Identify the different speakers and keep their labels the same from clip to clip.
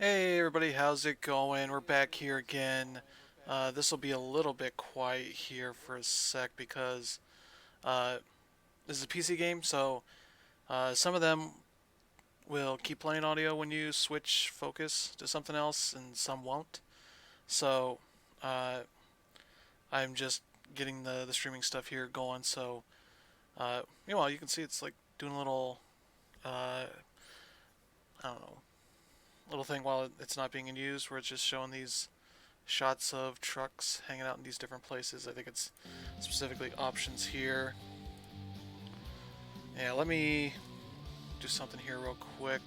Speaker 1: Hey everybody, how's it going? We're back here again. This will be a little bit quiet here for a sec because uh, this is a PC game, so some of them will keep playing audio when you switch focus to something else, and some won't. So uh, I'm just getting the streaming stuff here going. So meanwhile, you can see it's like doing a little I don't know, little thing while it's not being in use, where it's just showing these shots of trucks hanging out in these different places. I think it's specifically options here. Yeah, let me do something here real quick.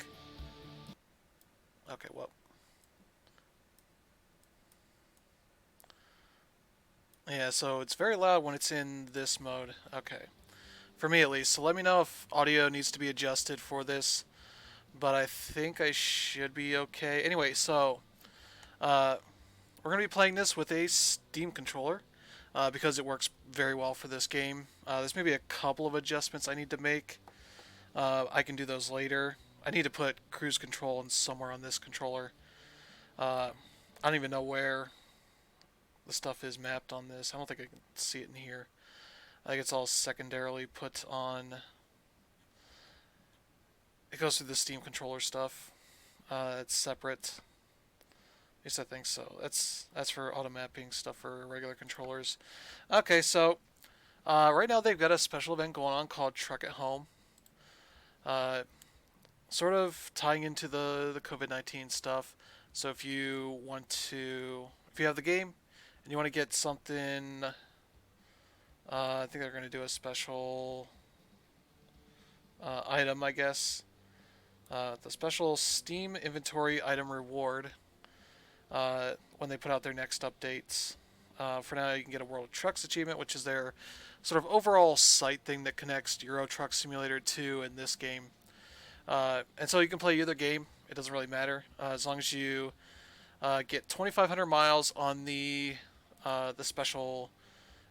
Speaker 1: Okay, well. Yeah, so it's very loud when it's in this mode. Okay. For me at least. So let me know if audio needs to be adjusted for this. But I think I should be okay. Anyway, so uh, we're going to be playing this with a Steam controller because it works very well for this game. There's maybe a couple of adjustments I need to make. I can do those later. I need to put cruise control in somewhere on this controller. I don't even know where the stuff is mapped on this. I don't think I can see it in here. I think it's all secondarily put on. It goes through the Steam controller stuff. It's separate. At least I think so. That's for auto mapping stuff for regular controllers. Okay, so right now they've got a special event going on called Truck at Home. Uh, Sort of tying into the COVID-19 stuff. So if you have the game and you want to get something, I think they're going to do a special item, I guess. The special Steam inventory item reward when they put out their next updates. For now, you can get a World of Trucks achievement, which is their sort of overall site thing that connects Euro Truck Simulator 2 and this game. And so you can play either game. It doesn't really matter as long as you get 2,500 miles on the special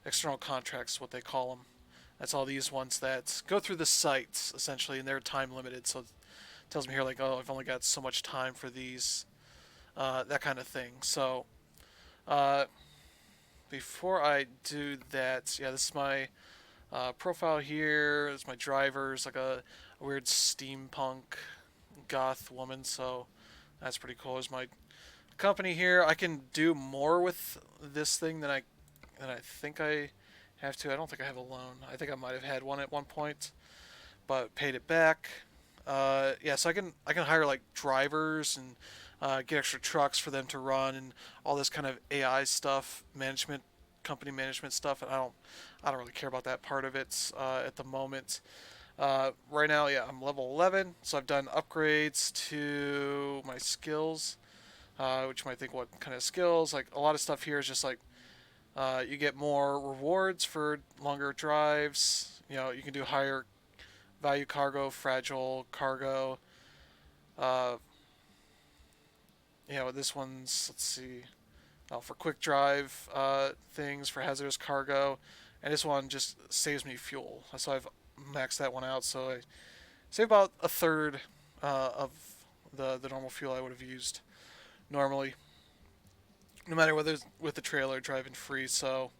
Speaker 1: external contracts, what they call them. That's all these ones that go through the sites essentially, and they're time limited. So it tells me here like, oh, I've only got so much time for these, that kind of thing. So uh, before I do that, yeah, this is my profile here. It's my drivers, like a weird steampunk goth woman. So that's pretty cool. There's my company here. I can do more with this thing than I think I have to. I don't think I have a loan. I think I might have had one at one point, but paid it back. Yeah, so I can hire like drivers and get extra trucks for them to run and all this kind of AI stuff, company management stuff. And I don't really care about that part of it at the moment. Right now, yeah, I'm level 11, so I've done upgrades to my skills, which you might think what kind of skills. Like a lot of stuff here is just like you get more rewards for longer drives. You know, you can do higher value cargo, fragile cargo. Uh, this one's, let's see, for quick drive things, for hazardous cargo. And this one just saves me fuel. So I've maxed that one out. So I save about a third of the normal fuel I would have used normally, no matter whether it's with the trailer driving free. So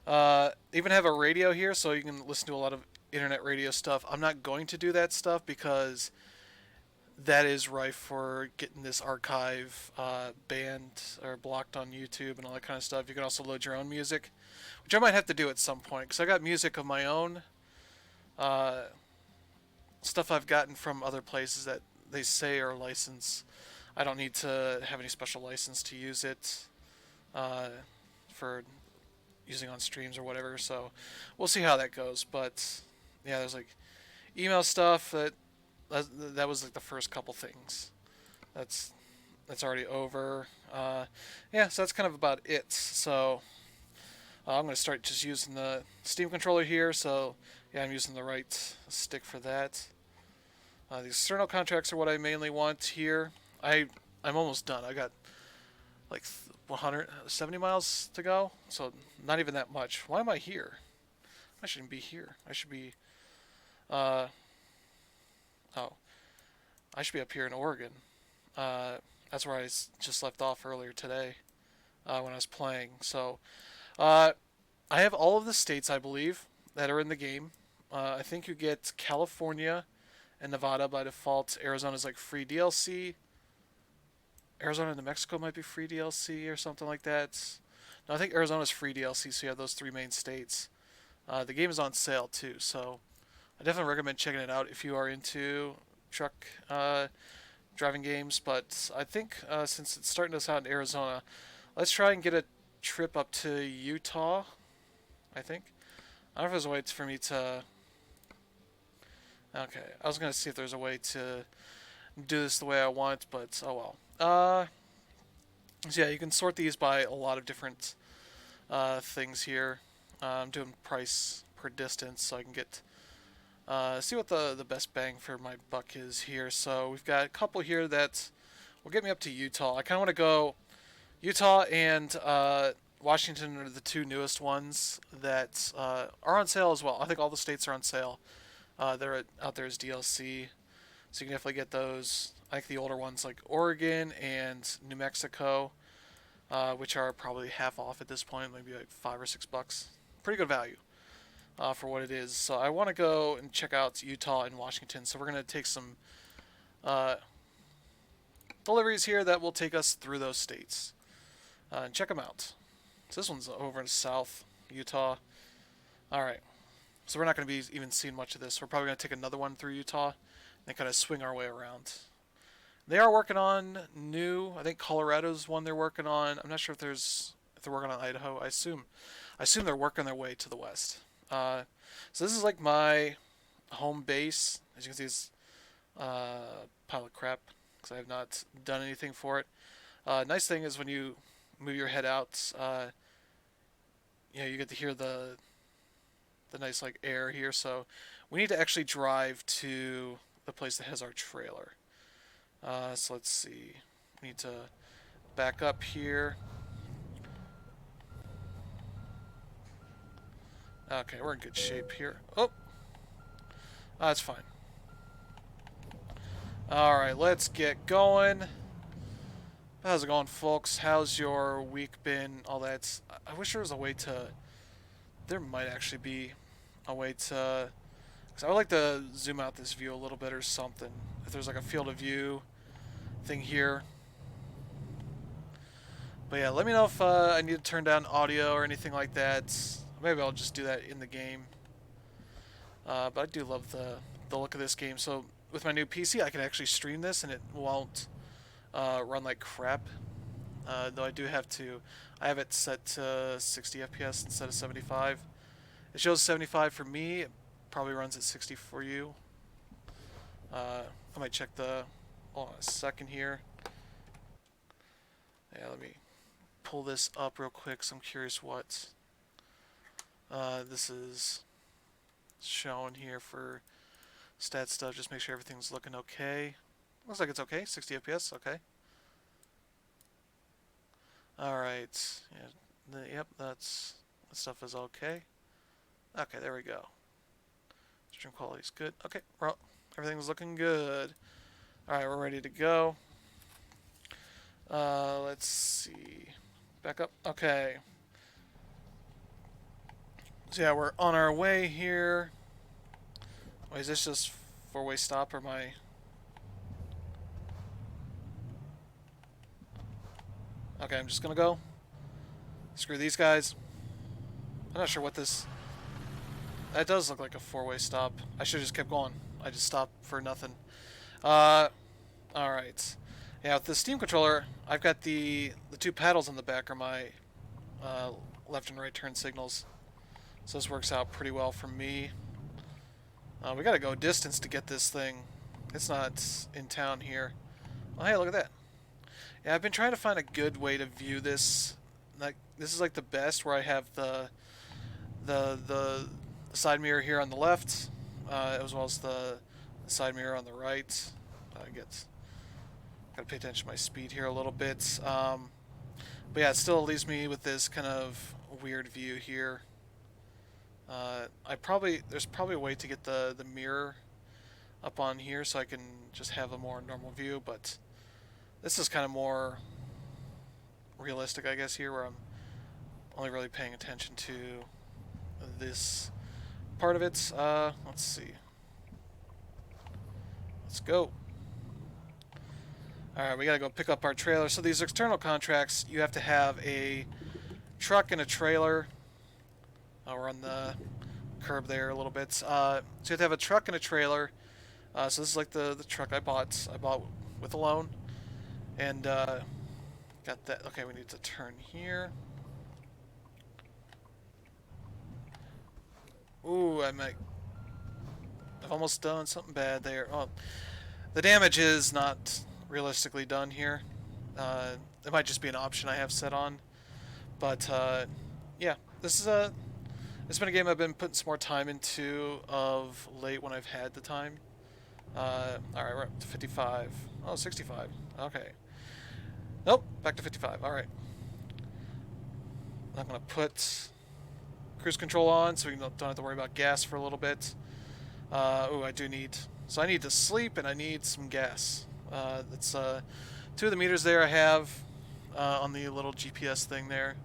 Speaker 1: even have a radio here, so you can listen to a lot of internet radio stuff. I'm not going to do that stuff because that is rife for getting this archive banned or blocked on YouTube and all that kind of stuff. You can also load your own music, which I might have to do at some point because I got music of my own, uh, stuff I've gotten from other places that they say are licensed. I don't need to have any special license to use it uh, for using on streams or whatever. So we'll see how that goes. But yeah, there's like email stuff that was like the first couple things. That's that's already over. Yeah, so that's kind of about it. So I'm going to start just using the Steam controller here. So yeah, I'm using the right stick for that. The external contracts are what I mainly want here. I'm almost done. I got like 170 miles to go, so not even that much. Why am I here? I shouldn't be here. I should be. Uh, oh, I should be up here in Oregon. That's where I just left off earlier today when I was playing. So uh, I have all of the states, I believe, that are in the game. I think you get California and Nevada by default. Arizona's like free DLC. Arizona and New Mexico might be free DLC or something like that. No, I think Arizona's free DLC, so you have those three main states. The game is on sale too, so I definitely recommend checking it out if you are into truck driving games. But I think since it's starting us out in Arizona, let's try and get a trip up to Utah. I think. I don't know if there's a way for me to. Okay, I was gonna see if there's a way to do this the way I want, but oh well. So yeah, you can sort these by a lot of different things here. I'm doing price per distance, so I can get see what the best bang for my buck is here. So we've got a couple here that will get me up to Utah. I kind of want to go Utah and Washington are the two newest ones that are on sale as well. I think all the states are on sale. They're out there as DLC, so you can definitely get those. I think the older ones like Oregon and New Mexico, which are probably half off at this point, maybe like $5 or $6. Pretty good value for what it is. So I want to go and check out Utah and Washington. So we're gonna take some uh, deliveries here that will take us through those states and check them out. So this one's over in South Utah. All right. So we're not going to be even seeing much of this. We're probably going to take another one through Utah and kind of swing our way around. They are working on new. I think Colorado's one they're working on. I'm not sure if they're working on Idaho. I assume they're working their way to the west. So this is like my home base. As you can see, it's pile of crap because I have not done anything for it. Nice thing is when you move your head out, you get to hear the nice like air here. So we need to actually drive to the place that has our trailer. So let's see. We need to back up here. Okay, we're in good shape here. Oh, that's fine. All right, let's get going. How's it going, folks? How's your week been? All that. I wish there was a way to. There might actually be a way to. Because I would like to zoom out this view a little bit or something. If there's like a field of view thing here. But yeah, let me know if I need to turn down audio or anything like that. Maybe I'll just do that in the game. But I do love the look of this game. So with my new PC, I can actually stream this and it won't run like crap. Though I do have to. I have it set to 60 FPS instead of 75. It shows 75 for me. It probably runs at 60 for you. I might check the. Hold on a second here. Yeah, let me pull this up real quick. So I'm curious what this is showing here for stat stuff. Just make sure everything's looking okay. Looks like it's okay. 60 FPS. Okay. All right. Yeah. Yep. That stuff is okay. Okay. There we go. Stream quality's good. Okay. Well, everything's looking good. All right. We're ready to go. Let's see. Back up. Okay. So yeah, we're on our way here. Wait, is this just four-way stop or my? Okay, I'm just gonna go. Screw these guys. I'm not sure what this. That does look like a four-way stop. I should have just kept going. I just stopped for nothing. Alright. Yeah, with the Steam controller, I've got the two paddles on the back are my left and right turn signals. So this works out pretty well for me. We gotta go distance to get this thing. It's not in town here. Oh, hey, look at that. Yeah, I've been trying to find a good way to view this. Like, this is like the best where I have the side mirror here on the left, as well as the side mirror on the right. Gotta pay attention to my speed here a little bit. But yeah, it still leaves me with this kind of weird view here. There's probably a way to get the mirror up on here so I can just have a more normal view, but This is kind of more realistic, I guess, here, where I'm only really paying attention to this part of it. Let's see. Let's go. Alright, we gotta go pick up our trailer. So these external contracts, you have to have a truck and a trailer. We're on the curb there a little bit. So you have to have a truck and a trailer. So this is like the truck I bought. I bought with a loan. And got that. Okay, we need to turn here. Ooh, I've almost done something bad there. Oh, the damage is not realistically done here. It might just be an option I have set on. But yeah, it's been a game I've been putting some more time into of late when I've had the time. Alright, we're up to 55. Oh, 65. Okay. Nope, back to 55. Alright. I'm going to put cruise control on so we don't have to worry about gas for a little bit. Ooh, I do need... So I need to sleep and I need some gas. That's 2 of the meters there I have on the little GPS thing there.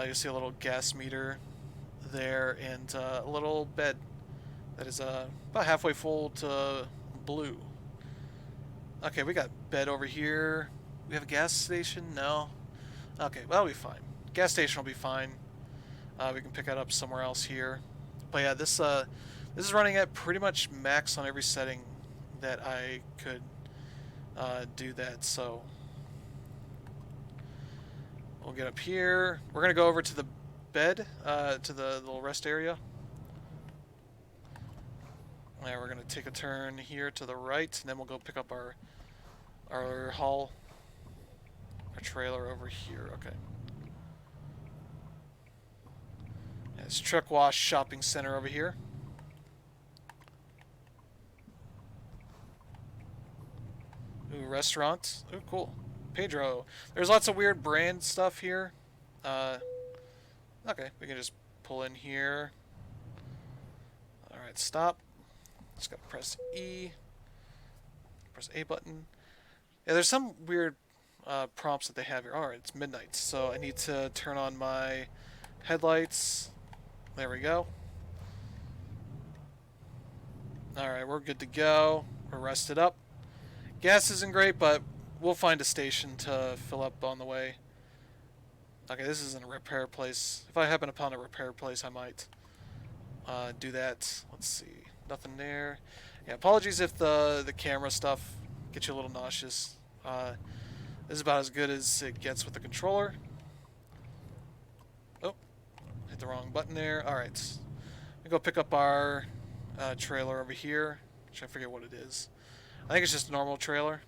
Speaker 1: You'll see a little gas meter there and a little bed that is about halfway full to blue. Okay, we got bed over here. We have a gas station? No. Okay, well, we'll be fine. Gas station will be fine. We can pick that up somewhere else here. But yeah, this is running at pretty much max on every setting that I could do that. So we'll get up here. We're gonna go over to the bed, to the little rest area. Yeah, we're gonna take a turn here to the right, and then we'll go pick up our haul, our trailer over here. Okay. Yeah, it's Truck Wash Shopping Center over here. Ooh, restaurant. Ooh, cool. Pedro. There's lots of weird brand stuff here. Okay, we can just pull in here. Alright, stop. Just gotta press E. Press A button. Yeah, there's some weird prompts that they have here. Alright, it's midnight, so I need to turn on my headlights. There we go. Alright, we're good to go. We're rested up. Gas isn't great, but we'll find a station to fill up on the way. Okay, this isn't a repair place. If I happen upon a repair place, I might do that. Let's see. Nothing there. Yeah, apologies if the camera stuff gets you a little nauseous. This is about as good as it gets with the controller. Oh, hit the wrong button there. Alright. We go pick up our trailer over here. Which I forget what it is. I think it's just a normal trailer.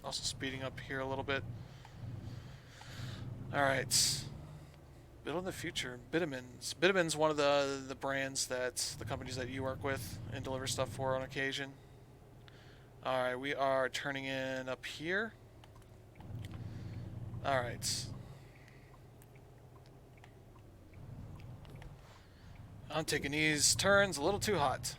Speaker 1: Also speeding up here a little bit. Alright. Build in the future. Bitamins. Bitamin's one of the brands that the companies that you work with and deliver stuff for on occasion. Alright, we are turning in up here. Alright. I'm taking these turns a little too hot.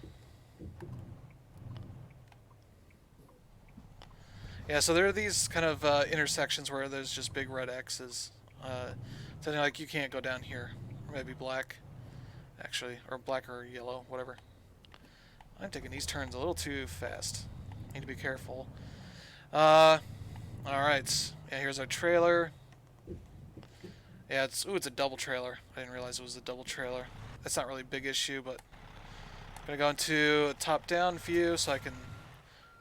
Speaker 1: Yeah, so there are these kind of intersections where there's just big red X's. Something like you can't go down here. Or maybe black, actually. Or black or yellow, whatever. I'm taking these turns a little too fast. Need to be careful. Alright. Yeah, here's our trailer. Yeah, it's a double trailer. I didn't realize it was a double trailer. That's not really a big issue, but I'm gonna go into a top-down view so I can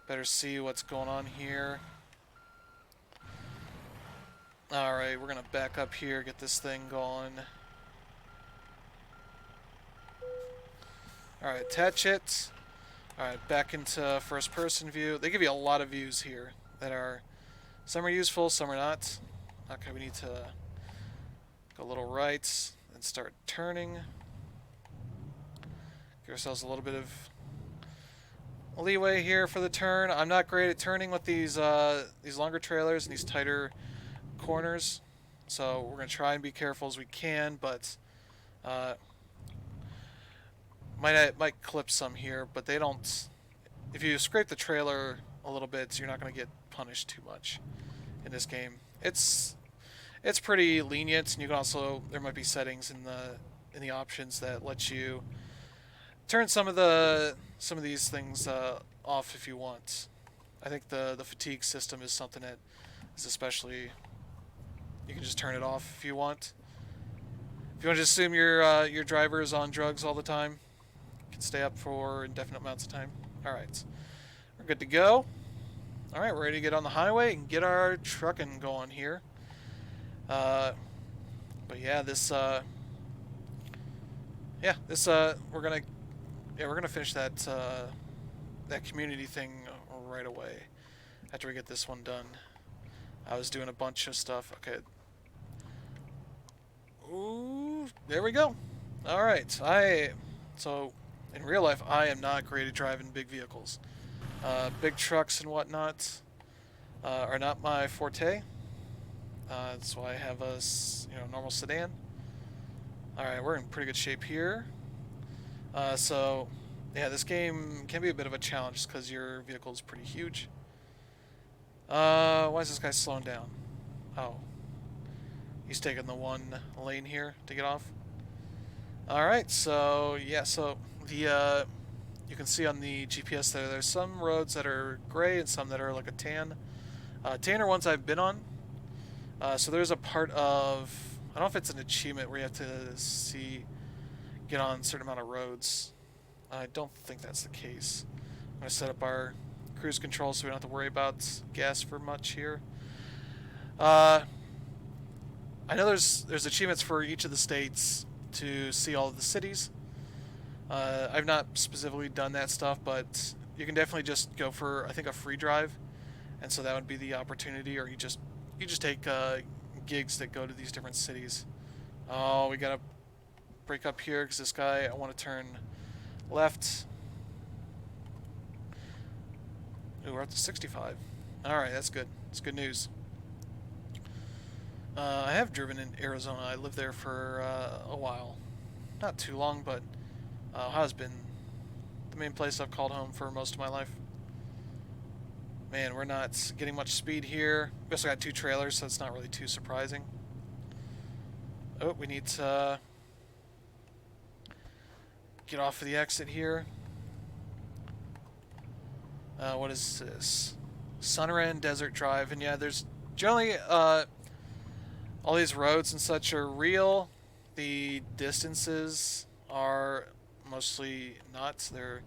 Speaker 1: better see what's going on here. Alright, we're gonna back up here, get this thing going. Alright, attach it. Alright, back into first person view. They give you a lot of views here that are... Some are useful, some are not. Okay, we need to go a little right and start turning. Give ourselves a little bit of leeway here for the turn. I'm not great at turning with these longer trailers and these tighter corners, so we're gonna try and be careful as we can, but might clip some here, but they don't. If you scrape the trailer a little bit, so you're not going to get punished too much in this game. It's pretty lenient, and you can also, there might be settings in the options that let you turn some of these things off if you want. I think the fatigue system is something that is especially, you can just turn it off if you want. If you want to just assume your driver is on drugs all the time, you can stay up for indefinite amounts of time. All right, we're good to go. All right, we're ready to get on the highway and get our trucking going here. But yeah, we're gonna finish that that community thing right away after we get this one done. I was doing a bunch of stuff. Okay. Ooh, there we go. All right. So in real life, I am not great at driving big vehicles. Big trucks and whatnot are not my forte. That's why I have a normal sedan. All right, we're in pretty good shape here. So yeah, this game can be a bit of a challenge because your vehicle is pretty huge. Why is this guy slowing down? Oh, he's taking the one lane here to get off. All right, so yeah, so the you can see on the GPS there's some roads that are gray and some that are like a tan. Tan are ones I've been on. So there's a part of, I don't know if it's an achievement where you have to get on a certain amount of roads. I don't think that's the case. I'm going to set up our cruise control so we don't have to worry about gas for much here. I know there's achievements for each of the states to see all of the cities. I've not specifically done that stuff, but you can definitely just go for, I think, a free drive, and so that would be the opportunity, or you just take gigs that go to these different cities. Oh, we gotta break up here because this guy, I want to turn left. Ooh, we're up to 65. All right, that's good. It's good news. I have driven in Arizona. I lived there for a while. Not too long, but Ohio's been the main place I've called home for most of my life. Man, we're not getting much speed here. We also got two trailers, so it's not really too surprising. Oh, we need to get off of the exit here. What is this? Sunran Desert Drive. And yeah, there's generally all these roads and such are real. The distances are mostly not. They're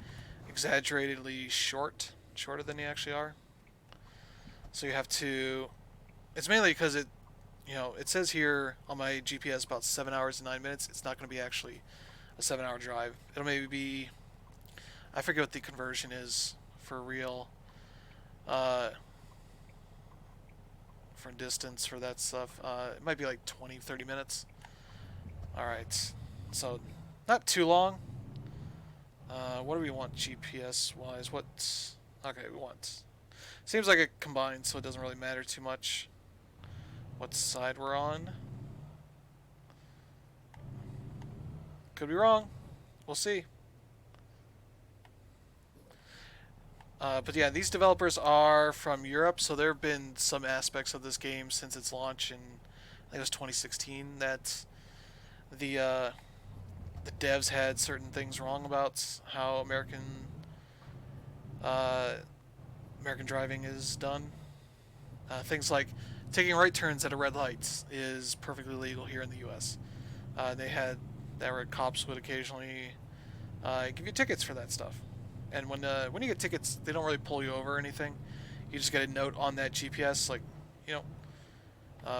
Speaker 1: exaggeratedly shorter than they actually are. So you have to, it's mainly because it says here on my GPS about 7 hours and 9 minutes. It's not going to be actually a 7-hour drive. It'll maybe be, I forget what the conversion is for real, for distance for that stuff. It might be like 20-30 minutes. Alright, so not too long. What do we want GPS wise? Okay, we want, seems like it combined, so it doesn't really matter too much what side we're on. Could be wrong. We'll see. But yeah, these developers are from Europe, so there have been some aspects of this game since its launch in, I think it was 2016, that the devs had certain things wrong about how American driving is done. Things like taking right turns at a red light is perfectly legal here in the U.S. Cops would occasionally give you tickets for that stuff. And when you get tickets, they don't really pull you over or anything. You just get a note on that GPS, like,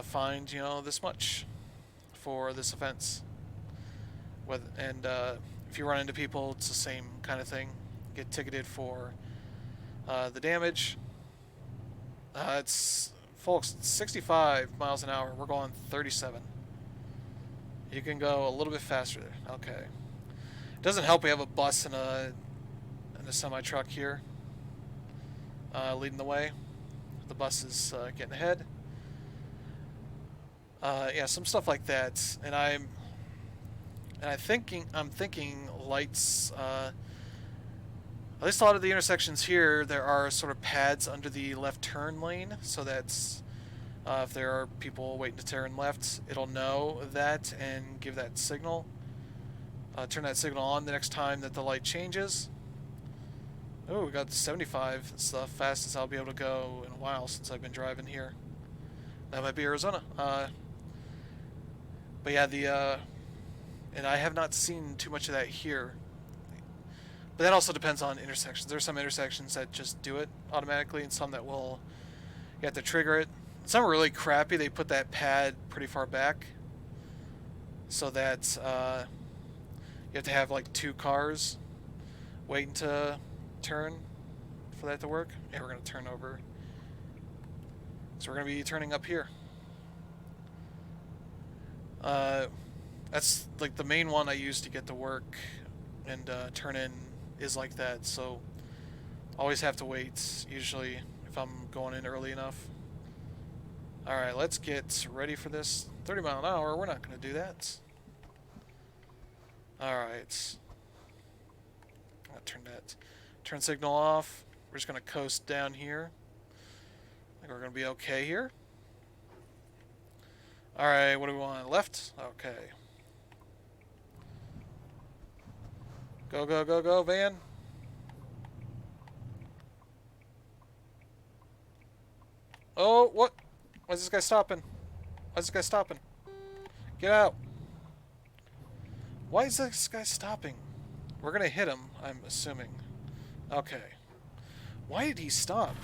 Speaker 1: fined, this much for this offense. If you run into people, it's the same kind of thing. Get ticketed for the damage. Folks, it's 65 miles an hour. We're going 37. You can go a little bit faster there. Okay. It doesn't help we have a bus and a semi-truck here leading the way. The bus is getting ahead. Yeah, some stuff like that. And I'm thinking lights At least a lot of the intersections here, there are sort of pads under the left turn lane, so that's if there are people waiting to turn left, it'll know that and give that signal. Turn that signal on the next time that the light changes. Oh, we got 75. It's the fastest I'll be able to go in a while since I've been driving here. That might be Arizona. But yeah, and I have not seen too much of that here. But that also depends on intersections. There are some intersections that just do it automatically, and some that will you have to trigger it. Some are really crappy. They put that pad pretty far back, so that you have to have like 2 cars waiting to turn for that to work. Yeah, we're gonna turn over. So we're gonna be turning up here. That's like the main one I use to get to work and turn in is like that. So always have to wait. Usually, if I'm going in early enough. All right, let's get ready for this. 30 mile an hour. We're not gonna do that. All right. I'll turn that turn signal off. We're just gonna coast down here. I think we're gonna be okay here. All right, what do we want? Left? Okay. Go, go, go, go, van. Oh, what? Why is this guy stopping? Why is this guy stopping? Get out. Why is this guy stopping? We're gonna hit him, I'm assuming. Okay. Why did he stop?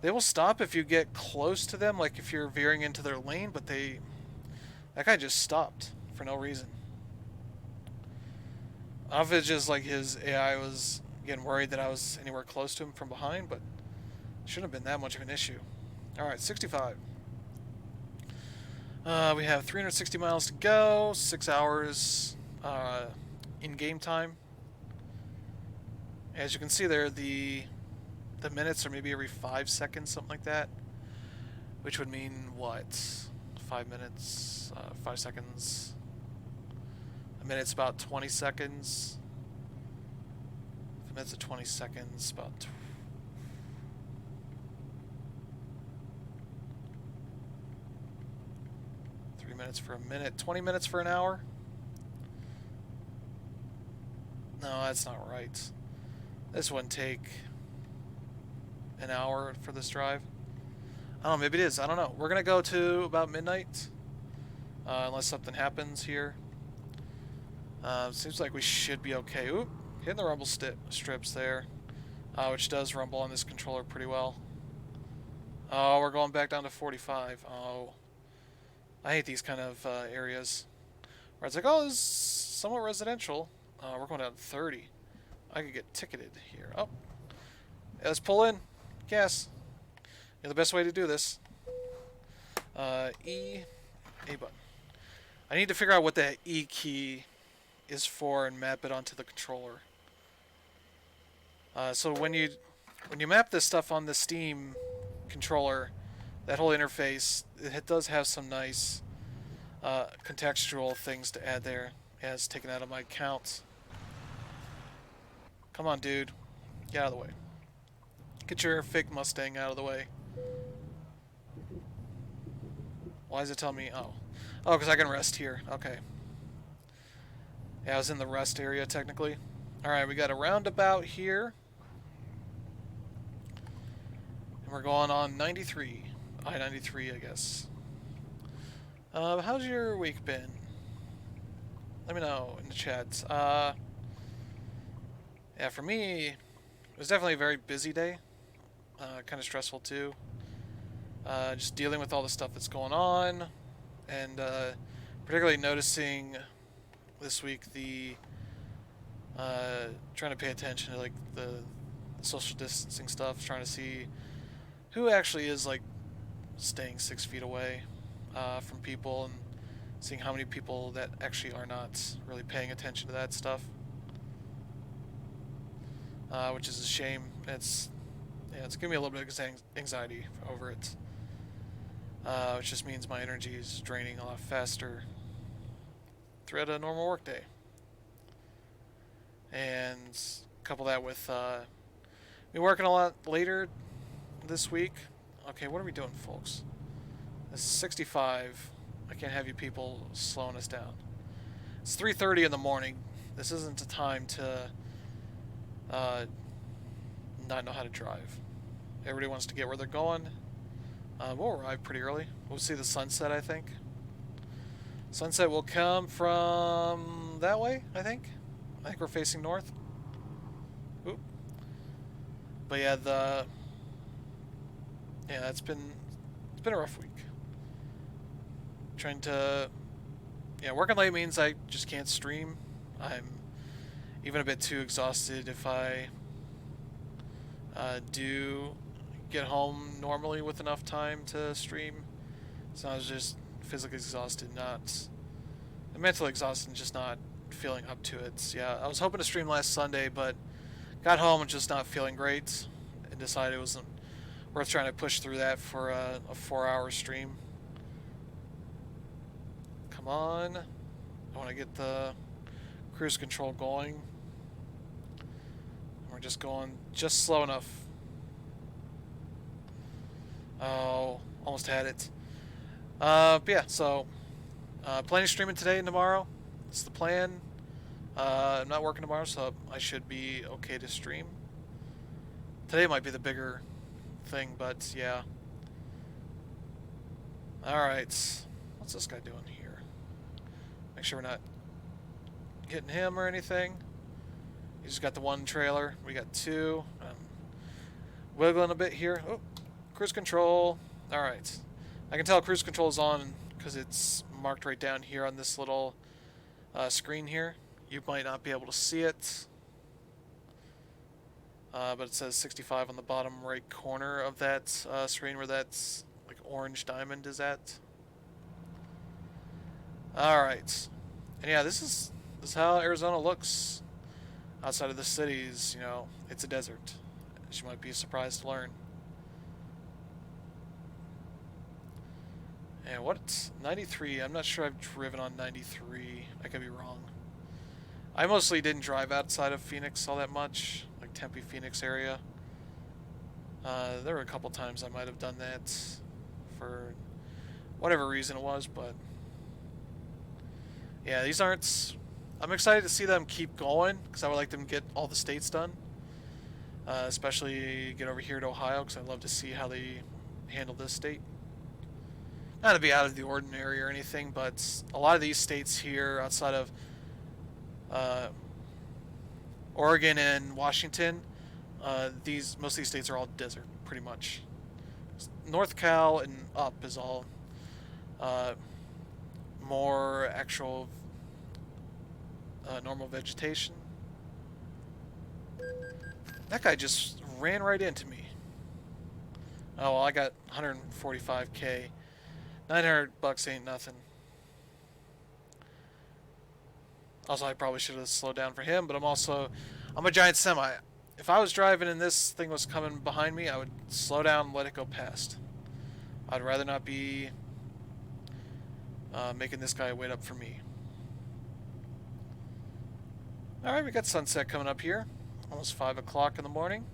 Speaker 1: They will stop if you get close to them, like if you're veering into their lane, but that guy just stopped for no reason. I don't know if it's just like his AI was getting worried that I was anywhere close to him from behind, but it shouldn't have been that much of an issue. Alright, 65. We have 360 miles to go, 6 hours in-game time. As you can see there, the minutes are maybe every 5 seconds, something like that. Which would mean what? 5 minutes, 5 seconds. A minute's about 20 seconds. A minute's at 20 seconds, about 3 minutes for a minute, 20 minutes for an hour. No, that's not right. This wouldn't take an hour for this drive. I don't know, maybe it is. I don't know. We're going to go to about midnight. Unless something happens here. Seems like we should be okay. Oop, hitting the rumble strips there. Which does rumble on this controller pretty well. Oh, we're going back down to 45. Oh. I hate these kind of areas. Where it's like, oh, this is somewhat residential. We're going down to 30. I could get ticketed here. Oh. Yeah, let's pull in. Gas. Yeah, the best way to do this. A button. I need to figure out what the E key is for and map it onto the controller. So when you map this stuff on the Steam controller, that whole interface, it does have some nice contextual things to add there. Yeah, it's taken out of my count. Come on, dude. Get out of the way. Get your fake Mustang out of the way. Why does it tell me? Oh. Oh, because I can rest here. Okay. Yeah, I was in the rest area, technically. Alright, we got a roundabout here. And we're going on 93. I-93, I guess. How's your week been? Let me know in the chat. Yeah, for me, it was definitely a very busy day. Kind of stressful, too. Just dealing with all the stuff that's going on. And particularly noticing this week trying to pay attention to like the social distancing stuff, trying to see who actually is like staying 6 feet away from people, and seeing how many people that actually are not really paying attention to that stuff, which is a shame. It's giving me a little bit of anxiety over it, which just means my energy is draining a lot faster throughout a normal workday. And couple that with me working a lot later this week. Okay, what are we doing, folks? This is 65. I can't have you people slowing us down. It's 3:30 in the morning. This isn't a time to not know how to drive. Everybody wants to get where they're going. We'll arrive pretty early. We'll see the sunset, I think. Sunset will come from that way, I think. I think we're facing north. Oop. But yeah, it's been a rough week. Trying to working late means I just can't stream. I'm even a bit too exhausted if I do get home normally with enough time to stream. So I was just physically exhausted, not mentally exhausted, and just not feeling up to it. Yeah, I was hoping to stream last Sunday, but got home and just not feeling great, and decided it wasn't worth trying to push through that for a 4-hour stream. Come on, I want to get the cruise control going. We're just going just slow enough. Oh, almost had it. But yeah, so planning on streaming today and tomorrow. It's the plan. I'm not working tomorrow, so I should be okay to stream. Today might be the bigger thing, but yeah. Alright. What's this guy doing here? Make sure we're not hitting him or anything. He's just got the one trailer. We got two. I'm wiggling a bit here. Oh, cruise control. Alright. I can tell cruise control is on because it's marked right down here on this little screen here. You might not be able to see it, but it says 65 on the bottom right corner of that screen where that's like orange diamond is at. Alright. And yeah, this is how Arizona looks outside of the cities. You know, it's a desert, as you might be surprised to learn. And what's 93? I'm not sure I've driven on 93. I could be wrong. I mostly didn't drive outside of Phoenix all that much, like Tempe, Phoenix area. There were a couple times I might have done that for whatever reason it was, but yeah, these aren't... I'm excited to see them keep going, because I would like them to get all the states done. Especially get over here to Ohio, because I'd love to see how they handle this state. Not to be out of the ordinary or anything, but a lot of these states here outside of Oregon and Washington, most of these states are all desert, pretty much. North Cal and up is all more actual normal vegetation. That guy just ran right into me. Oh, well, I got 145k. $900 ain't nothing. Also, I probably should have slowed down for him, but I'm a giant semi. If I was driving and this thing was coming behind me, I would slow down and let it go past. I'd rather not be making this guy wait up for me. Alright, we got sunset coming up here. Almost 5 o'clock in the morning.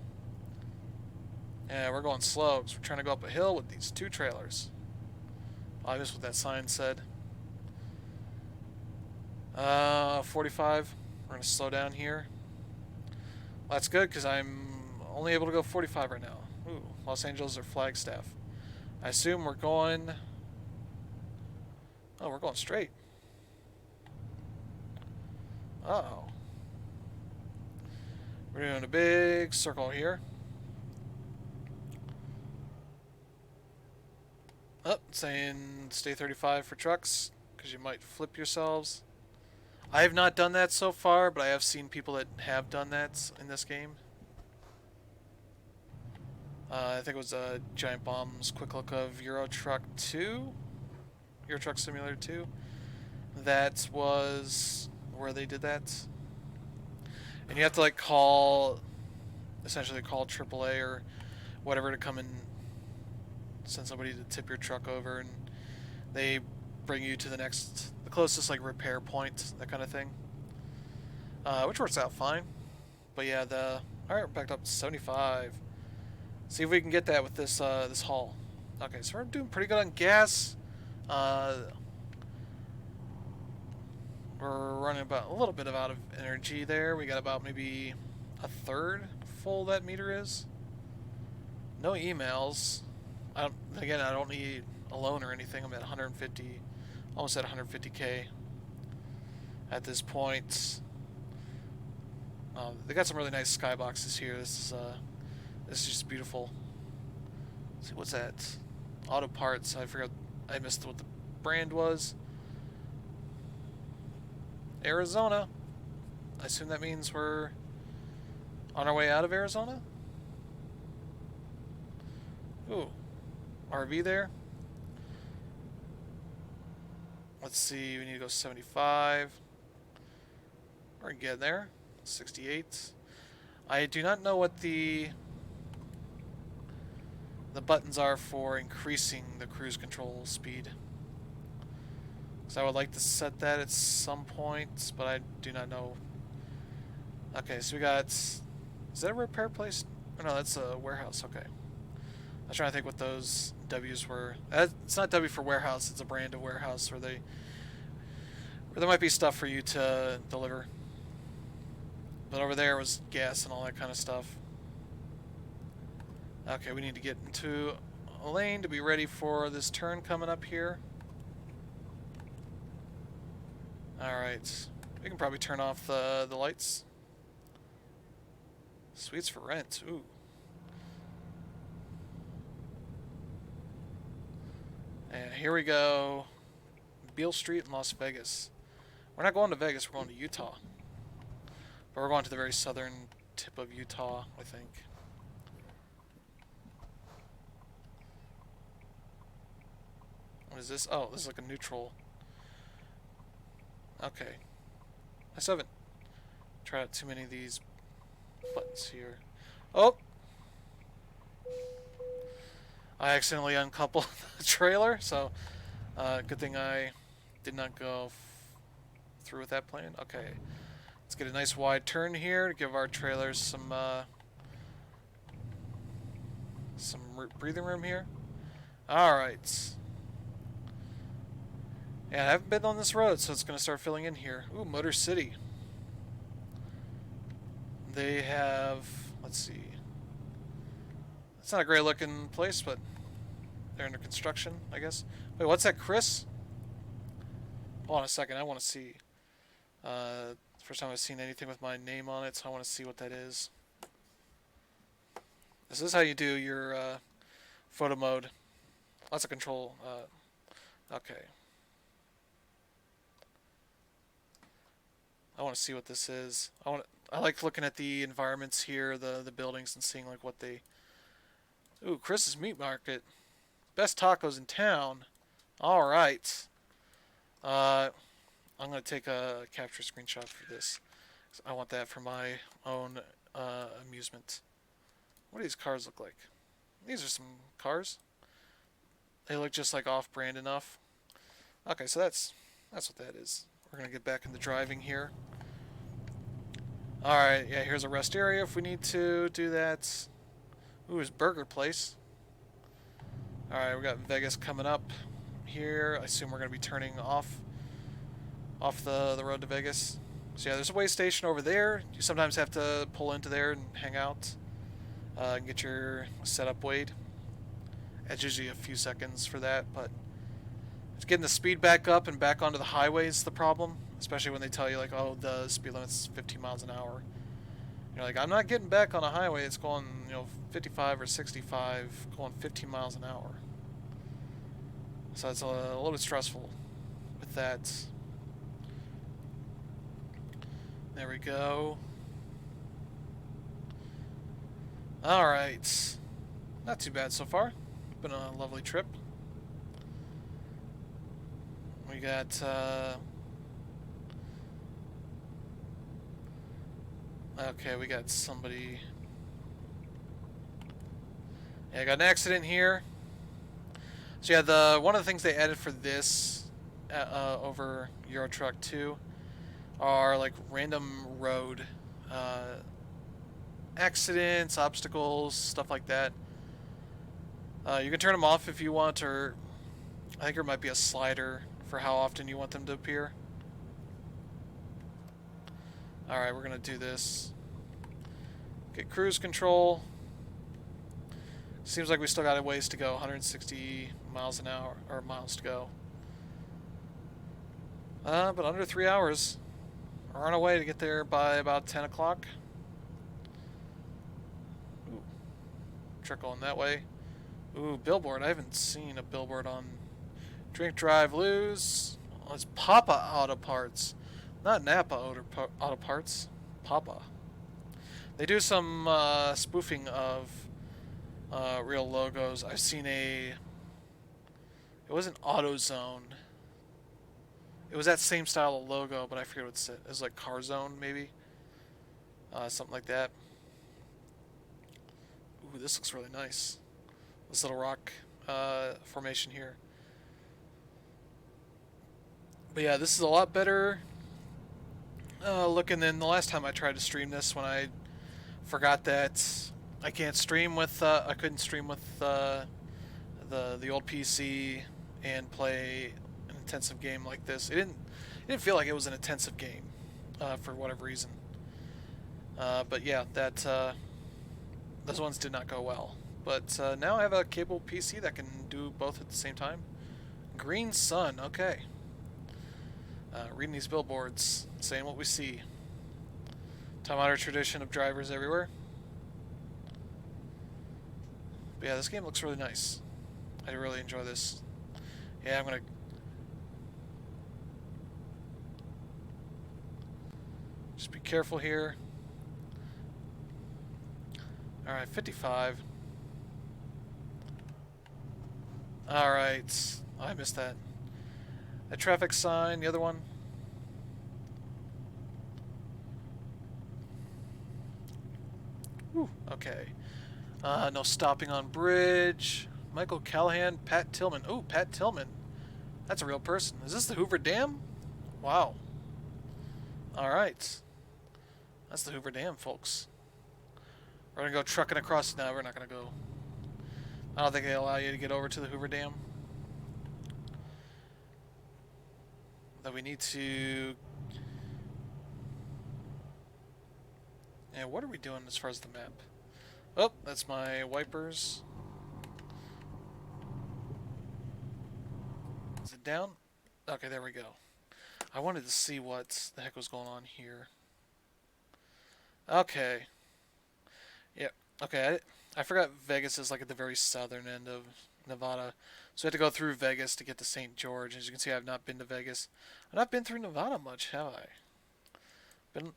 Speaker 1: Yeah, we're going slow because we're trying to go up a hill with these two trailers. I missed what that sign said. 45. We're going to slow down here. Well, that's good because I'm only able to go 45 right now. Ooh, Los Angeles or Flagstaff. I assume we're going... Oh, we're going straight. Uh-oh. We're doing a big circle here. Oh, saying stay 35 for trucks, because you might flip yourselves. I have not done that so far, but I have seen people that have done that in this game. I think it was Giant Bomb's quick look of Euro Truck 2, Euro Truck Simulator 2. That was where they did that. And you have to like essentially call AAA or whatever to come and send somebody to tip your truck over, and they bring you to the closest like repair point, that kind of thing, which works out fine. But yeah, alright, we're backed up to 75. See if we can get that with this haul. Okay, so we're doing pretty good on gas. Uh, we're running about a little bit out of energy there. We got about maybe a third full that meter is. No emails. Again, I don't need a loan or anything. I'm at 150, almost at 150k at this point. They got some really nice skyboxes here. This is just beautiful. Let's see, what's that? Auto parts. I forgot. I missed what the brand was. Arizona. I assume that means we're on our way out of Arizona. Ooh, RV there. Let's see. We need to go 75. We're getting there. 68. I do not know what the buttons are for increasing the cruise control speed. So I would like to set that at some point, but I do not know. Okay, so we got... Is that a repair place? Oh, no, that's a warehouse. Okay. I was trying to think what those W's were. It's not W for warehouse, it's a brand of warehouse where there might be stuff for you to deliver. But over there was gas and all that kind of stuff. Okay, we need to get into a lane to be ready for this turn coming up here. Alright. We can probably turn off the lights. Suites for rent. Ooh. And here we go. Beale Street in Las Vegas. We're not going to Vegas, we're going to Utah. But we're going to the very southern tip of Utah, I think. What is this? Oh, this is like a neutral. Okay. I still haven't tried out too many of these buttons here. Oh! I accidentally uncoupled the trailer, so good thing I did not go through with that plan. Okay. Let's get a nice wide turn here to give our trailers some breathing room here. Alright. Yeah, I haven't been on this road, so it's going to start filling in here. Ooh, Motor City. They have... Let's see. It's not a great looking place, but they're under construction, I guess. Wait, what's that, Chris? Hold on a second, I want to see. First time I've seen anything with my name on it, so I want to see what that is. This is how you do your photo mode. Lots of control. Okay. I want to see what this is. I like looking at the environments here, the buildings, and seeing like what they... Ooh, Chris's Meat Market. Best tacos in town. Alright. I'm going to take a capture screenshot for this. I want that for my own amusement. What do these cars look like? These are some cars. They look just like off-brand enough. Okay, so that's what that is. We're going to get back into driving here. Alright, yeah, here's a rest area if we need to do that. Ooh, there's Burger Place. Alright, we got Vegas coming up here. I assume we're going to be turning off the road to Vegas. So yeah, there's a way station over there. You sometimes have to pull into there and hang out and get your setup weighed. It's usually a few seconds for that, but getting the speed back up and back onto the highway is the problem, especially when they tell you like, oh, the speed limit's 15 miles an hour. You're like, I'm not getting back on a highway. It's going, 55 or 65, going 15 miles an hour. So it's a little bit stressful with that. There we go. Alright. Not too bad so far. Been a lovely trip. We got, okay, we got somebody... Yeah, I got an accident here. So yeah, one of the things they added for this over Euro Truck 2 are like random road accidents, obstacles, stuff like that. You can turn them off if you want, or I think there might be a slider for how often you want them to appear. Alright, we're going to do this. Get cruise control. Seems like we still got a ways to go. 160 miles an hour, or miles to go. But under 3 hours. We're on our way to get there by about 10 o'clock. Ooh. Trickling that way. Ooh, billboard. I haven't seen a billboard on Drink, Drive, Lose. Oh, it's Papa Auto Parts. Not Napa Auto Parts. Papa. They do some spoofing of real logos. I've seen it wasn't AutoZone. It was that same style of logo, but I forget what it said. It was like Car Zone, maybe? Something like that. Ooh, this looks really nice. This little rock formation here. But yeah, this is a lot better looking than the last time I tried to stream this, when I forgot that I can't stream with I couldn't stream with the old PC and play an intensive game like this. It didn't feel like it was an intensive game for whatever reason. But yeah, those ones did not go well. But now I have a capable PC that can do both at the same time. Green Sun, okay. Reading these billboards, saying what we see. Time-honored tradition of drivers everywhere. But yeah, this game looks really nice. I really enjoy this. Yeah, I'm gonna... just be careful here. Alright, 55. Alright. Oh, I missed that. A traffic sign, the other one. Whew, okay. No stopping on bridge. Michael Callahan, Pat Tillman. Ooh, Pat Tillman. That's a real person. Is this the Hoover Dam? Wow. Alright. That's the Hoover Dam, folks. We're gonna go trucking across. No, we're not gonna go. I don't think they allow you to get over to the Hoover Dam. That we need to... yeah, what are we doing as far as the map? Oh, that's my wipers. Is it down? Okay, there we go. I wanted to see what the heck was going on here. Okay. Yeah, okay, I forgot Vegas is like at the very southern end of Nevada. So we have to go through Vegas to get to St. George. As you can see, I've not been to Vegas. I've not been through Nevada much, have I?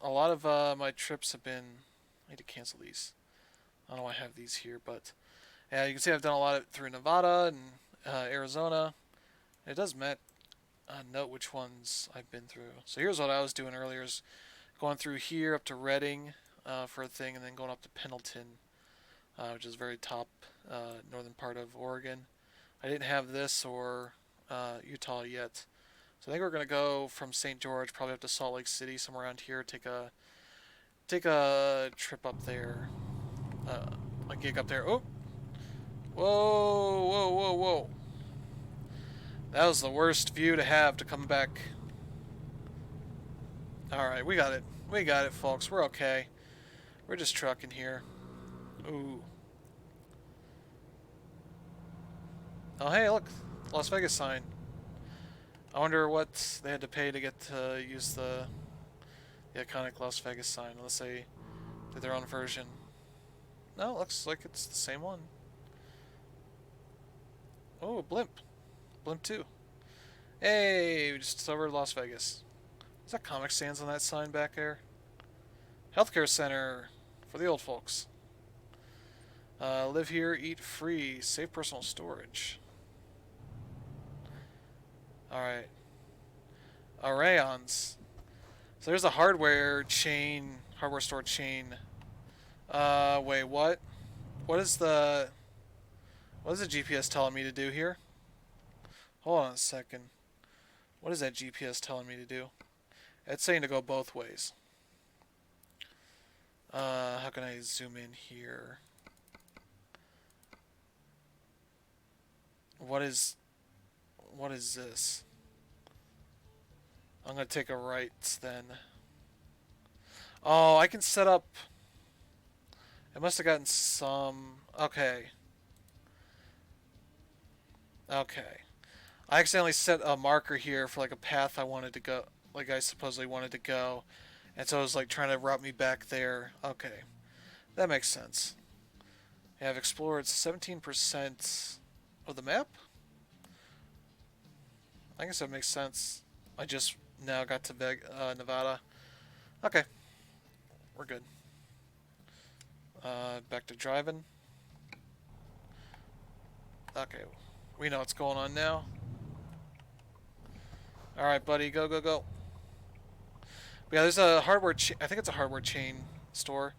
Speaker 1: A lot of my trips have been... I need to cancel these. I don't know why I have these here, but... yeah, you can see I've done a lot of through Nevada and Arizona. It does note which ones I've been through. So here's what I was doing earlier, is going through here up to Redding for a thing, and then going up to Pendleton, which is very top northern part of Oregon. I didn't have this or Utah yet. So I think we're going to go from St. George probably up to Salt Lake City, somewhere around here, take a trip up there, a gig up there. Oh! Whoa, whoa, whoa, whoa. That was the worst view to have to come back. Alright, we got it. We got it, folks. We're okay. We're just trucking here. Ooh. Oh, hey, look. Las Vegas sign. I wonder what they had to pay to get to use the iconic Las Vegas sign, unless they did their own version. No, it looks like it's the same one. Oh, a blimp. Blimp 2. Hey, we just discovered Las Vegas. Is that Comic Sans on that sign back there? Healthcare center for the old folks. Live here, eat free, safe personal storage. Alright. Rayons. So there's a hardware store chain. Wait, what? What is the GPS telling me to do here? Hold on a second. What is that GPS telling me to do? It's saying to go both ways. How can I zoom in here? What is this? I'm gonna take a right then. Oh, I can set up. I must have gotten some. Okay. Okay. I accidentally set a marker here for like a path I wanted to go, like I supposedly wanted to go, and so it was like trying to route me back there. Okay, that makes sense. Yeah, I've explored 17% of the map. I guess that makes sense. I just now got to Nevada. Okay, we're good. Back to driving. Okay, we know what's going on now. All right, buddy, go go go. But yeah, there's a hardware. I think it's a hardware chain store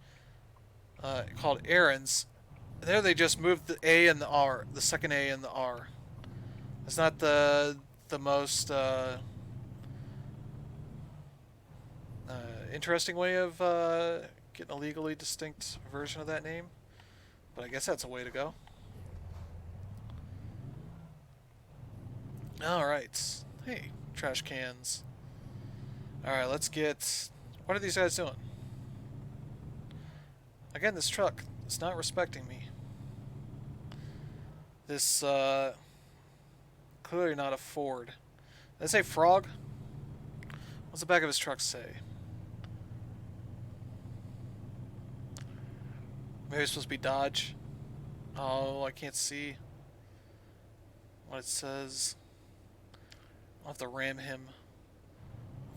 Speaker 1: called Aaron's. There they just moved the A and the R, the second A and the R. It's not the most interesting way of getting a legally distinct version of that name, but I guess that's a way to go. All right, hey, trash cans. All right, let's get. What are these guys doing? Again, this truck is not respecting me. This clearly not a Ford. Did I say frog? What's the back of his truck say? Maybe it's supposed to be Dodge. Oh, I can't see what it says. I'll have to ram him.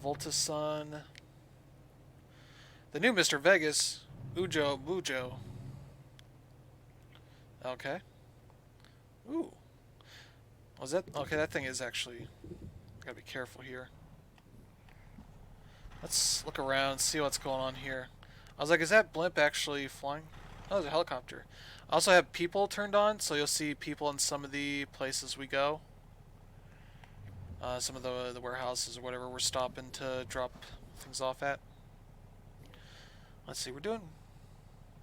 Speaker 1: Voltasun. The new Mr. Vegas. Ujo Bujo. Okay. Ooh. Was that? Okay, that thing is actually. Gotta be careful here. Let's look around, see what's going on here. I was like, is that blimp actually flying? Oh, there's a helicopter. I also have people turned on, so you'll see people in some of the places we go. Some of the warehouses or whatever we're stopping to drop things off at. Let's see, we're doing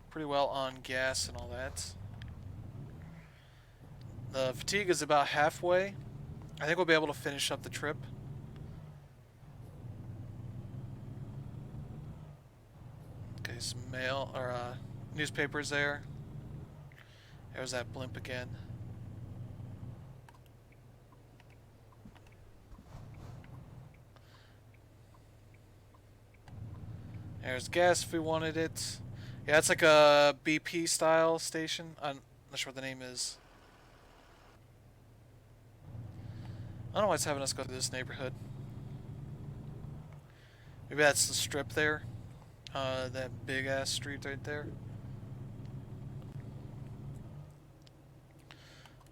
Speaker 1: pretty well on gas and all that. The fatigue is about halfway. I think we'll be able to finish up the trip. Okay, some mail or newspapers there. There's that blimp again. There's gas if we wanted it. Yeah, it's like a BP style station. I'm not sure what the name is. I don't know why it's having us go to this neighborhood. Maybe that's the strip there. That big ass street right there.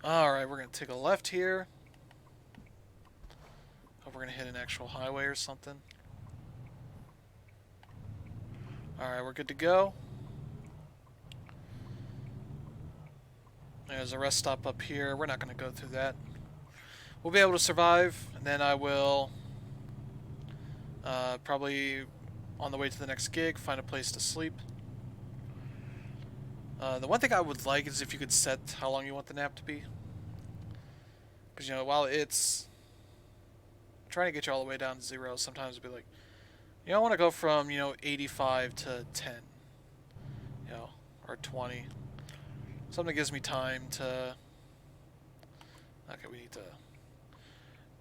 Speaker 1: Alright, we're gonna take a left here. Hope we're gonna hit an actual highway or something. Alright, we're good to go. There's a rest stop up here. We're not gonna go through that. We'll be able to survive, and then I will probably on the way to the next gig find a place to sleep. The one thing I would like is if you could set how long you want the nap to be. Because, you know, while it's trying to get you all the way down to 0, sometimes it'll be like, you know, I want to go from, you know, 85 to 10, you know, or 20. Something that gives me time to... Okay, we need to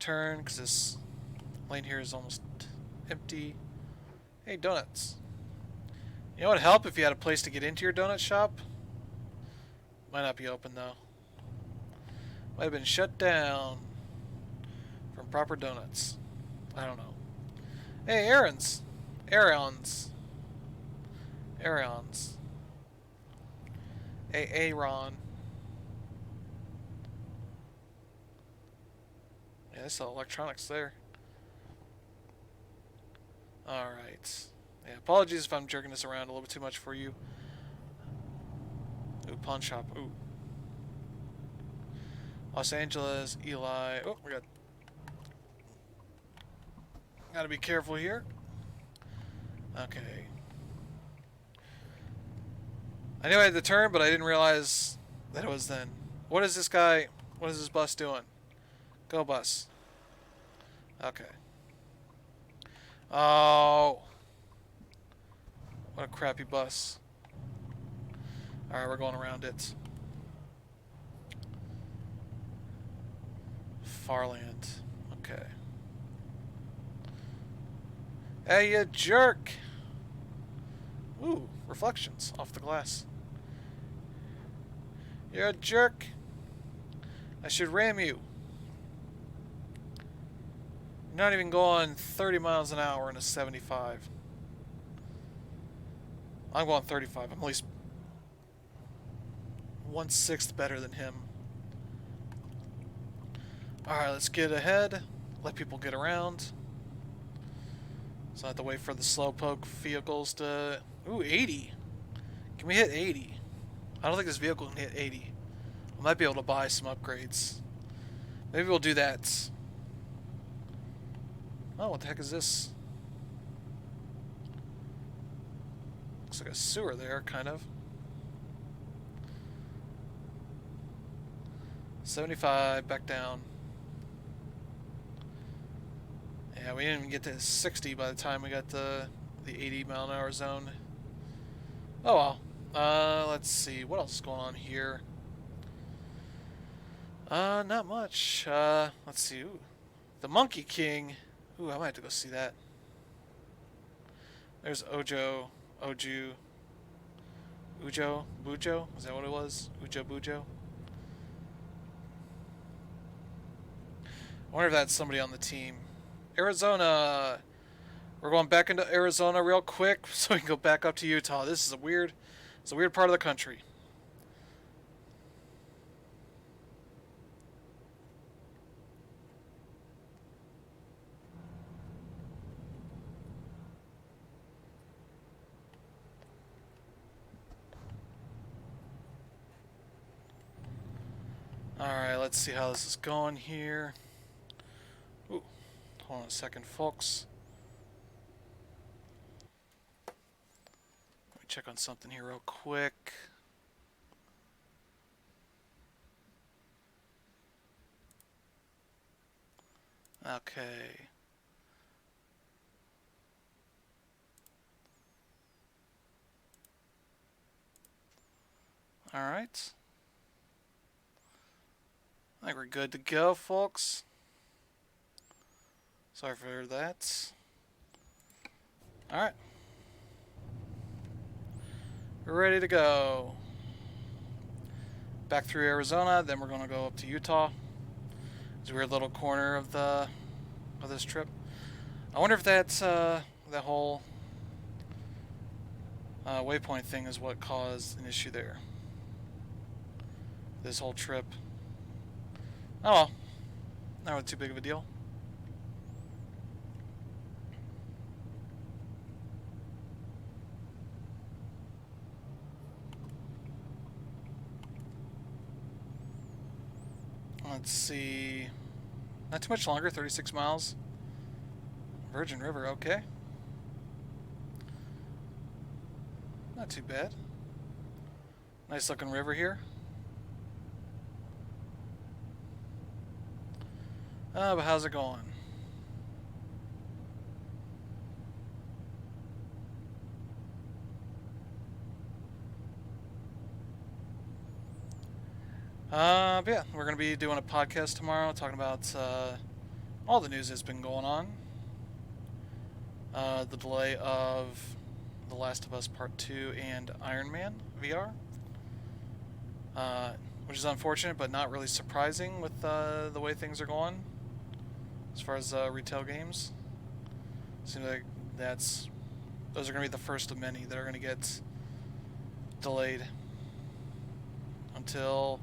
Speaker 1: turn, because this lane here is almost empty. Hey, donuts. You know what would help if you had a place to get into your donut shop? Might not be open, though. Might have been shut down from proper donuts. I don't know. Hey, Aaron's. Aaron's. Aaron's. Hey, Aaron. Yeah, they sell electronics there. Alright. Yeah, apologies if I'm jerking this around a little bit too much for you. Ooh, pawn shop. Ooh. Los Angeles, Eli. Oh, we got... Gotta be careful here. Okay. I knew I had to turn, but I didn't realize that it was then. What is this guy? What is this bus doing? Go, bus. Okay. Oh. What a crappy bus. Alright, we're going around it. Farland. Okay. Hey, you jerk! Ooh, reflections off the glass. You're a jerk. I should ram you. You're not even going 30 miles an hour in a 75. I'm going 35. I'm at least 1/6 better than him. Alright, let's get ahead. Let people get around. So I have to wait for the slowpoke vehicles to... Ooh, 80. Can we hit 80? I don't think this vehicle can hit 80. I might be able to buy some upgrades. Maybe we'll do that. Oh, what the heck is this? Looks like a sewer there, kind of. 75, back down. Yeah, we didn't even get to 60 by the time we got to the 80-mile-an-hour zone. Oh well. Let's see. What else is going on here? Not much. Let's see. Ooh. The Monkey King. Ooh, I might have to go see that. There's Ujo. Bujo? Is that what it was? Ujo Bujo? I wonder if that's somebody on the team. Arizona. We're going back into Arizona real quick so we can go back up to Utah. This is a weird part of the country. Alright, let's see how this is going here. Ooh, hold on a second, folks. Let me check on something here real quick. Okay. Alright. I think we're good to go, folks. Sorry for that. Alright. We're ready to go. Back through Arizona, then we're going to go up to Utah. It's a weird little corner of this trip. I wonder if that's that whole waypoint thing is what caused an issue there. This whole trip. Oh well, not too big of a deal. Let's see. Not too much longer, 36 miles. Virgin River, okay. Not too bad. Nice looking river here. But how's it going? But yeah, we're going to be doing a podcast tomorrow talking about all the news that's been going on. The delay of The Last of Us Part 2 and Iron Man VR. Which is unfortunate, but not really surprising with the way things are going as far as retail games. Seems like those are going to be the first of many that are going to get delayed until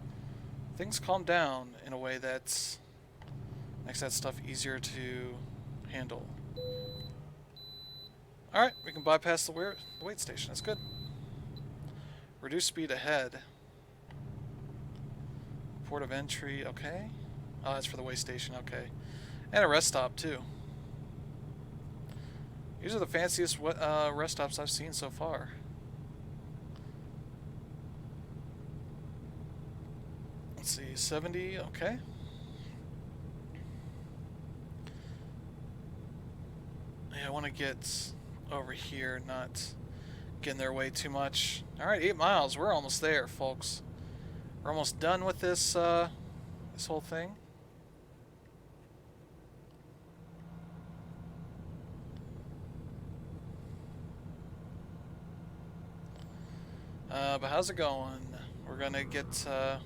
Speaker 1: things calm down in a way that makes that stuff easier to handle. Alright, we can bypass the wait station. That's good. Reduce speed ahead. Port of entry, okay. Oh, that's for the way station, okay. And a rest stop, too. These are the fanciest rest stops I've seen so far. Let's see, 70, okay. Yeah, I want to get over here, not get in their way too much. Alright, 8 miles. We're almost there, folks. We're almost done with this, this whole thing. But how's it going? We're gonna get, the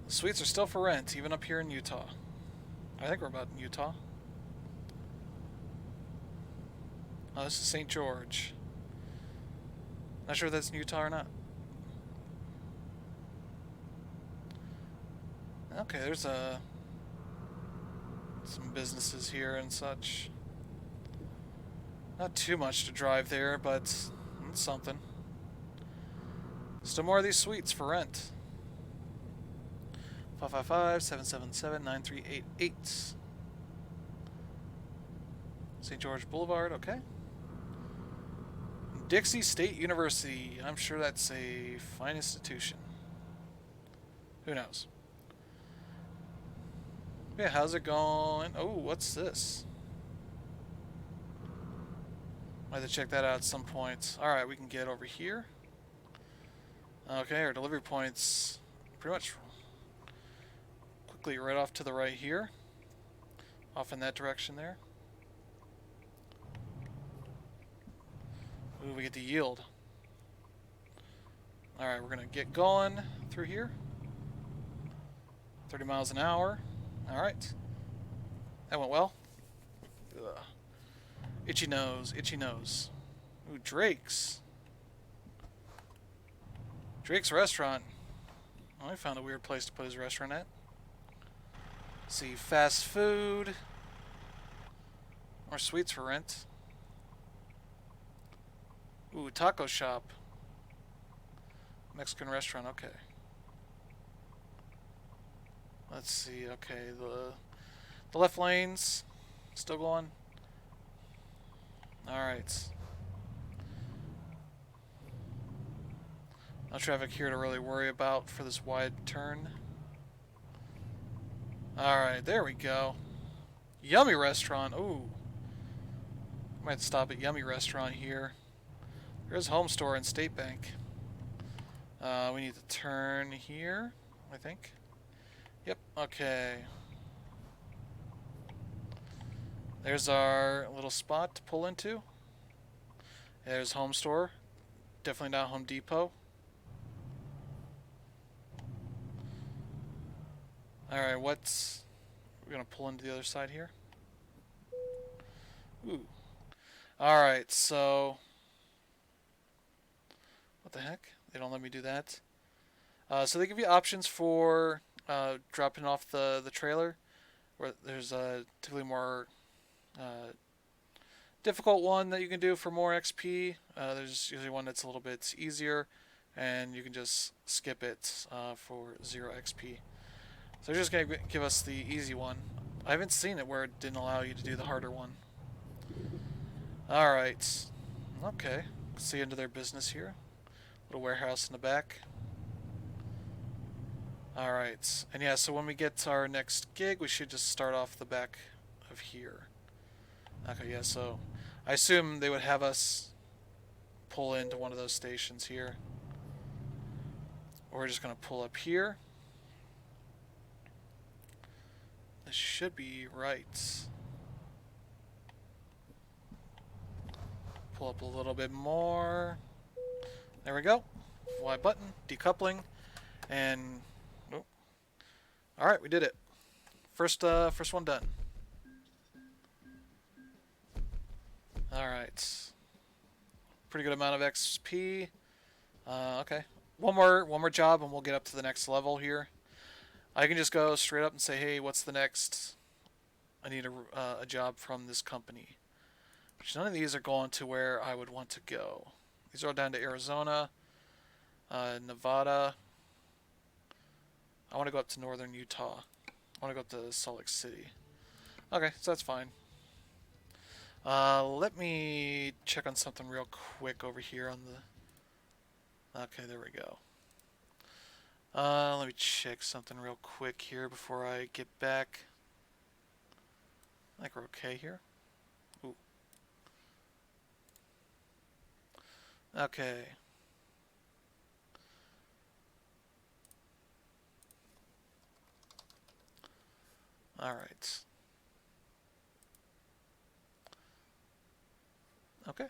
Speaker 1: suites are still for rent, even up here in Utah. I think we're about in Utah. Oh, this is St. George. Not sure if that's in Utah or not. Okay, there's some businesses here and such. Not too much to drive there, but it's something. Still more of these suites for rent. 555-777-9388. St. George Boulevard, okay. Dixie State University. I'm sure that's a fine institution. Who knows? Yeah, how's it going? Oh, what's this? Might have to check that out at some point. Alright, we can get over here. Okay, our delivery point's pretty much quickly right off to the right here. Off in that direction there. Ooh, we get to yield. Alright, we're going to get going through here. 30 miles an hour. Alright. That went well. Ugh. Itchy nose, itchy nose. Ooh, Drake's. Drake's restaurant. Oh, I found a weird place to put his restaurant at. Let's see, fast food. More suites for rent. Ooh, taco shop. Mexican restaurant, okay. Let's see, okay, the left lane's still going. Alright. No traffic here to really worry about for this wide turn. Alright, there we go. Yummy restaurant, ooh. Might stop at Yummy restaurant here. There's Home Store and State Bank. We need to turn here, I think. Yep, okay. There's our little spot to pull into. There's Home Store. Definitely not Home Depot. Alright, what's... We're gonna pull into the other side here. Ooh. Alright, so... What the heck? They don't let me do that. So they give you options for dropping off the trailer. Where there's a typically more difficult one that you can do for more XP. There's usually one that's a little bit easier, and you can just skip it for 0 XP. So they're just going to give us the easy one. I haven't seen it where it didn't allow you to do the harder one. Alright. Okay. See into their business here. Little warehouse in the back. Alright. And yeah, so when we get to our next gig, we should just start off the back of here. Okay, yeah, so I assume they would have us pull into one of those stations here. We're just going to pull up here. This should be right. Pull up a little bit more. There we go. Y button, decoupling, and oh. All right, we did it. First one done. All right. Pretty good amount of XP. Okay. One more job, and we'll get up to the next level here. I can just go straight up and say, hey, what's the next? I need a job from this company. Which none of these are going to where I would want to go. These are all down to Arizona, Nevada. I want to go up to northern Utah. I want to go up to Salt Lake City. Okay, so that's fine. Let me check on something real quick over here on the... Okay, there we go. Let me check something real quick here before I get back. I think we're okay here. Ooh. Okay. Alright. Okay.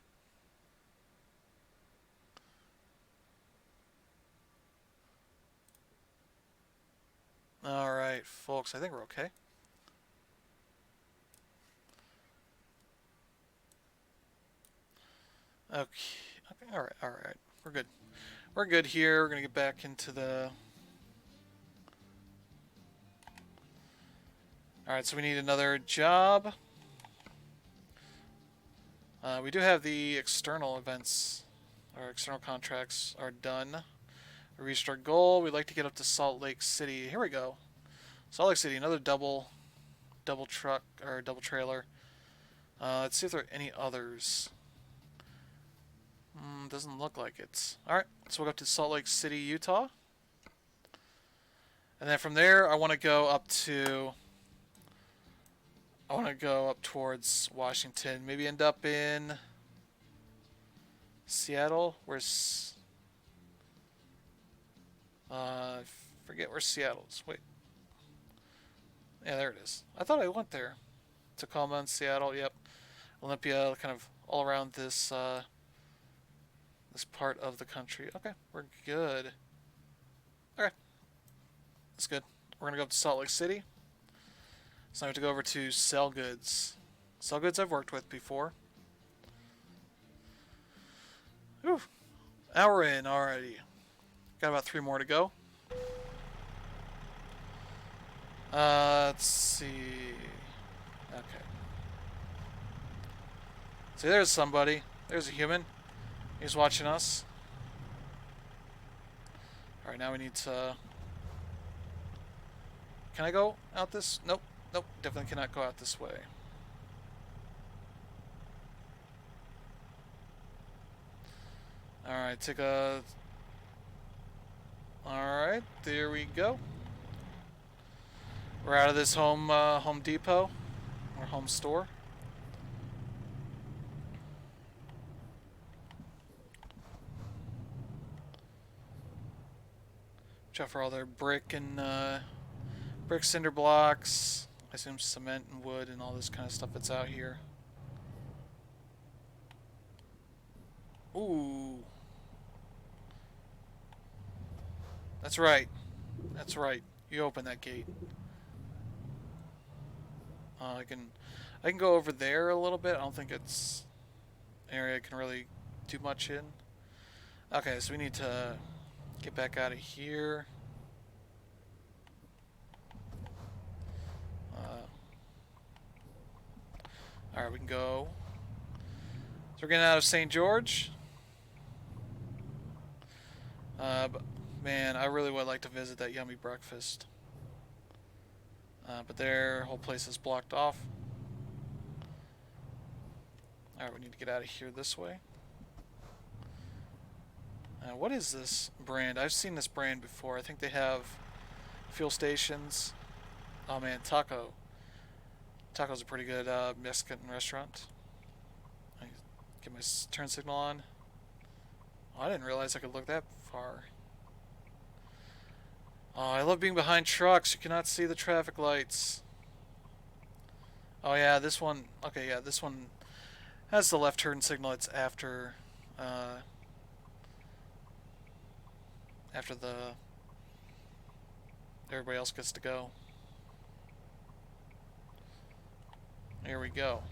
Speaker 1: Alright, folks, I think we're okay. Okay. Okay. Alright, alright. We're good. We're good here. We're gonna get back into the... Alright, so we need another job. We do have the external events, our external contracts are done. We reached our goal. We'd like to get up to Salt Lake City. Here we go. Salt Lake City, another double truck, or double trailer. Let's see if there are any others. Doesn't look like it. Alright, so we'll go up to Salt Lake City, Utah. And then from there, I want to go up towards Washington. Maybe end up in Seattle. Where's... I forget where Seattle is. Wait. Yeah, there it is. I thought I went there. Tacoma and Seattle, yep. Olympia, kind of all around this this part of the country. Okay, we're good. Okay, that's good. We're gonna go up to Salt Lake City. So I have to go over to Sell Goods. Sell Goods I've worked with before. Whew. Hour in already. Got about 3 more to go. Let's see. Okay. See, there's somebody. There's a human. He's watching us. Alright, now we need to... Can I go out this? Nope. Nope. Definitely cannot go out this way. Alright, take a... Alright, there we go. We're out of this Home Depot. Or home store. Watch out for all their brick, cinder blocks. I assume cement and wood and all this kind of stuff that's out here. Ooh. That's right. That's right. You open that gate. I can go over there a little bit. I don't think it's an area I can really do much in. Okay, so we need to get back out of here. Alright, we can go. So we're getting out of St. George. But man, I really would like to visit that yummy breakfast. But their whole place is blocked off. Alright, we need to get out of here this way. What is this brand? I've seen this brand before. I think they have fuel stations. Oh man, Taco. Taco's a pretty good Mexican restaurant. I get my turn signal on. Oh, I didn't realize I could look that far. Oh, I love being behind trucks. You cannot see the traffic lights. Oh yeah, this one. Okay, yeah, this one has the left turn signal. It's after the everybody else gets to go. Here we go.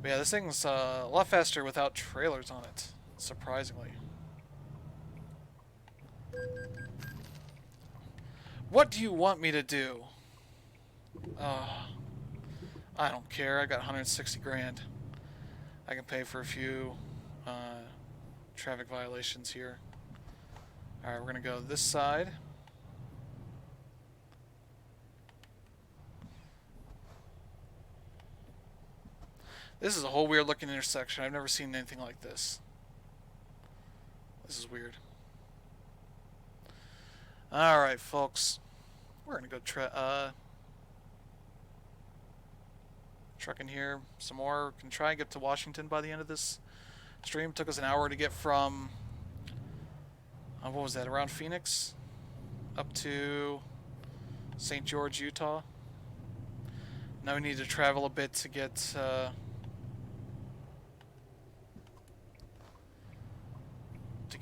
Speaker 1: But yeah, this thing's a lot faster without trailers on it, surprisingly. What do you want me to do? I don't care. I got 160 grand. I can pay for a few traffic violations here. Alright, we're gonna go this side. This is a whole weird looking intersection. I've never seen anything like this. This is weird. Alright, folks. We're gonna go trucking here some more. Can try and get to Washington by the end of this stream. Took us an hour to get from what was that, around Phoenix up to St. George, Utah. Now we need to travel a bit to get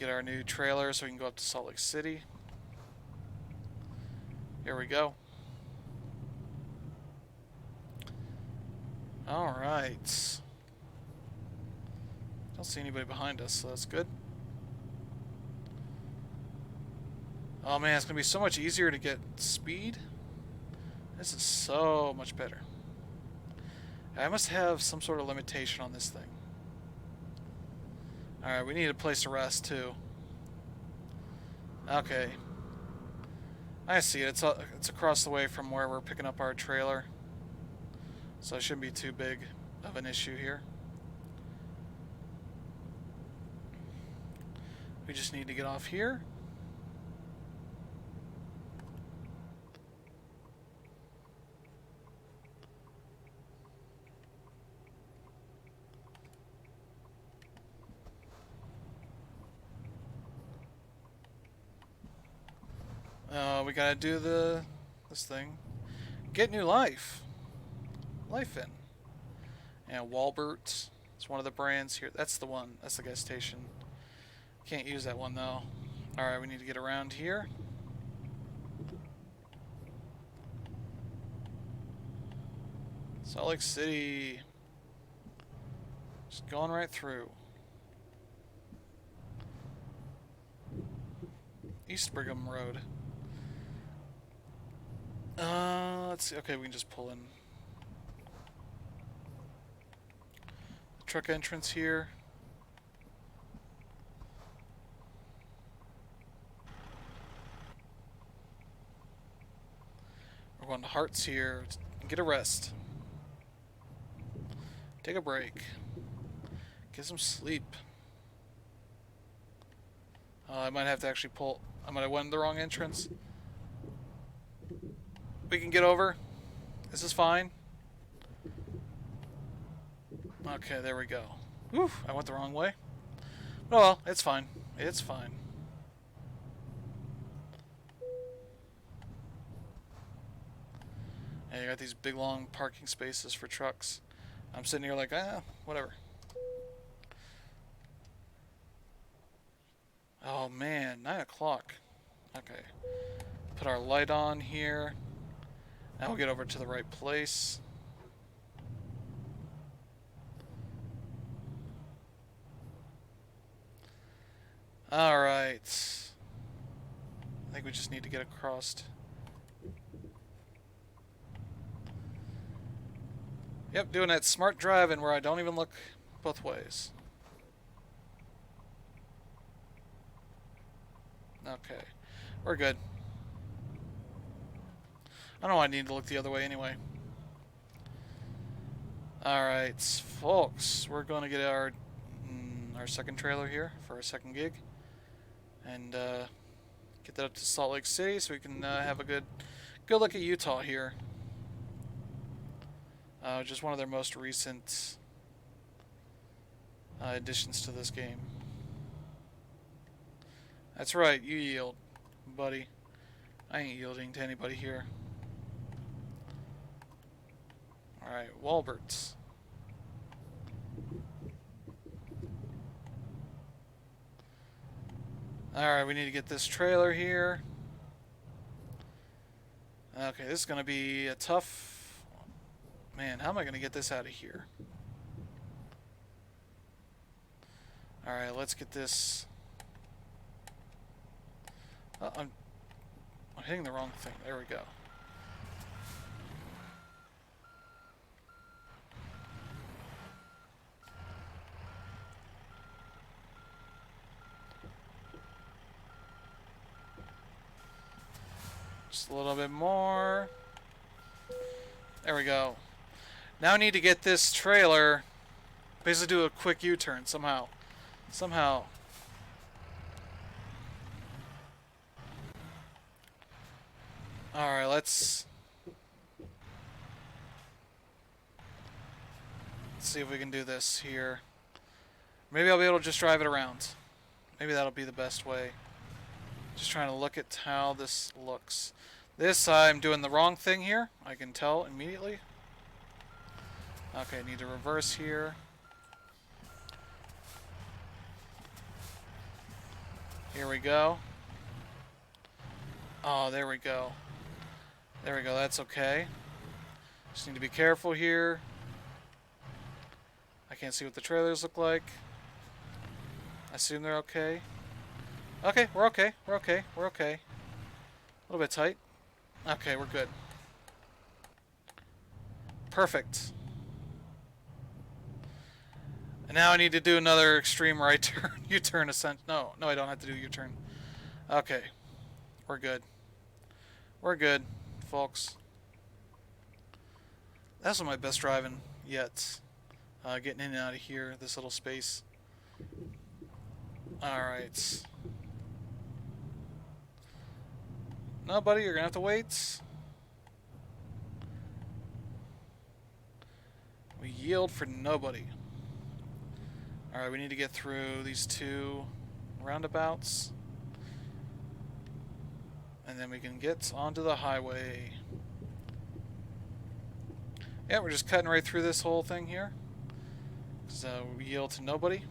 Speaker 1: our new trailer so we can go up to Salt Lake City. Here we go. Alright. Don't see anybody behind us, so that's good. Oh man, it's going to be so much easier to get speed. This is so much better. I must have some sort of limitation on this thing. Alright, we need a place to rest too. Okay. I see it. It's across the way from where we're picking up our trailer. So it shouldn't be too big of an issue here. We just need to get off here. We gotta do this thing. Get new life. Life in. And Walbert. It's one of the brands here. That's the one. That's the gas station. Can't use that one though. Alright, we need to get around here. Salt Lake City. Just going right through. East Brigham Road. Let's see. Okay, we can just pull in. The truck entrance here. We're going to Hearts here. Get a rest. Take a break. Get some sleep. I might have to actually pull. I might have went the wrong entrance. We can get over. This is fine. Okay, there we go. Whew, I went the wrong way. Oh well, it's fine. It's fine. And you got these big long parking spaces for trucks. I'm sitting here like, whatever. Oh man, 9 o'clock. Okay. Put our light on here. Now we'll get over to the right place. Alright. I think we just need to get across. Yep, doing that smart driving where I don't even look both ways. Okay. We're good. I don't know why I need to look the other way anyway. Alright, folks. We're going to get our second trailer here for our second gig. And get that up to Salt Lake City so we can have a good look at Utah here. Just one of their most recent additions to this game. That's right, you yield, buddy. I ain't yielding to anybody here. Alright, Walberts. Alright, we need to get this trailer here. Okay, this is going to be a tough... Man, how am I going to get this out of here? Alright, let's get this... Oh, I'm hitting the wrong thing. There we go. Just a little bit more. There we go. Now I need to get this trailer, basically do a quick U-turn somehow. Alright, let's see if we can do this here. Maybe I'll be able to just drive it around. Maybe that'll be the best way. Just trying to look at how this looks. This, I'm doing the wrong thing here. I can tell immediately. Okay, need to reverse here. Here we go. Oh, there we go. There we go, that's okay. Just need to be careful here. I can't see what the trailers look like. I assume they're okay. Okay, we're okay. We're okay. We're okay. A little bit tight. Okay, we're good. Perfect. And now I need to do another extreme right turn. U-turn ascent. No, I don't have to do U-turn. Okay. We're good. We're good, folks. That's my best driving yet. Getting in and out of here, this little space. Alright. No, buddy, you're gonna have to wait. We yield for nobody. Alright, we need to get through these two roundabouts. And then we can get onto the highway. Yeah, we're just cutting right through this whole thing here. So we yield to nobody.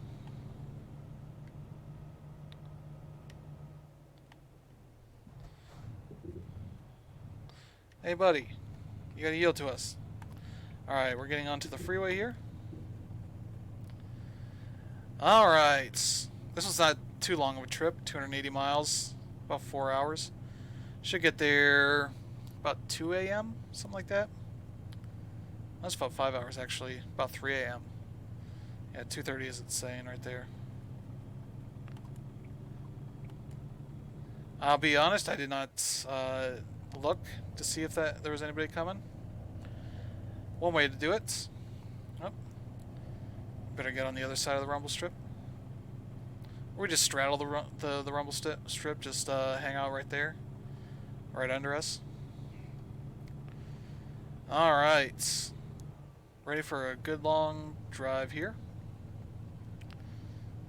Speaker 1: Hey buddy, you gotta yield to us. Alright, we're getting onto the freeway here. Alright, this was not too long of a trip, 280 miles, about 4 hours. Should get there about 2 a.m., something like that. That's about 5 hours actually, about 3 a.m. Yeah, 2:30 is it's saying right there. I'll be honest, I did not look to see if there was anybody coming. One way to do it. Oh. Better get on the other side of the rumble strip. Or we just straddle the rumble strip, just hang out right there. Right under us. Alright. Ready for a good long drive here.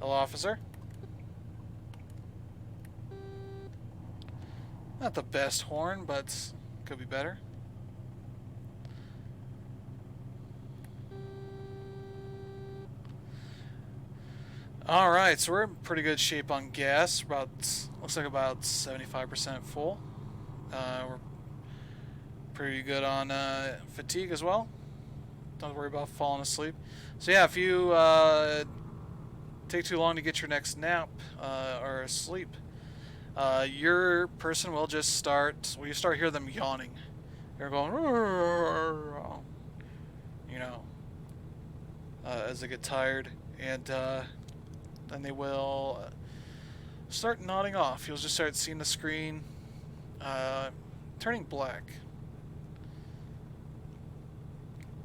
Speaker 1: Hello, officer. Not the best horn, but could be better. Alright, so we're in pretty good shape on gas. Looks like about 75% full. We're pretty good on fatigue as well. Don't worry about falling asleep. So yeah, if you take too long to get your next nap or sleep, your person will just start. Well, you start hearing them yawning. They're going, you know, as they get tired, and then they will start nodding off. You'll just start seeing the screen turning black.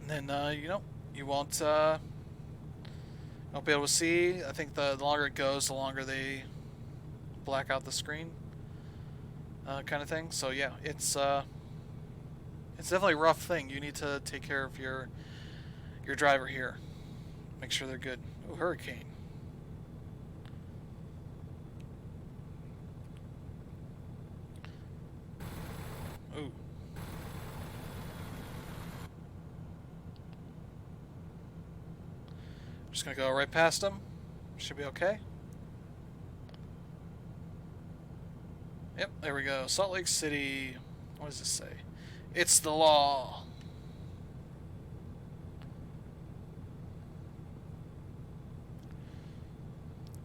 Speaker 1: And then you know, you won't be able to see. I think the longer it goes, the longer they black out the screen, kind of thing. So yeah, it's definitely a rough thing. You need to take care of your driver here. Make sure they're good. Oh, hurricane. Ooh. Just gonna go right past them. Should be okay. Yep, there we go. Salt Lake City. What does this say? It's the law.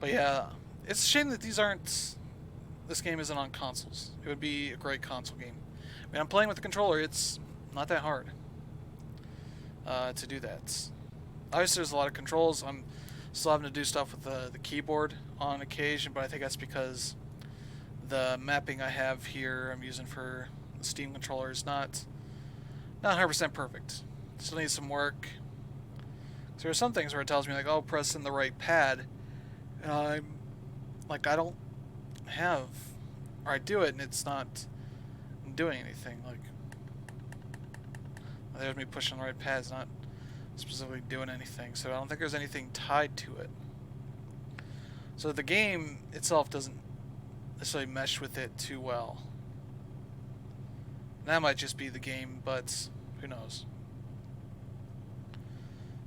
Speaker 1: But yeah, it's a shame that this game isn't on consoles. It would be a great console game. I mean, I'm playing with the controller. It's not that hard to do that. Obviously, there's a lot of controls. I'm still having to do stuff with the keyboard on occasion, but I think that's because the mapping I have here I'm using for the Steam controller is not 100% perfect. Still needs some work. So there are some things where it tells me like, oh, press in the right pad, and I'm like, I don't have, or I do it and it's not doing anything. Like, there's me pushing the right pads, not specifically doing anything. So I don't think there's anything tied to it. So the game itself doesn't necessarily mesh with it too well. That might just be the game, but who knows?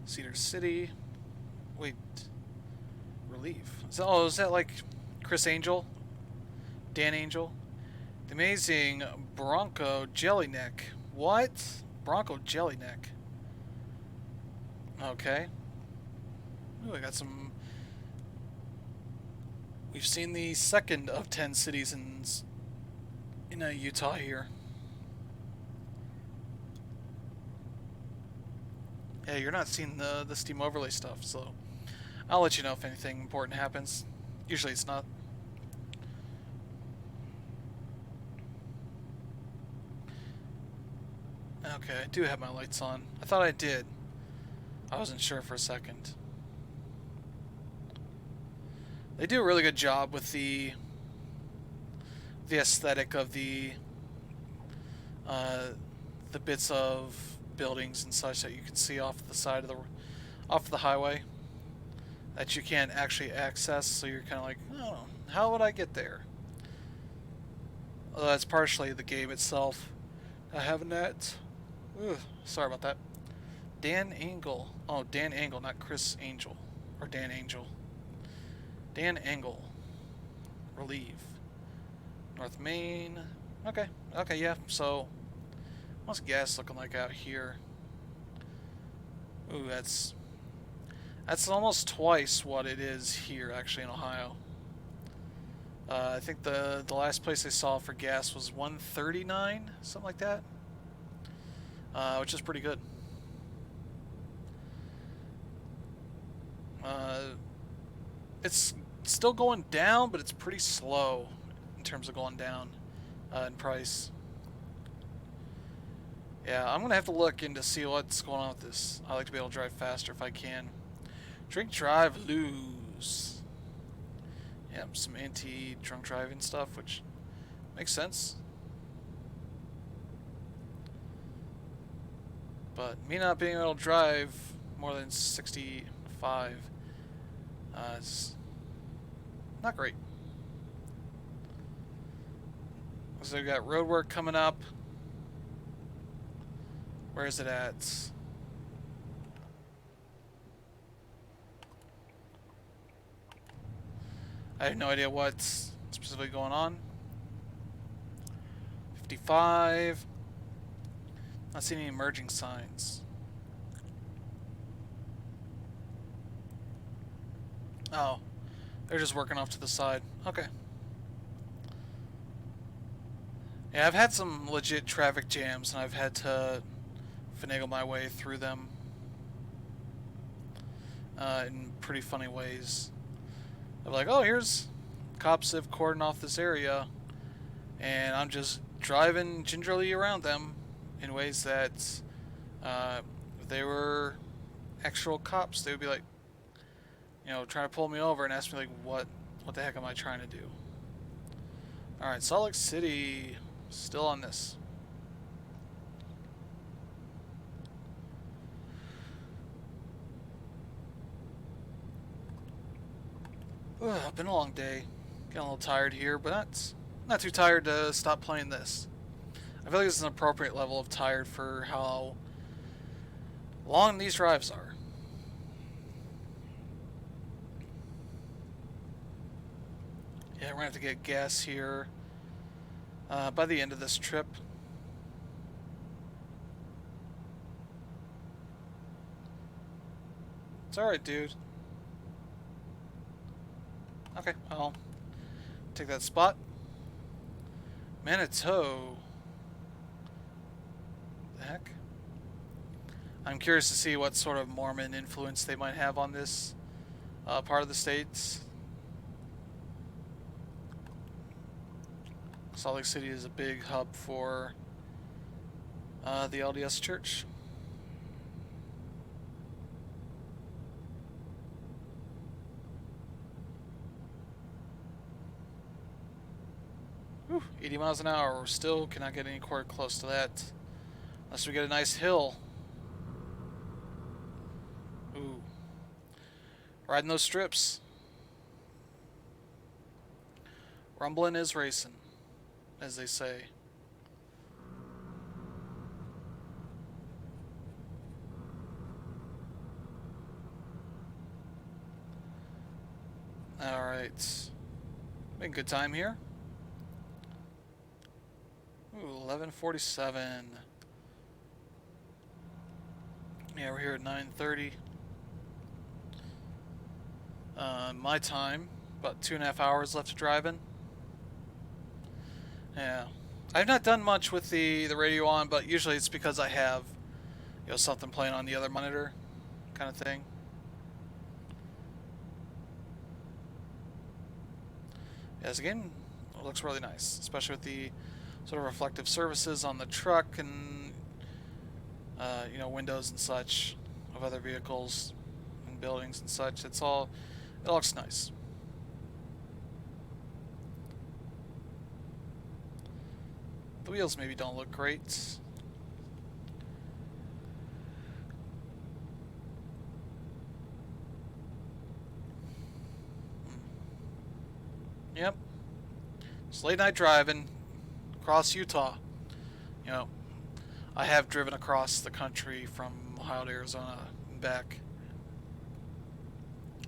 Speaker 1: Cedar City. Wait. Relief. Is that like Chris Angel? Dan Angel? The amazing Bronco Jellyneck. What? Bronco Jellyneck. Okay. Ooh, I got some... We've seen the second of 10 cities in Utah here. Yeah, you're not seeing the Steam overlay stuff, so I'll let you know if anything important happens. Usually it's not. Okay, I do have my lights on. I thought I did. I wasn't sure for a second. They do a really good job with the aesthetic of the bits of buildings and such that you can see off the side of the highway that you can't actually access. So you're kind of like, oh, how would I get there? Although that's partially the game itself. I haven't that. Ugh, sorry about that. Dan Angle. Oh, Dan Angle, not Chris Angel. Or Dan Angel. Dan Angle. Relieve. North Main. Okay. Okay, yeah. So, what's gas looking like out here? Ooh, that's almost twice what it is here, actually, in Ohio. I think the last place I saw for gas was $1.39, something like that. Which is pretty good. It's still going down, but it's pretty slow in terms of going down in price. Yeah, I'm gonna have to look into see what's going on with this. I like to be able to drive faster if I can. Drink, drive, lose. Yeah, some anti-drunk driving stuff, which makes sense. But me not being able to drive more than 65 is not great. So we've got road work coming up. Where is it at? I have no idea what's specifically going on. 55. Not seeing any emerging signs. Oh, they're just working off to the side. Okay. Yeah, I've had some legit traffic jams, and I've had to finagle my way through them in pretty funny ways. I'm like, oh, here's cops have cordoned off this area, and I'm just driving gingerly around them in ways that if they were actual cops, they would be like, you know, trying to pull me over and ask me like, what the heck am I trying to do? Alright, Salt Lake City, still on this. Ugh, been a long day. Getting a little tired here, but not too tired to stop playing this. I feel like this is an appropriate level of tired for how long these drives are. Yeah, we're gonna have to get gas here by the end of this trip. It's alright, dude. Okay, I'll take that spot. Manitou. The heck? I'm curious to see what sort of Mormon influence they might have on this part of the states. Salt Lake City is a big hub for the LDS Church. Whew, 80 miles an hour. We're still cannot get anywhere close to that. Unless we get a nice hill. Ooh. Riding those strips. Rumbling is racing, as they say. Alright. Making good time here. Ooh, 11:47. Yeah, we're here at 9:30. My time, about 2.5 hours left to drive in. Yeah. I've not done much with the radio on, but usually it's because I have, something playing on the other monitor, kind of thing. Yeah, this game looks really nice, especially with the sort of reflective surfaces on the truck and windows and such of other vehicles and buildings and such. It looks nice. The wheels maybe don't look great. Yep. It's late night driving across Utah. I have driven across the country from Ohio to Arizona and back.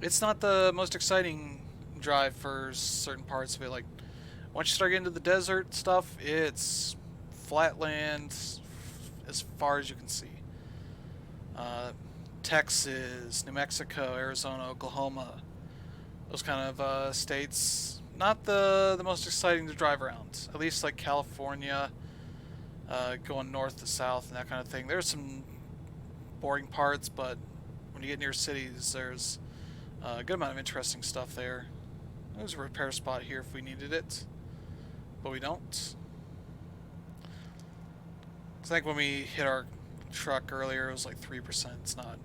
Speaker 1: It's not the most exciting drive for certain parts of it. Like, once you start getting into the desert stuff, it's flat land as far as you can see. Texas, New Mexico, Arizona, Oklahoma, those kind of states, not the most exciting to drive around. At least like California, going north to south and that kind of thing. There's some boring parts, but when you get near cities, there's a good amount of interesting stuff there. There's a repair spot here if we needed it, but we don't. I think when we hit our truck earlier, it was like 3%. It's not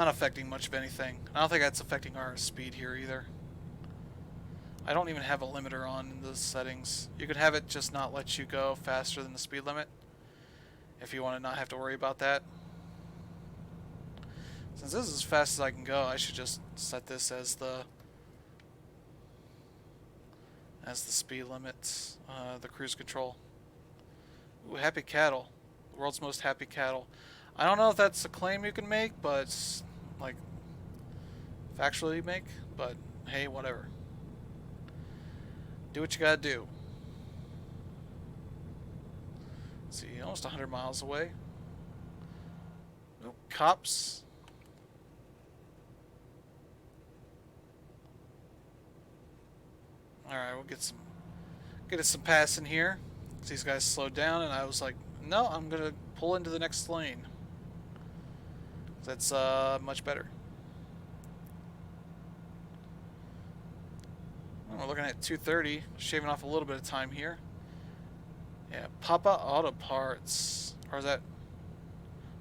Speaker 1: affecting much of anything. I don't think that's affecting our speed here either. I don't even have a limiter on in the settings. You could have it just not let you go faster than the speed limit if you want to not have to worry about that. Since this is as fast as I can go, I should just set this as the speed limit, the cruise control. Ooh, happy cattle. The world's most happy cattle. I don't know if that's a claim you can make, but like factually make, but hey, whatever. Do what you gotta do. Let's see, almost 100 miles away. Oh, cops. Alright, we'll get us some passing here. These guys slowed down, and I was like, no, I'm gonna pull into the next lane. That's much better. We're looking at 2:30, shaving off a little bit of time here. Yeah, Papa Auto Parts, or is that?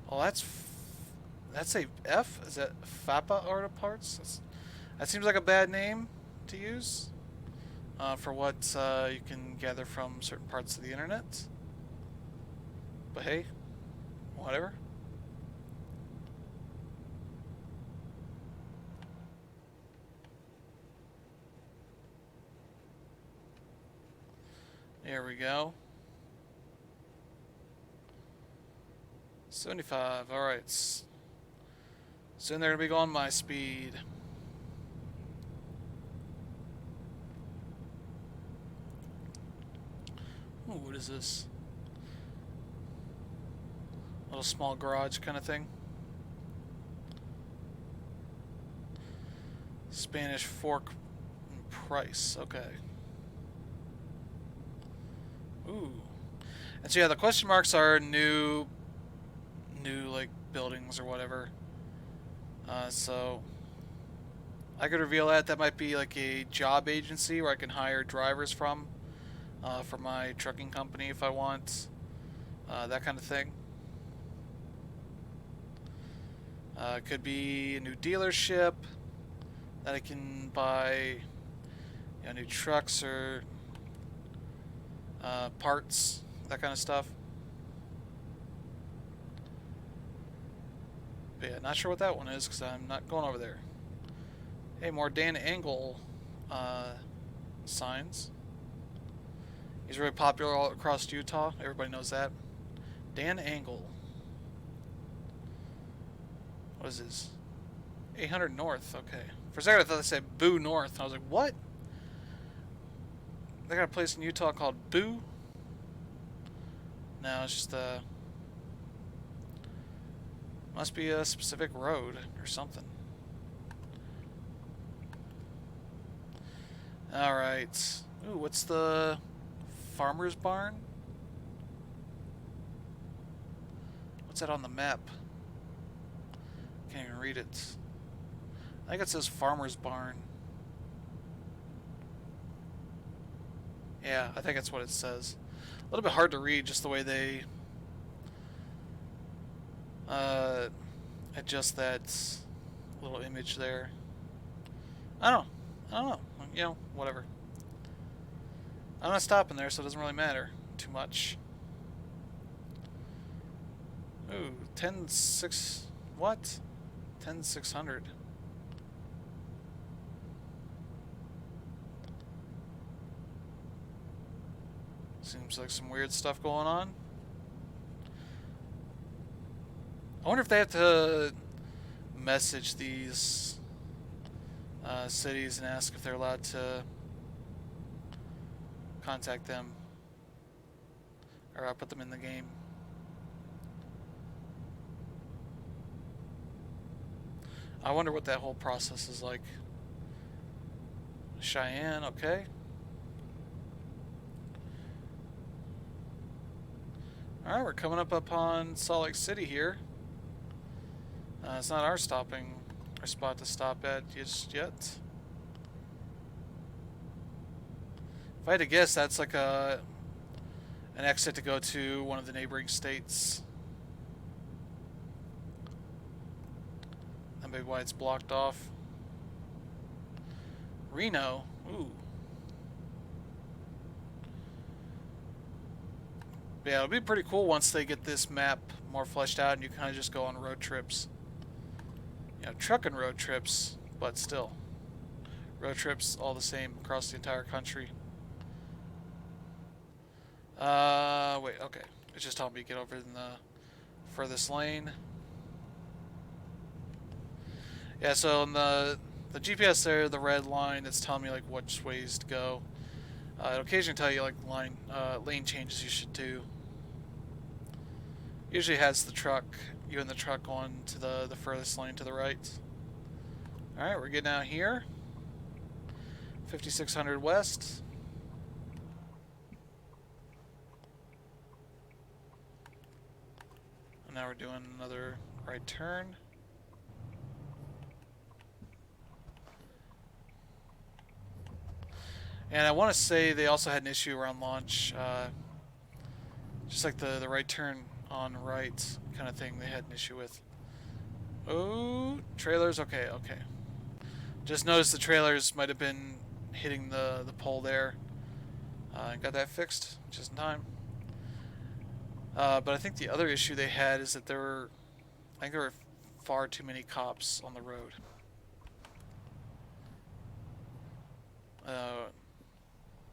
Speaker 1: Oh, that's a F. Is that Fapa Auto Parts? That seems like a bad name to use for what you can gather from certain parts of the internet. But hey, whatever. There we go. 75. All right. Soon they're gonna be going my speed. Ooh, what is this? Little small garage kind of thing. Spanish fork price. Okay. Ooh. And so yeah, the question marks are new like buildings or whatever. So I could reveal that might be like a job agency where I can hire drivers from for my trucking company if I want. That kind of thing. It could be a new dealership that I can buy new trucks or parts, that kind of stuff. But yeah, not sure what that one is because I'm not going over there. Hey, more Dan Angle signs. He's really popular all across Utah. Everybody knows that. Dan Angle. What is this? 800 North. Okay. For a second I thought they said Boo North. I was like, what? They got a place in Utah called Boo? No, it's just must be a specific road or something. Alright. Ooh, what's the farmer's barn? What's that on the map? Can't even read it. I think it says farmer's barn. Yeah, I think that's what it says. A little bit hard to read just the way they adjust that little image there. I don't know. You know, whatever. I'm not stopping there, so it doesn't really matter too much. Ooh, 10.6... What? 10.600. Seems like some weird stuff going on. I wonder if they have to message these cities and ask if they're allowed to contact them or put them in the game. I wonder what that whole process is like. Cheyenne, okay. Alright, we're coming up upon Salt Lake City here. It's not our spot to stop at just yet. If I had to guess, that's like an exit to go to one of the neighboring states. That may be why it's blocked off. Reno, ooh. But yeah, it'll be pretty cool once they get this map more fleshed out and you kind of just go on road trips. You know, trucking road trips, but still. Road trips all the same across the entire country. Wait, okay. It's just telling me to get over in the furthest lane. Yeah, so in the GPS there, the red line, it's telling me like which ways to go. It'll occasionally tell you like lane changes you should do. Usually has the truck, you and the truck going to the furthest lane to the right. Alright, we're getting out here. 5600 west. And now we're doing another right turn. And I want to say they also had an issue around launch, just like the right turn on right kind of thing they had an issue with. Oh, trailers, okay. Just noticed the trailers might have been hitting the pole there. Got that fixed just in time. But I think the other issue they had is that there were far too many cops on the road.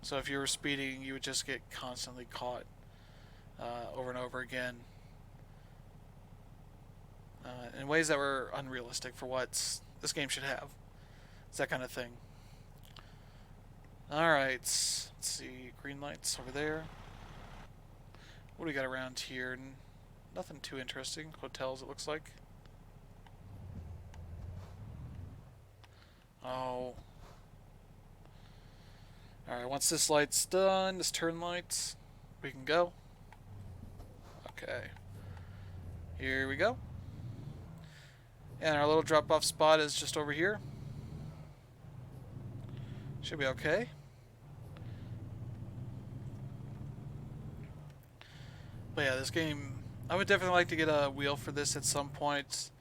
Speaker 1: So if you were speeding, you would just get constantly caught over and over again in ways that were unrealistic for what this game should have. It's that kind of thing. Alright, let's see. Green lights over there. What do we got around here? Nothing too interesting. Hotels, it looks like. Oh. Alright, once this light's done, this turn light, we can go. Okay. Here we go. And our little drop-off spot is just over here. Should be okay. But yeah, this game, I would definitely like to get a wheel for this at some point.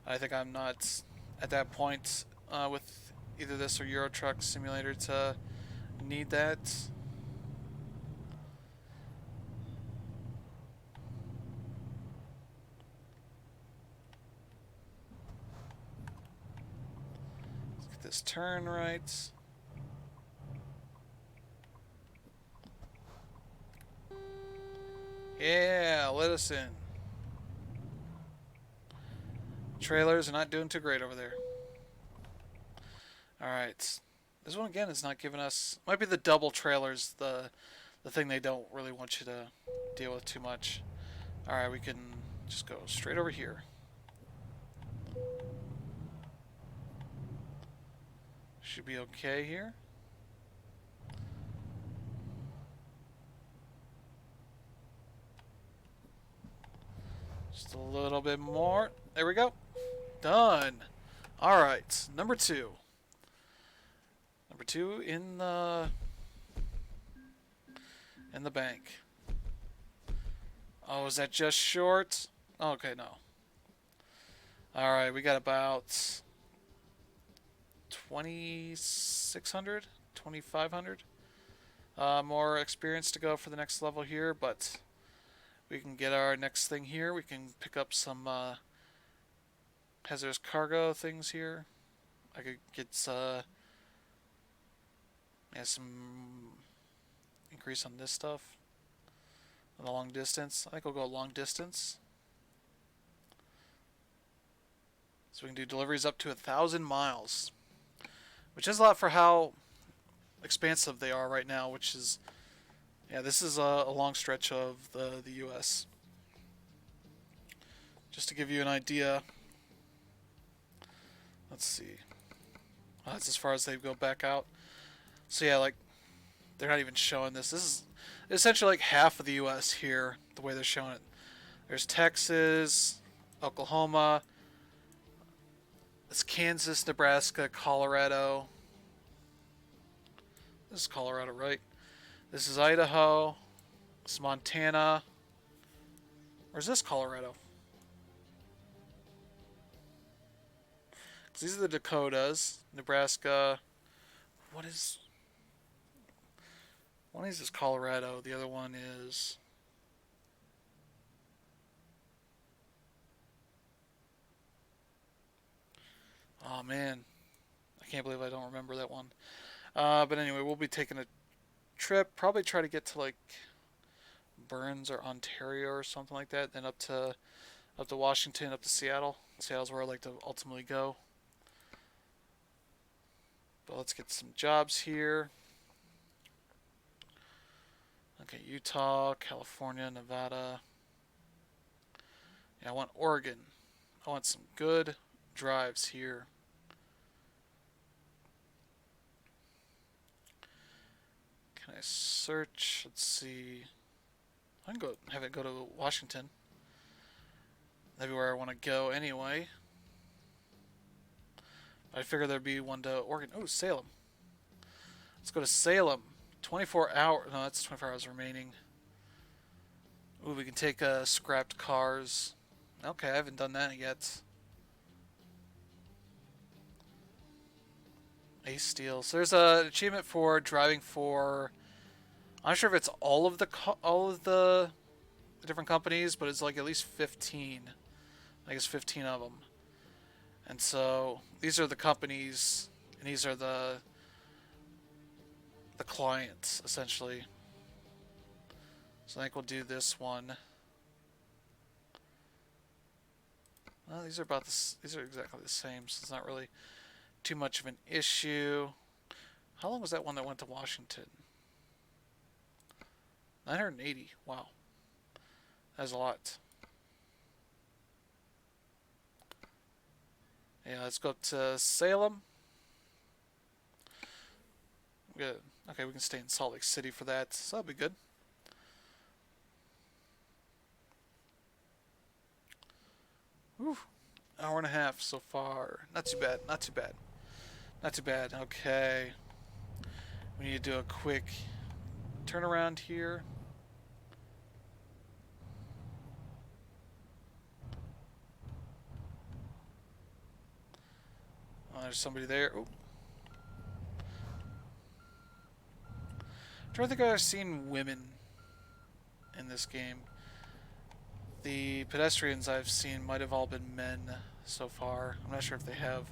Speaker 1: I think I'm not at that point with either this or Euro Truck Simulator to need that. says turn right. Yeah, let us in. Trailers are not doing too great over there. Alright. This one again is not giving us... Might be the double trailers, the thing they don't really want you to deal with too much. Alright, we can just go straight over here. Should be okay here. Just a little bit more. There we go. Done. Alright, number 2. Number 2 in the bank. Oh, is that just short? Okay, no. Alright, we got about 2,600, 2,500 more experience to go for the next level here, but we can get our next thing here. We can pick up some hazardous cargo things here. I could get some increase on this stuff. On the long distance. I think we'll go long distance. So we can do deliveries up to 1,000 miles. Which is a lot for how expansive they are right now, which is... Yeah, this is a long stretch of the U.S. Just to give you an idea. Let's see. Well, that's as far as they go back out. So yeah, like, they're not even showing this. This is essentially like half of the U.S. here, the way they're showing it. There's Texas, Oklahoma, it's Kansas, Nebraska, Colorado. This is Colorado, right? This is Idaho. This is Montana. Or is this Colorado? Because these are the Dakotas. Nebraska. What is... One is Colorado. The other one is... Oh, man. I can't believe I don't remember that one. But anyway, we'll be taking a trip. Probably try to get to, like, Burns or Ontario or something like that. Then up to Washington, up to Seattle. Seattle's where I'd like to ultimately go. But let's get some jobs here. Okay, Utah, California, Nevada. Yeah, I want Oregon. I want some good drives here. Can I search? Let's see. I can go have it go to Washington. That'd be where I want to go anyway. I figured there'd be one to Oregon. Oh, Salem. Let's go to Salem. 24 hours. No, that's 24 hours remaining. Ooh, we can take scrapped cars. Okay, I haven't done that yet. Ace Steel. So there's an achievement for driving for... I'm not sure if it's all of the different companies, but it's like at least 15. I guess 15 of them. And so these are the companies, and these are the clients, essentially. So I think we'll do this one. Well, these are about this. These are exactly the same, so it's not really too much of an issue. How long was that one that went to Washington? 980. Wow, that's a lot. Yeah, let's go up to Salem. Good. Okay, we can stay in Salt Lake City for that, so that'll be good. Whew. Hour and a half so far. Not too bad, not too bad. Not too bad. Okay. We need to do a quick turnaround here. Oh, there's somebody there. Oh. I don't think I've seen women in this game. The pedestrians I've seen might have all been men so far. I'm not sure if they have.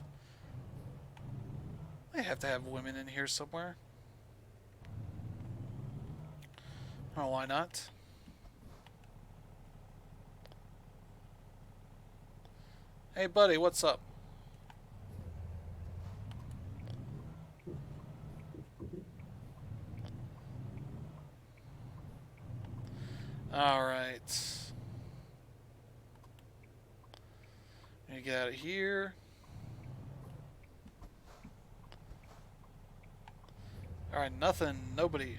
Speaker 1: They have to have women in here somewhere. Oh, why not? Hey, buddy, what's up? Alright. Let me get out of here. Alright, nothing. Nobody.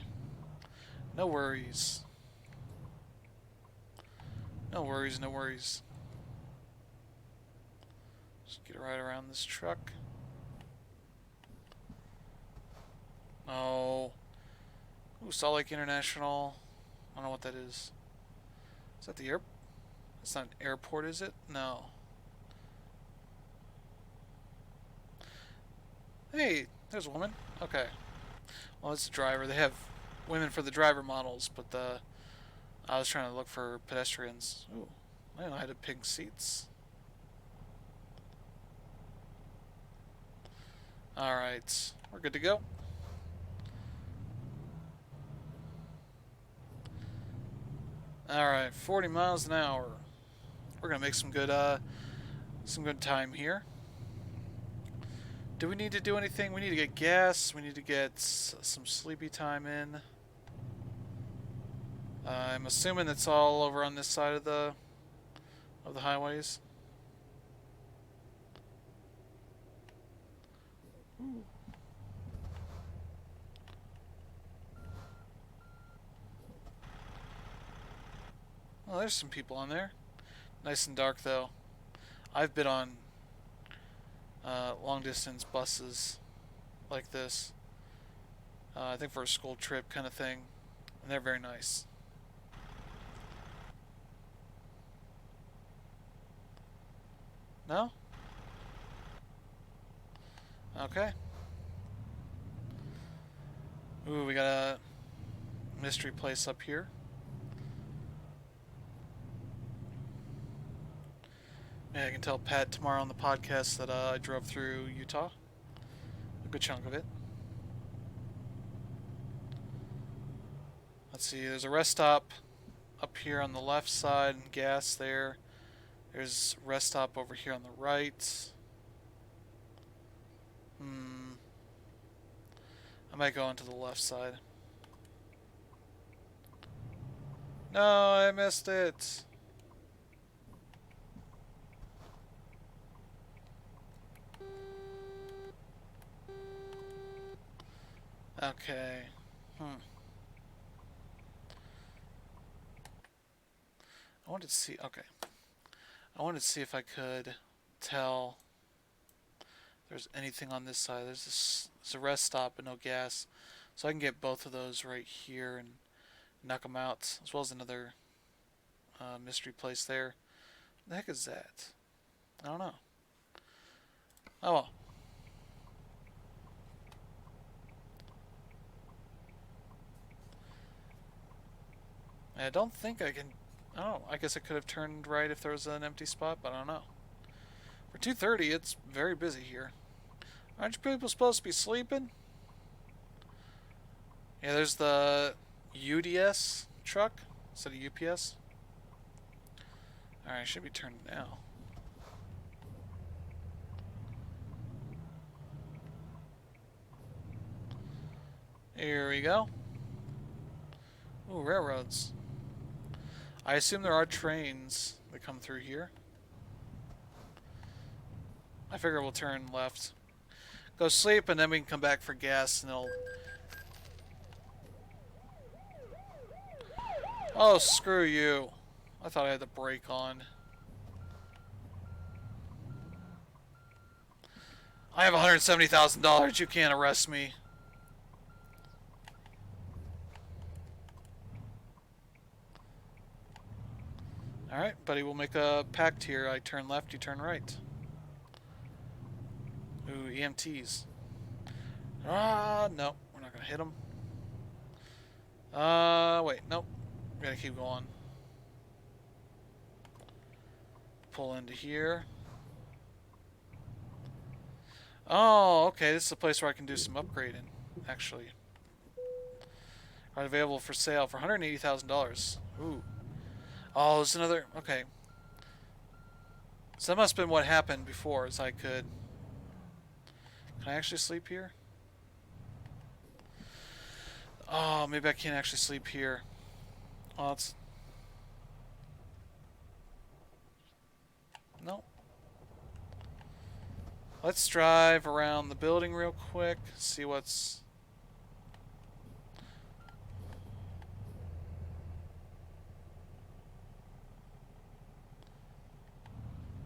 Speaker 1: No worries. No worries, no worries. Just get right around this truck. Oh. Ooh, Salt Lake International. I don't know what that is. Is that the airport? It's not an airport, is it? No. Hey, there's a woman. Okay. Well, it's a driver. They have women for the driver models, but I was trying to look for pedestrians. Ooh, I didn't know I had pink seats. Alright, we're good to go. Alright, 40 miles an hour. We're gonna make some good time here. Do we need to do anything? We need to get gas. We need to get some sleepy time in. I'm assuming it's all over on this side of the highways. Ooh. Well, there's some people on there. Nice and dark though. I've been on long distance buses like this. I think for a school trip kind of thing, and they're very nice. No? Okay. Ooh, we got a mystery place up here. Yeah, I can tell Pat tomorrow on the podcast that I drove through Utah. A good chunk of it. Let's see, there's a rest stop up here on the left side and gas there. There's a rest stop over here on the right. I might go into the left side. No, I missed it. Okay. I wanted to see. Okay. I wanted to see if I could tell if there's anything on this side. There's a rest stop but no gas, so I can get both of those right here and knock them out, as well as another mystery place there. What the heck is that? I don't know. Oh well. I don't think I can. Oh, I guess I could have turned right if there was an empty spot, but I don't know. For 2:30, it's very busy here. Aren't you people supposed to be sleeping? Yeah, there's the UDS truck instead of UPS. Alright, should be turned now. Here we go. Ooh, railroads. I assume there are trains that come through here. I figure we'll turn left. Go sleep and then we can come back for gas and it'll... Oh, screw you. I thought I had the brake on. I have $170,000. You can't arrest me. Alright, buddy, we'll make a pact here. I turn left, you turn right. Ooh, EMTs. No. We're not gonna hit them. Wait, nope. We gotta keep going. Pull into here. Oh, okay. This is a place where I can do some upgrading, actually. Are available for sale for $180,000. Ooh. Oh, there's another. Okay. So that must have been what happened before, is I could. Can I actually sleep here? Oh, maybe I can't actually sleep here. Oh, it's. No. Let's drive around the building real quick. See what's.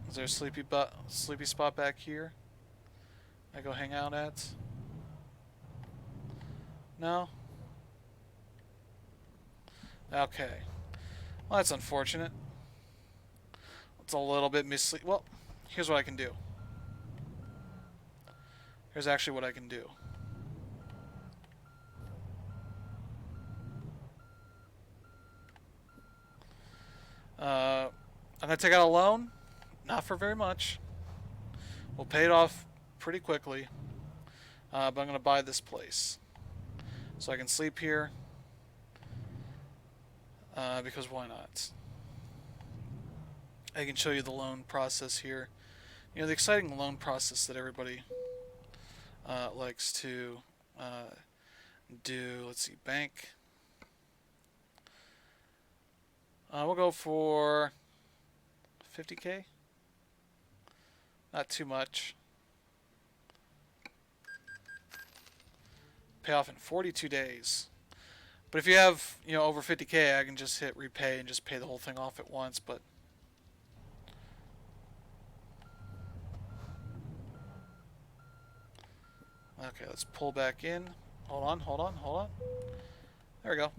Speaker 1: Is there a sleepy spot back here? I go hang out at? No? Okay. Well, that's unfortunate. It's a little bit misleading. Well, here's what I can do. Here's actually what I can do. I'm going to take out a loan. Not for very much. We'll pay it off pretty quickly. But I'm going to buy this place. So I can sleep here. Because why not? I can show you the loan process here. You know, the exciting loan process that everybody likes to do. Let's see, bank. We'll go for 50K. Not too much. Pay off in 42 days. But if you have, you know, over 50K, I can just hit repay and just pay the whole thing off at once. But okay, let's pull back in. Hold on, hold on, hold on. There we go.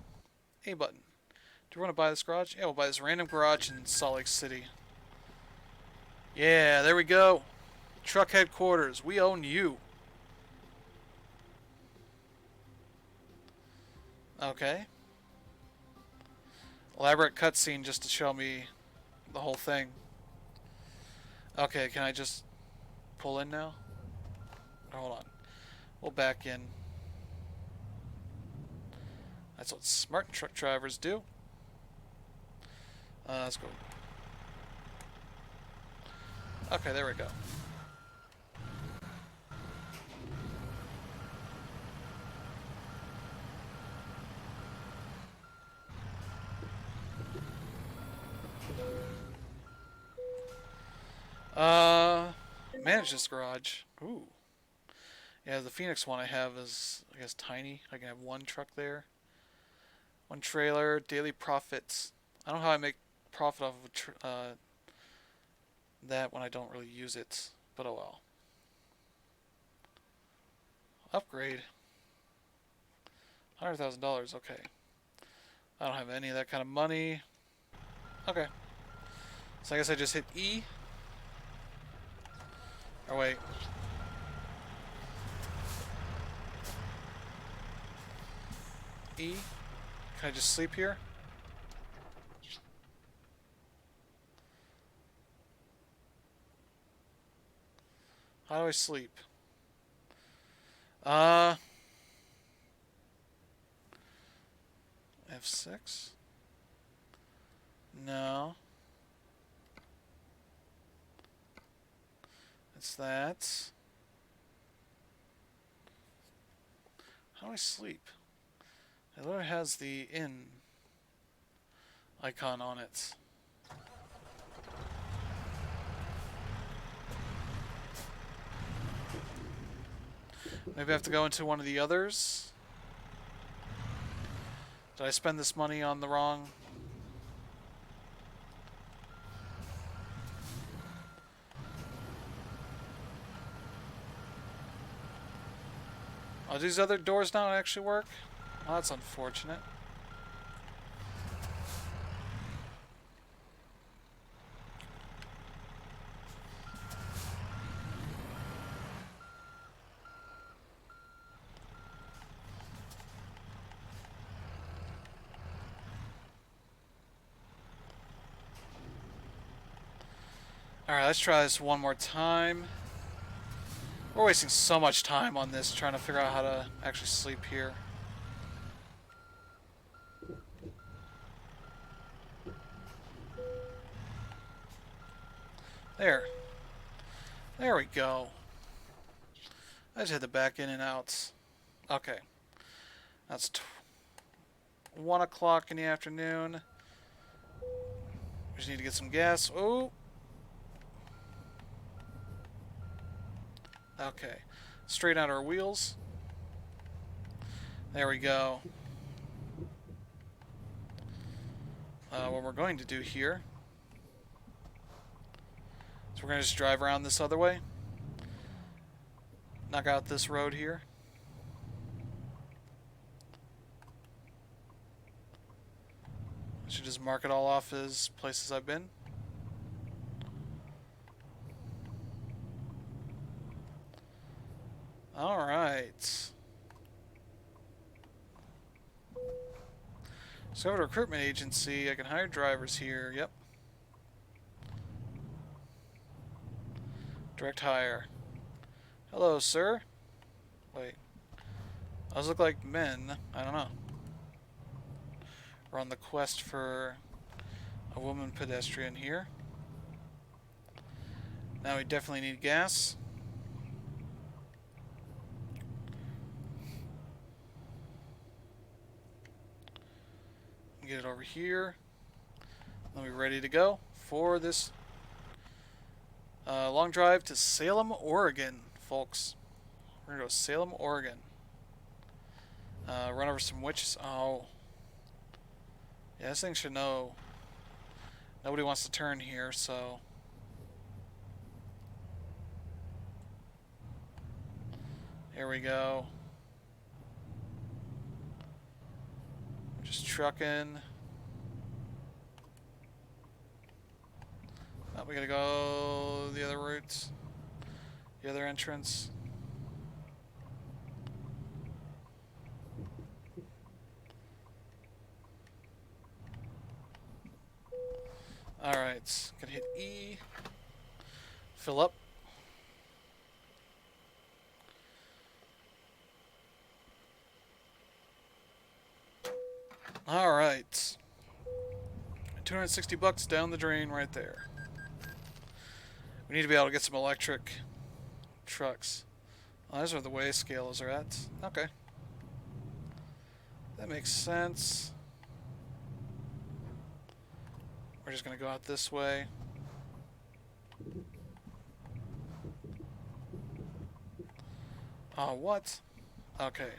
Speaker 1: A button. Do you want to buy this garage? Yeah, we'll buy this random garage in Salt Lake City. Yeah, there we go. Truck headquarters. We own you. Okay. Elaborate cutscene just to show me the whole thing. Okay, can I just pull in now? Hold on. We'll back in. That's what smart truck drivers do. Let's go. Okay, there we go. Manage this garage. Ooh. Yeah, the Phoenix one I have is, I guess, tiny. I can have one truck there. One trailer. Daily profits. I don't know how I make profit off of that when I don't really use it. But oh well. Upgrade. $100,000. Okay. I don't have any of that kind of money. Okay. So I guess I just hit E. Or wait. E. Can I just sleep here? How do I sleep? F6? No. It's that. How do I sleep? It literally has the in icon on it. Maybe I have to go into one of the others. Did I spend this money on the wrong? Oh, do these other doors not actually work? Well, that's unfortunate. Alright, let's try this one more time. We're wasting so much time on this trying to figure out how to actually sleep here. There. There we go. I just had the back in and outs. Okay. That's 1 o'clock in the afternoon. We just need to get some gas. Oh! Okay. Straighten out our wheels. There we go. What we're going to do here is we're going to just drive around this other way. Knock out this road here. I should just mark it all off as places I've been. Alright. So, a recruitment agency. I can hire drivers here. Yep. Direct hire. Hello, sir. Wait. Those look like men. I don't know. We're on the quest for a woman pedestrian here. Now we definitely need gas. Get it over here. Then we're ready to go for this long drive to Salem, Oregon, folks. We're gonna go to Salem, Oregon. Run over some witches. Oh. Yeah, this thing should know. Nobody wants to turn here, so. Here we go. Just trucking. Oh, we gotta go the other routes. The other entrance. Alright, gonna hit E. Fill up. Alright. $260 down the drain right there. We need to be able to get some electric trucks. Oh, those are the way scales are at. Okay. That makes sense. We're just going to go out this way. Oh, what? Okay.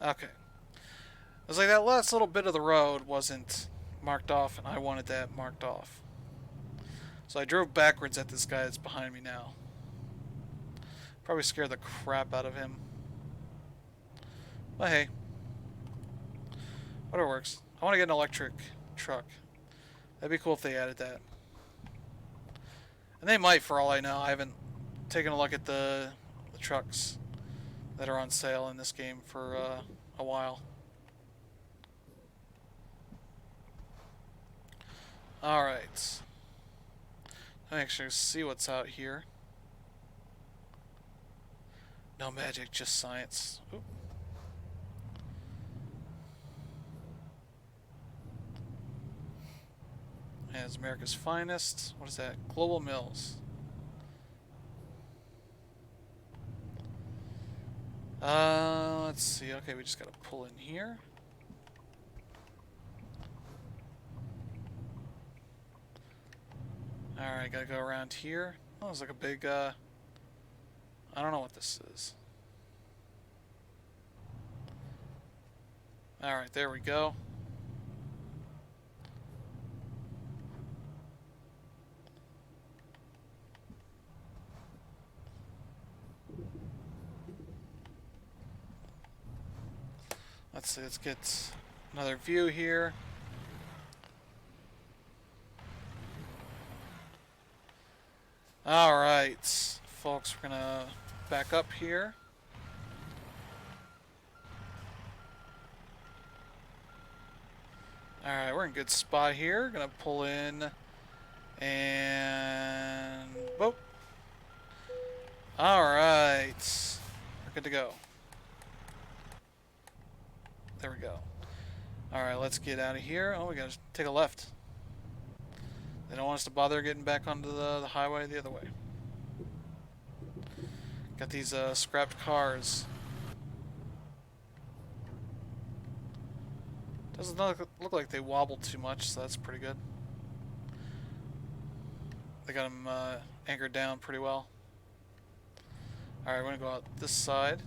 Speaker 1: Okay. It was like that last little bit of the road wasn't marked off, and I wanted that marked off. So I drove backwards at this guy that's behind me now. Probably scared the crap out of him. But hey. Whatever works. I want to get an electric truck. That'd be cool if they added that. And they might, for all I know. I haven't taken a look at the trucks that are on sale in this game for a while. Alright. Let me actually see what's out here. No magic, just science. Oop. And it's America's Finest. What is that? Global Mills. Let's see. Okay, we just gotta pull in here. Alright, gotta go around here. Oh, it's like a big, I don't know what this is. Alright, there we go. Let's see, let's get another view here. Alright, folks, we're gonna back up here. Alright, we're in a good spot here. Gonna pull in and... Whoop. Alright. We're good to go. There we go. Alright, let's get out of here. Oh, we gotta take a left. They don't want us to bother getting back onto the highway the other way. Got these scrapped cars. Doesn't look like they wobble too much, so that's pretty good. They got them anchored down pretty well. Alright, we're gonna go out this side.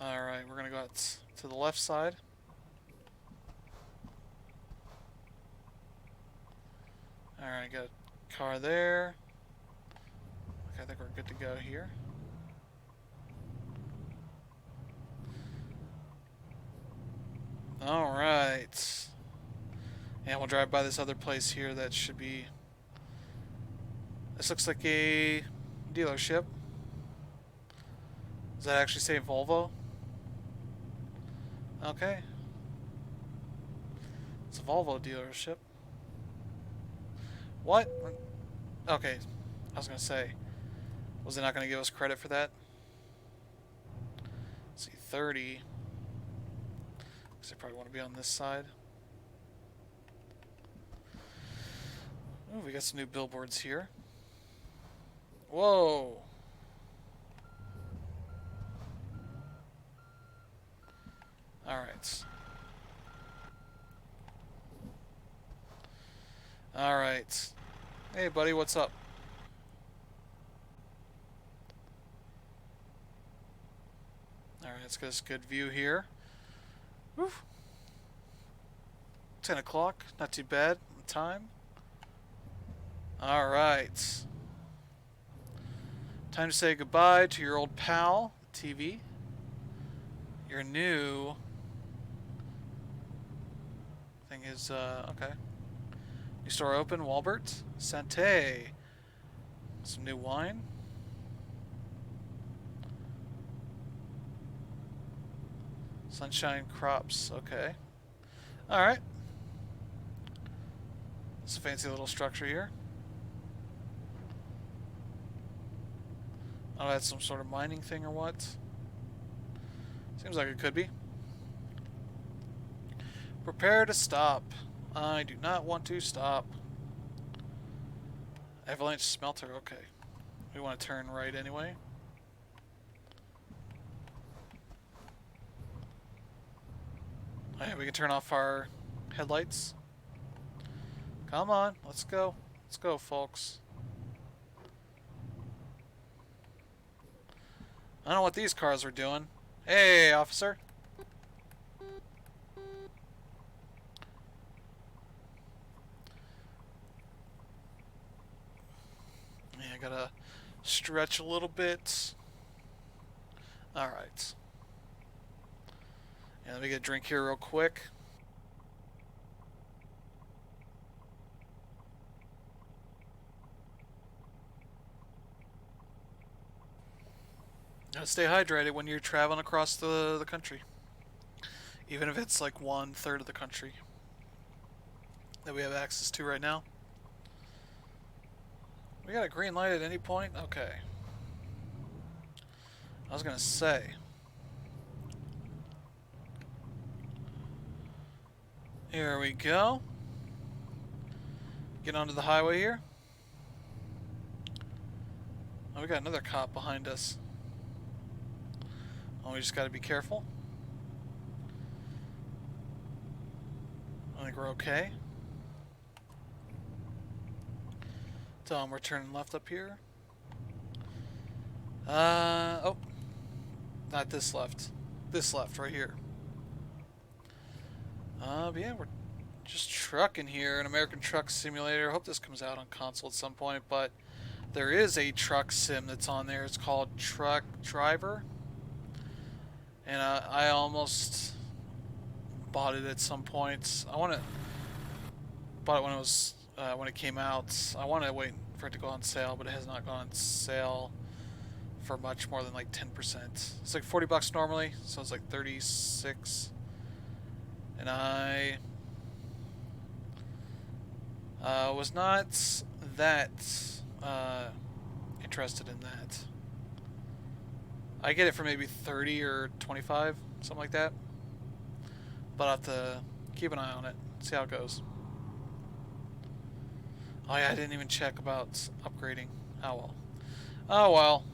Speaker 1: Alright, we're gonna go out to the left side. Alright, got a car there. Okay, I think we're good to go here. Alright. And we'll drive by this other place here that should be... This looks like a dealership. Does that actually say Volvo? Okay. It's a Volvo dealership. What? Okay. I was going to say, was it not going to give us credit for that? Let's see, 30. Because I probably want to be on this side. Oh, we got some new billboards here. Whoa! Alright. Alright. Hey buddy, what's up? Alright, let's get this good view here. Woo! 10 o'clock, not too bad on time. Alright. Time to say goodbye to your old pal, TV. Your new thing is, okay. New store open, Walbert. Santé. Some new wine. Sunshine Crops, okay. Alright. It's a fancy little structure here. Oh, that's some sort of mining thing or what? Seems like it could be. Prepare to stop. I do not want to stop. Avalanche smelter, okay. We want to turn right anyway. Alright, we can turn off our headlights. Come on, let's go. Let's go, folks. I don't know what these cars are doing. Hey, officer. Yeah, I gotta stretch a little bit. Alright. Yeah, let me get a drink here real quick. Gotta stay hydrated when you're traveling across the country. Even if it's like 1/3 of the country that we have access to right now. We got a green light at any point? Okay. I was gonna say. Here we go. Get onto the highway here. Oh, we got another cop behind us. Oh, we just gotta be careful. I think we're okay. Tell him we're turning left up here. Oh. Not this left. This left, right here. But yeah, we're just trucking here. An American Truck Simulator. I hope this comes out on console at some point, but there is a truck sim that's on there. It's called Truck Driver. And I almost bought it at some point. Bought it when it was when it came out. I want to wait for it to go on sale, but it has not gone on sale for much more than like 10%. It's like $40 normally, so it's like 36. And I was not that interested in that. I get it for maybe 30 or 25, something like that. But I'll have to keep an eye on it, see how it goes. Oh yeah, I didn't even check about upgrading. Oh well. Oh well.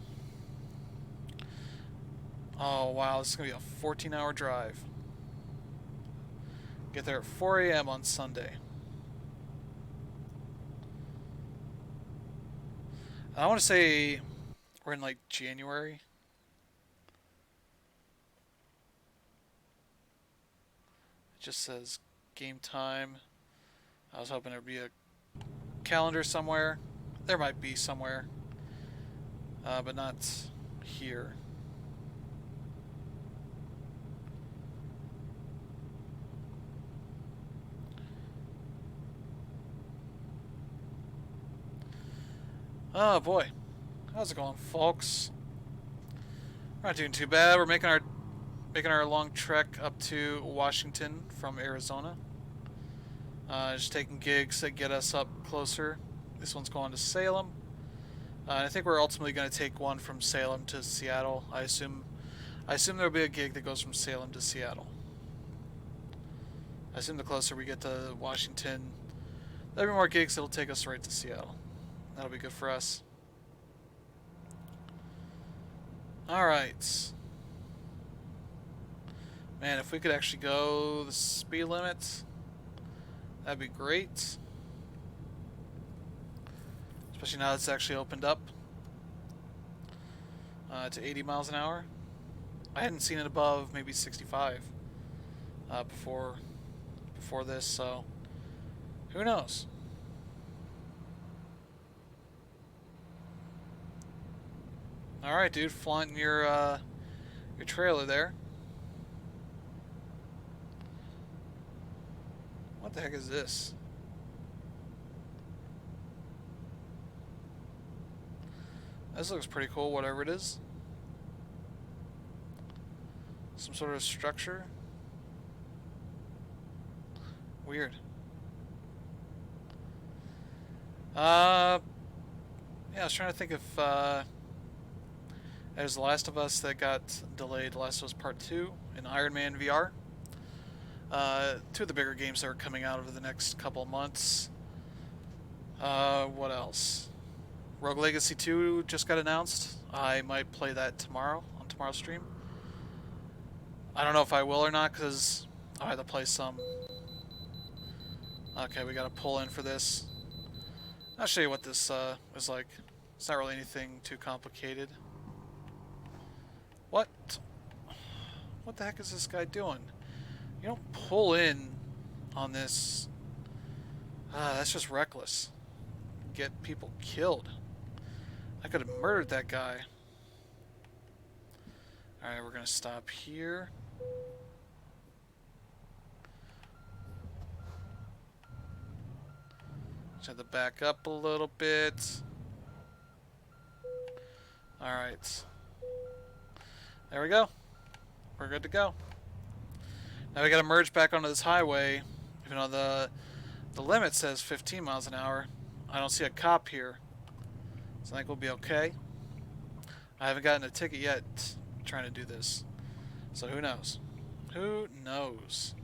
Speaker 1: Oh wow, this is going to be a 14-hour drive. Get there at 4 a.m. on Sunday. I want to say we're in like January. It just says game time. I was hoping there'd be a calendar somewhere. There might be somewhere, but not here. Oh boy, how's it going, folks? We're not doing too bad. We're making our long trek up to Washington from Arizona. Just taking gigs that get us up closer. This one's going to Salem. And I think we're ultimately going to take one from Salem to Seattle. I assume there'll be a gig that goes from Salem to Seattle. I assume the closer we get to Washington, there'll be more gigs that'll take us right to Seattle. That'll be good for us. Alright. Man, if we could actually go the speed limit, that'd be great. Especially now that it's actually opened up to 80 miles an hour. I hadn't seen it above maybe 65 before this, so who knows? All right, dude, flaunting your trailer there. What the heck is this? This looks pretty cool, whatever it is. Some sort of structure. Weird. Yeah, I was trying to think if there's The Last of Us that got delayed, The Last of Us Part 2 and Iron Man VR. Two of the bigger games that are coming out over the next couple of months. What else? Rogue Legacy 2 just got announced. I might play that tomorrow, on tomorrow's stream. I don't know if I will or not, because I'll have to play some. Okay, we gotta pull in for this. I'll show you what this is like. It's not really anything too complicated. What? What the heck is this guy doing? You don't pull in on this. That's just reckless. Get people killed. I could have murdered that guy. Alright, we're gonna stop here. Just have to back up a little bit. Alright. There we go. We're good to go. Now we gotta merge back onto this highway. Even though the limit says 15 miles an hour. I don't see a cop here. So I think we'll be okay. I haven't gotten a ticket yet trying to do this. So who knows? Who knows?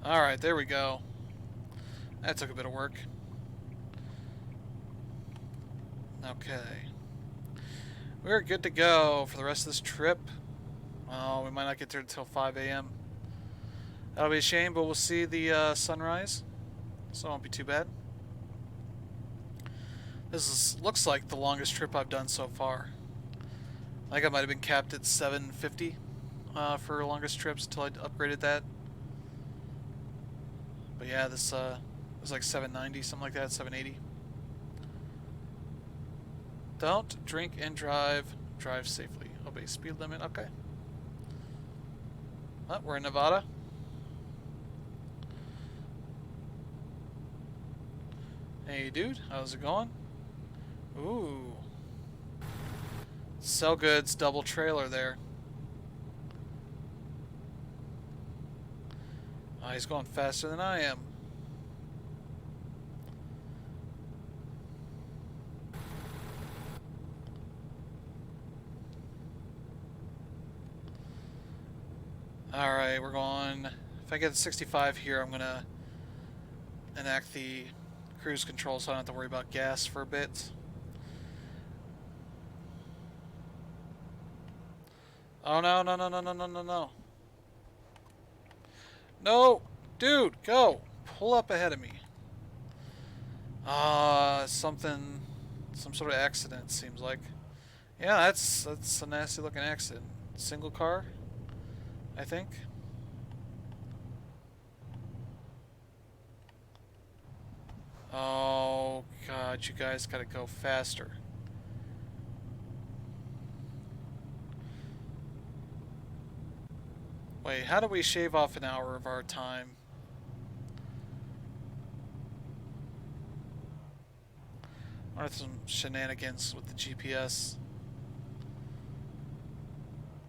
Speaker 1: Alright, there we go. That took a bit of work. Okay. We're good to go for the rest of this trip. Oh, we might not get there until 5 a.m. That'll be a shame, but we'll see the sunrise. So it won't be too bad. Looks like the longest trip I've done so far. I think I might have been capped at 750 for longest trips until I upgraded that. But yeah, this was like 790, something like that, 780. Don't drink and drive. Drive safely. Obey speed limit. Okay. Oh, we're in Nevada. Hey, dude. How's it going? Ooh. Sell goods, double trailer there. Oh, he's going faster than I am. Alright, we're going... If I get to 65 here, I'm going to enact the cruise control so I don't have to worry about gas for a bit. Oh, no, no, no, no, no, no, no, no. No! Dude, go! Pull up ahead of me. Something... Some sort of accident, seems like. Yeah, that's a nasty looking accident. Single car, I think. Oh, God, you guys gotta go faster. Wait, how do we shave off an hour of our time? Or some shenanigans with the GPS.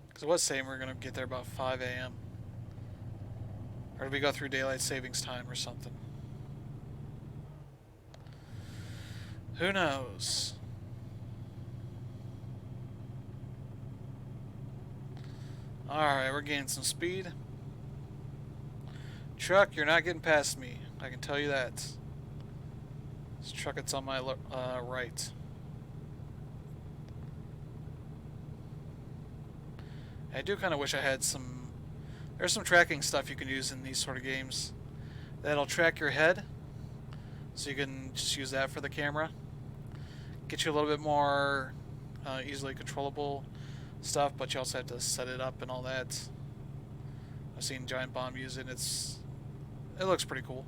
Speaker 1: Because it was saying we were going to get there about 5 a.m. Or did we go through daylight savings time or something? Who knows? Alright, we're gaining some speed. Truck, you're not getting past me. I can tell you that. This truck, it's on my right. I do kind of wish I had some... There's some tracking stuff you can use in these sort of games. That'll track your head. So you can just use that for the camera. Get you a little bit more easily controllable stuff, but you also have to set it up and all that. I've seen Giant Bomb use it. It looks pretty cool.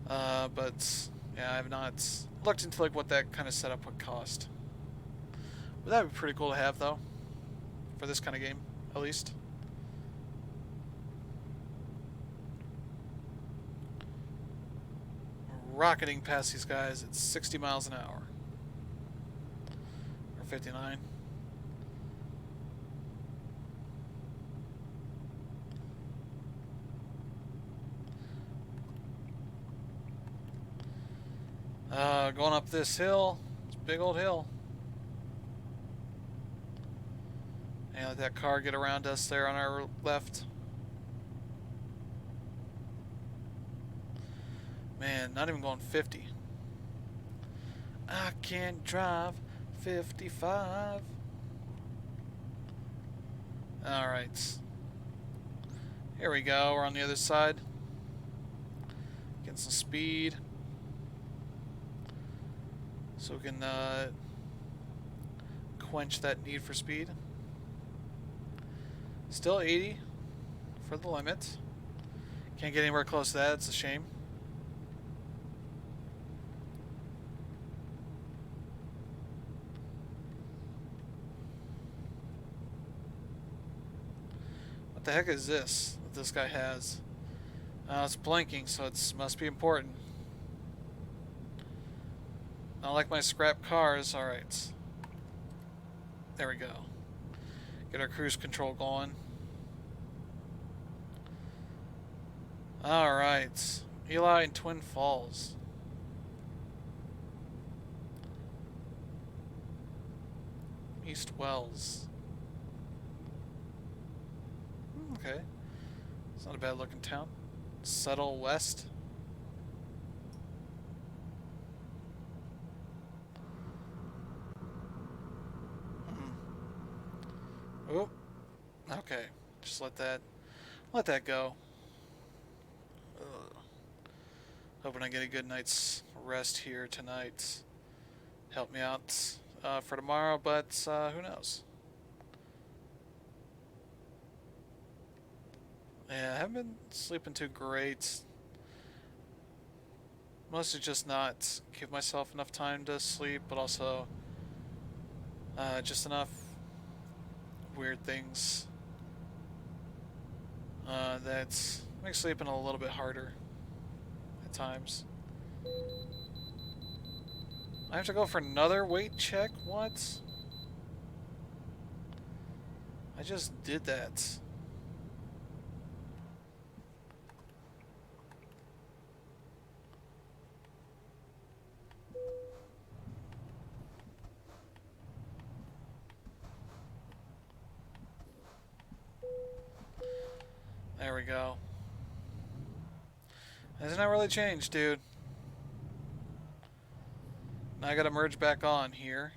Speaker 1: But yeah, I have not looked into like what that kind of setup would cost. But that would be pretty cool to have, though, for this kind of game, at least. Rocketing past these guys at 60 miles an hour. Or 59. Going up this hill. It's a big old hill. And let that car get around us there on our left. Man, not even going 50. I can't drive 55. Alright. Here we go. We're on the other side. Getting some speed. So we can quench that need for speed. Still 80 for the limit. Can't get anywhere close to that. It's a shame. What the heck is this that this guy has? It's blinking, so it must be important. Not like my scrap cars. Alright. There we go. Get our cruise control going. Alright. Eli and Twin Falls. East Wells. Okay. It's not a bad looking town. Settle West. Oh, okay. Just let that go. Ugh. Hoping I get a good night's rest here tonight. Help me out for tomorrow, but who knows? Yeah, I haven't been sleeping too great. Mostly just not give myself enough time to sleep, but also just enough weird things That makes sleeping a little bit harder at times. I have to go for another weight check? What? I just did that. There we go. Hasn't that really changed, dude? Now I gotta merge back on here.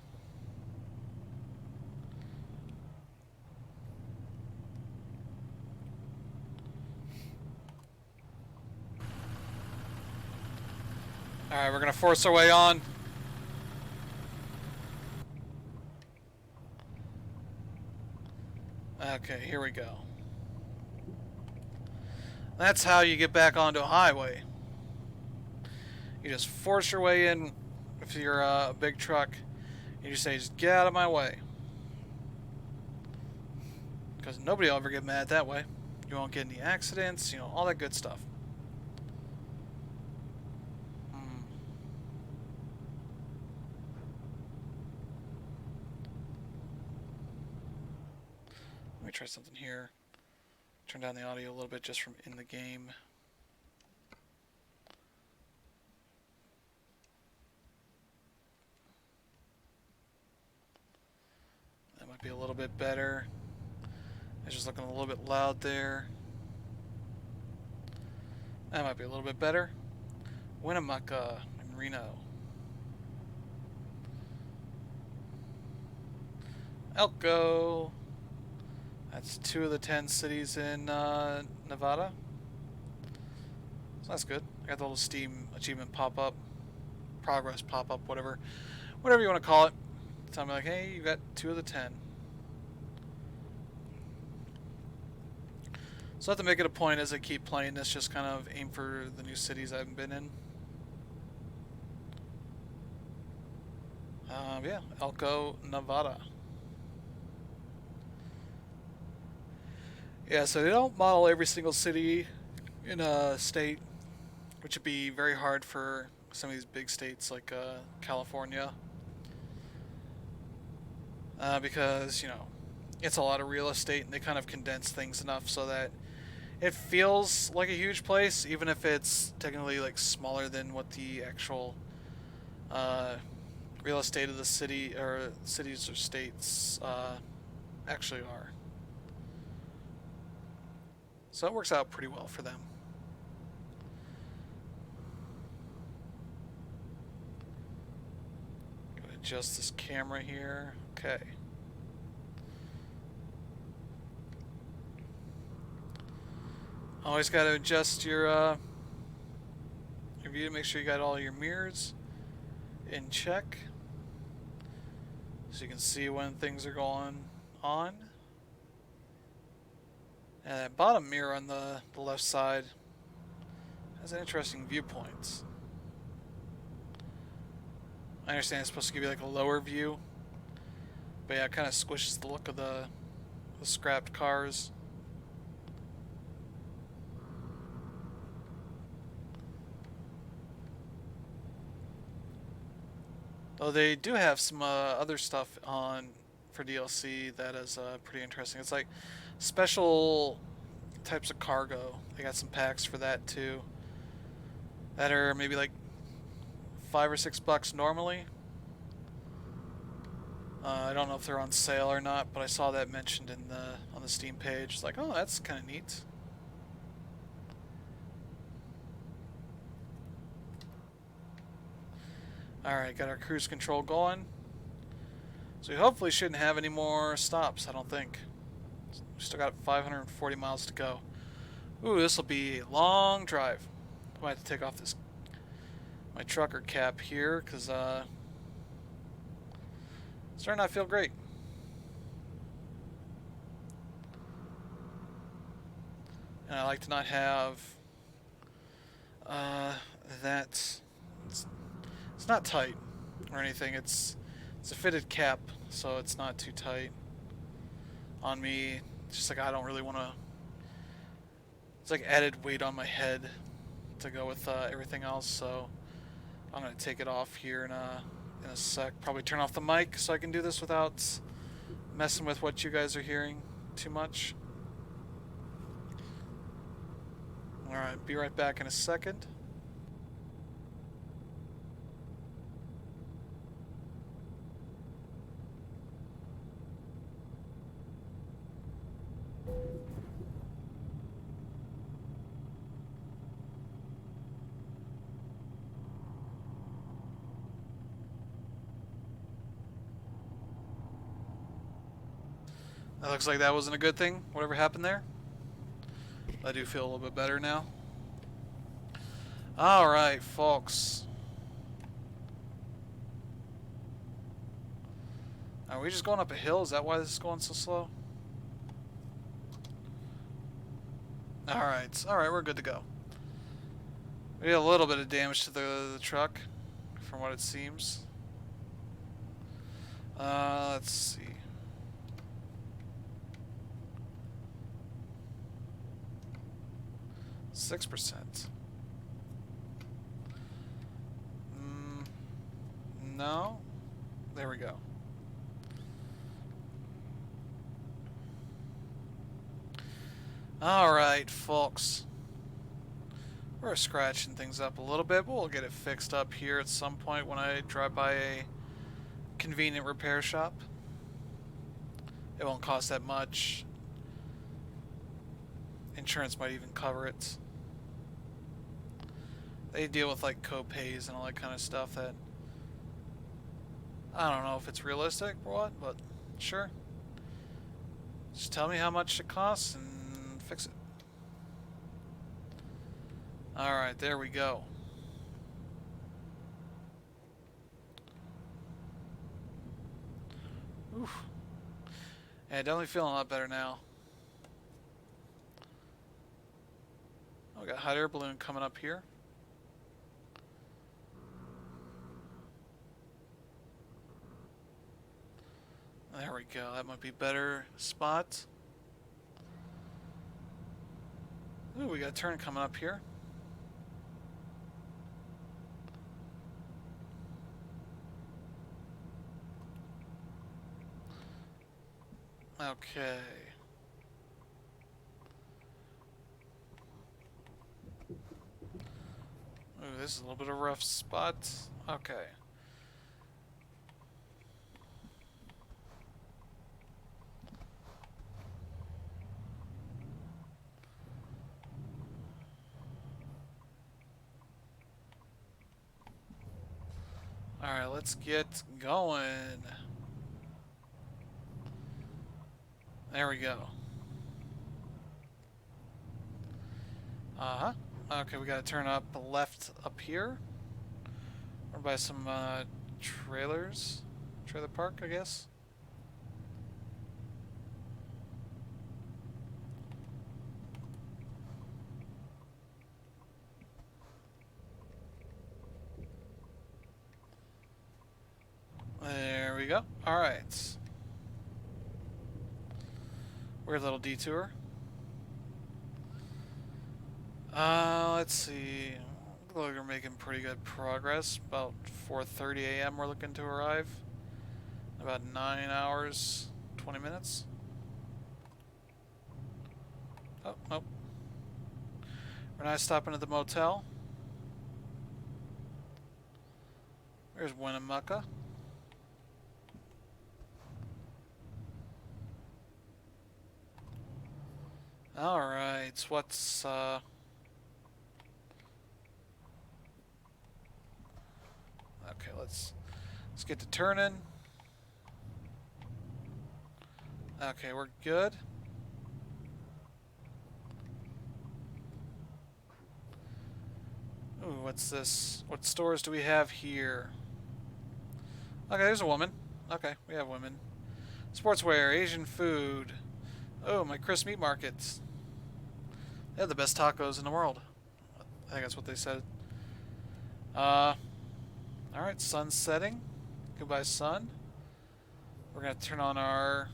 Speaker 1: Alright, we're gonna force our way on. Okay, here we go. That's how you get back onto a highway. You just force your way in if you're a big truck. You just say, just get out of my way. Because nobody will ever get mad that way. You won't get any accidents, you know, all that good stuff. Let me try something here. Turn down the audio a little bit just from in the game. That might be a little bit better. It's just looking a little bit loud there. That might be a little bit better. Winnemucca and Reno. Elko. That's 2 of the 10 cities in Nevada. So that's good. I got the little Steam achievement pop up, progress pop up, whatever you want to call it. Tell me like, hey, you got 2 of the 10. So I have to make it a point as I keep playing this, just kind of aim for the new cities I haven't been in. Yeah, Elko, Nevada. Yeah, so they don't model every single city in a state, which would be very hard for some of these big states like California. Because, you know, it's a lot of real estate and they kind of condense things enough so that it feels like a huge place, even if it's technically like smaller than what the actual real estate of the city or cities or states actually are. So it works out pretty well for them. Gonna adjust this camera here. Okay. Always got to adjust your view to make sure you got all your mirrors in check, so you can see when things are going on. And that bottom mirror on the left side has an interesting viewpoint. I understand it's supposed to give you like a lower view, but yeah, it kind of squishes the look of the scrapped cars. Though they do have some other stuff on for DLC that is pretty interesting. It's like special types of cargo. They got some packs for that too. That are maybe like $5 or $6 normally. I don't know if they're on sale or not, but I saw that mentioned in on the Steam page. It's like, oh, that's kind of neat. Alright, got our cruise control going. So we hopefully shouldn't have any more stops, I don't think. We still got 540 miles to go. Ooh, this will be a long drive. I might have to take off my trucker cap here, because it's starting to not feel great. And I like to not have that. It's not tight or anything. It's a fitted cap, so it's not too tight on me. It's just like I don't really want to It's like added weight on my head to go with everything else, so I'm gonna take it off here in a sec. Probably turn off the mic so I can do this without messing with what you guys are hearing too much. Alright, be right back in a second. That looks like that wasn't a good thing, whatever happened there. I do feel a little bit better now. Alright, folks. Are we just going up a hill? Is that why this is going so slow? Alright, we're good to go. We did a little bit of damage to the truck, from what it seems. Let's see. %. No. There we go. Alright, folks. We're scratching things up a little bit, but we'll get it fixed up here at some point when I drive by a convenient repair shop. It won't cost that much. Insurance might even cover it. They deal with like co-pays and all that kind of stuff that I don't know if it's realistic or what, but sure. Just tell me how much it costs and fix it. Alright, there we go. Oof. Yeah, definitely feeling a lot better now. Oh, we got a hot air balloon coming up here. There we go. That might be a better spot. Ooh, we got a turn coming up here. Okay. Ooh, this is a little bit of a rough spot. Okay. Alright, let's get going. There we go. Uh-huh. Okay, we gotta turn up left up here. Or by some trailers. Trailer park, I guess. There we go. Alright. Weird little detour. Let's see. Looks like we're making pretty good progress. About 4:30 a.m. we're looking to arrive. About 9 hours, 20 minutes. Oh, nope. We're not stopping at the motel. There's Winnemucca. Alright, what's okay, let's get to turning. Okay, we're good. Ooh, what's this? What stores do we have here? Okay, there's a woman. Okay, we have women. Sportswear, Asian food. Oh, my Chris Meat Markets. They have the best tacos in the world. I think that's what they said. Alright, sun's setting. Goodbye, sun. We're going to turn on our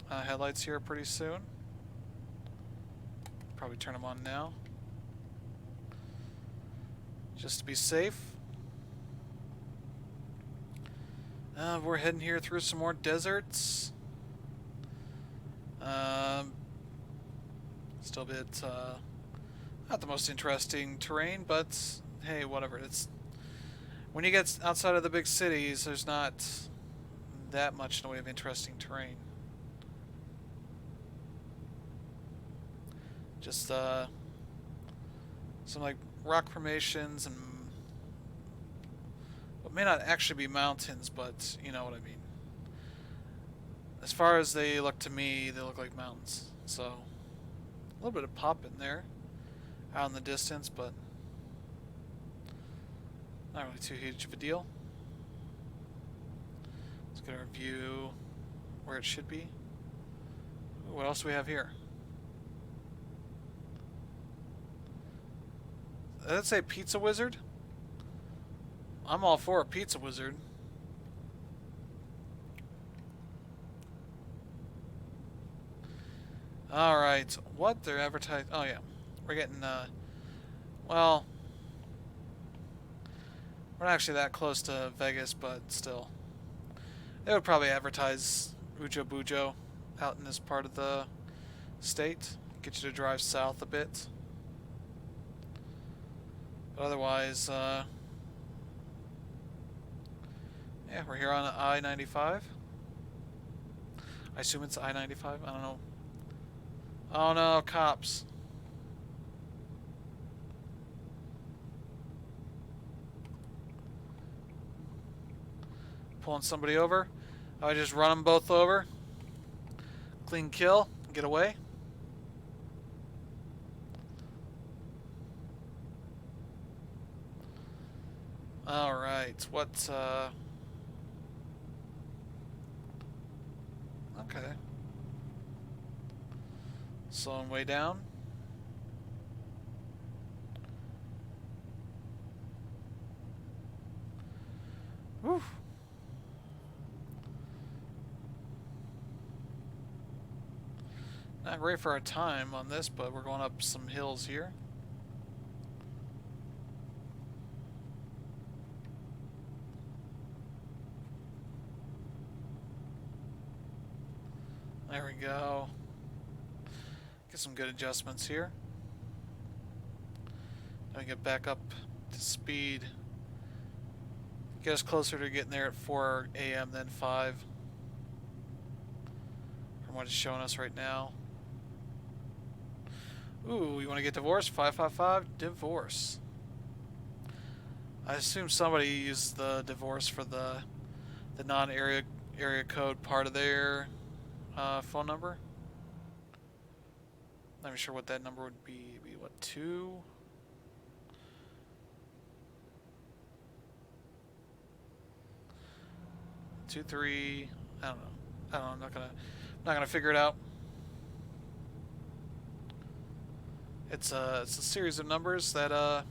Speaker 1: headlights here pretty soon. probably turn them on now. Just to be safe. We're heading here through some more deserts. Still a bit, not the most interesting terrain, but hey, whatever. It's when you get outside of the big cities, there's not that much in the way of interesting terrain. Just some like rock formations and what may not actually be mountains, but you know what I mean. As far as they look to me, they look like mountains. So a little bit of pop in there out in the distance, but not really too huge of a deal. Let's get our view where it should be. Ooh, what else do we have here? Did that say Pizza Wizard? I'm all for a Pizza Wizard. Alright, what? They're advertising. Oh, yeah. We're getting, well, we're not actually that close to Vegas, but still. They would probably advertise Ujo Bujo out in this part of the state. Get you to drive south a bit. But otherwise, yeah, we're here on I-95. I assume it's I-95. I don't know. Oh no, cops. Pulling somebody over. I just run them both over. Clean kill. Get away. Alright, what, okay. Slowing way down. Whew. Not great for our time on this, but we're going up some hills here. There we go. Get some good adjustments here. Now we get back up to speed. Get us closer to getting there at 4 a.m. than 5. From what it's showing us right now. Ooh, you want to get divorced? 555 divorce. I assume somebody used the divorce for the non-area code part of their phone number. Not even sure what that number would be. It'd be what, 2? Two, 3. I don't know. I'm not gonna figure it out. It's a series of numbers that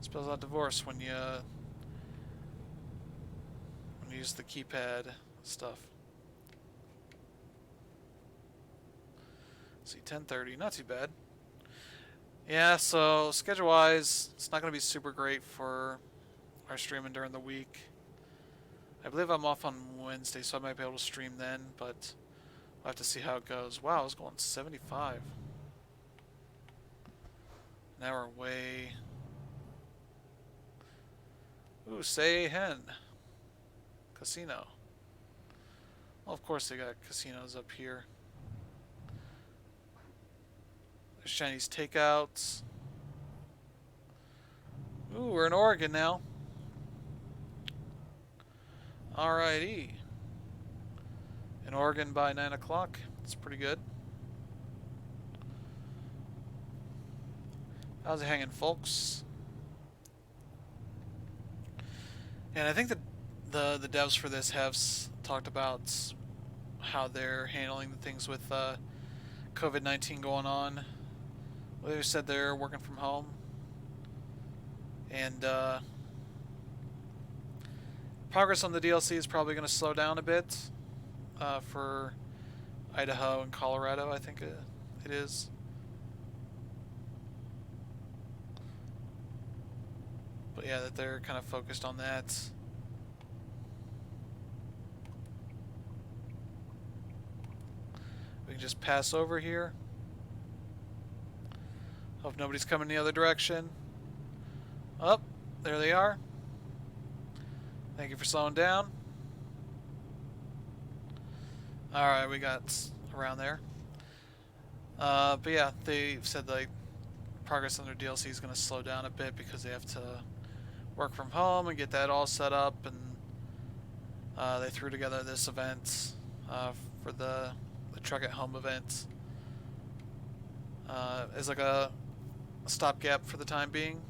Speaker 1: spells out divorce when you use the keypad stuff. See, 10:30, not too bad. Yeah, so schedule-wise, it's not going to be super great for our streaming during the week. I believe I'm off on Wednesday, so I might be able to stream then, but we'll have to see how it goes. Wow, I was going 75. Now we're way... Ooh, say hen. Casino. Well, of course they got casinos up here. There's Chinese takeouts. Ooh, we're in Oregon now. Alrighty. In Oregon by 9 o'clock. It's pretty good. How's it hanging, folks? And I think that the devs for this have talked about how they're handling the things with COVID-19 going on. Well, they said they're working from home. And progress on the DLC is probably going to slow down a bit for Idaho and Colorado, I think it is. But yeah, that they're kind of focused on that. We can just pass over here. Hope nobody's coming the other direction. Oh, there they are. Thank you for slowing down. Alright, we got around there. But yeah, they've said like progress on their DLC is going to slow down a bit because they have to work from home and get that all set up, and they threw together this event for the Truck at Home event as like a stopgap for the time being.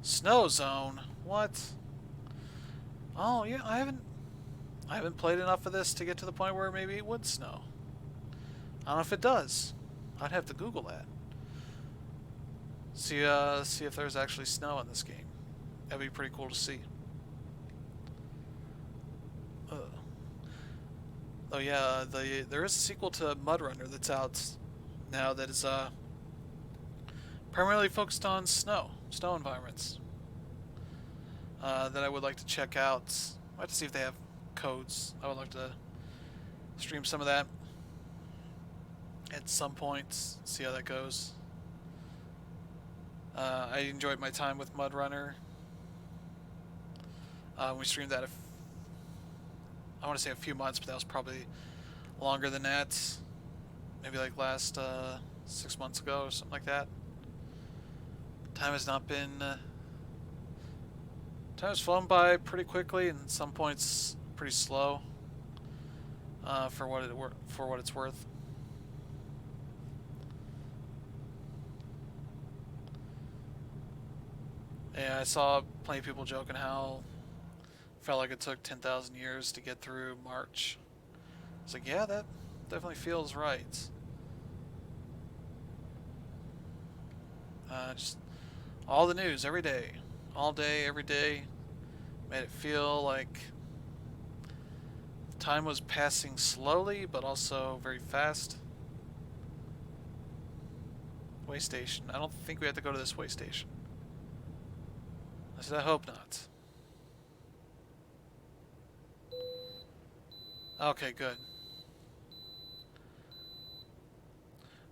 Speaker 1: Snow zone? What? Oh yeah, I haven't played enough of this to get to the point where maybe it would snow. I don't know if it does. I'd have to Google that. See if there's actually snow in this game. That'd be pretty cool to see. Oh yeah, there is a sequel to Mud Runner that's out now that is primarily focused on snow environments. That I would like to check out. I'd like to see if they have codes. I would like to stream some of that at some point, see how that goes. I enjoyed my time with Mud Runner. We streamed that, I want to say a few months, but that was probably longer than that. Maybe like last 6 months ago or something like that. Time has not been... time has flown by pretty quickly, and at some points pretty slow for what it's worth. Yeah, I saw plenty of people joking how it felt like it took 10,000 years to get through March. It's like, yeah, that definitely feels right. Just all the news every day, all day, every day, made it feel like time was passing slowly, but also very fast. Way station. I don't think we have to go to this way station. I said, I hope not. Okay, good.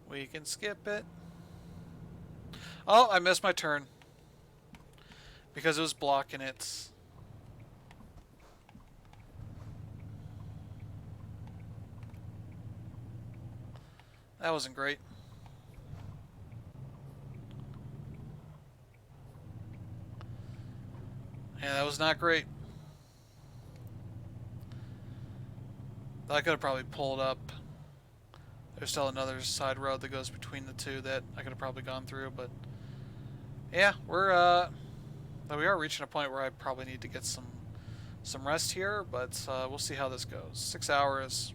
Speaker 1: We can skip it. Oh, I missed my turn. Because it was blocking it. That wasn't great. Yeah, that was not great. I could have probably pulled up. There's still another side road that goes between the two that I could have probably gone through, but yeah, we are reaching a point where I probably need to get some rest here, but we'll see how this goes. 6 hours.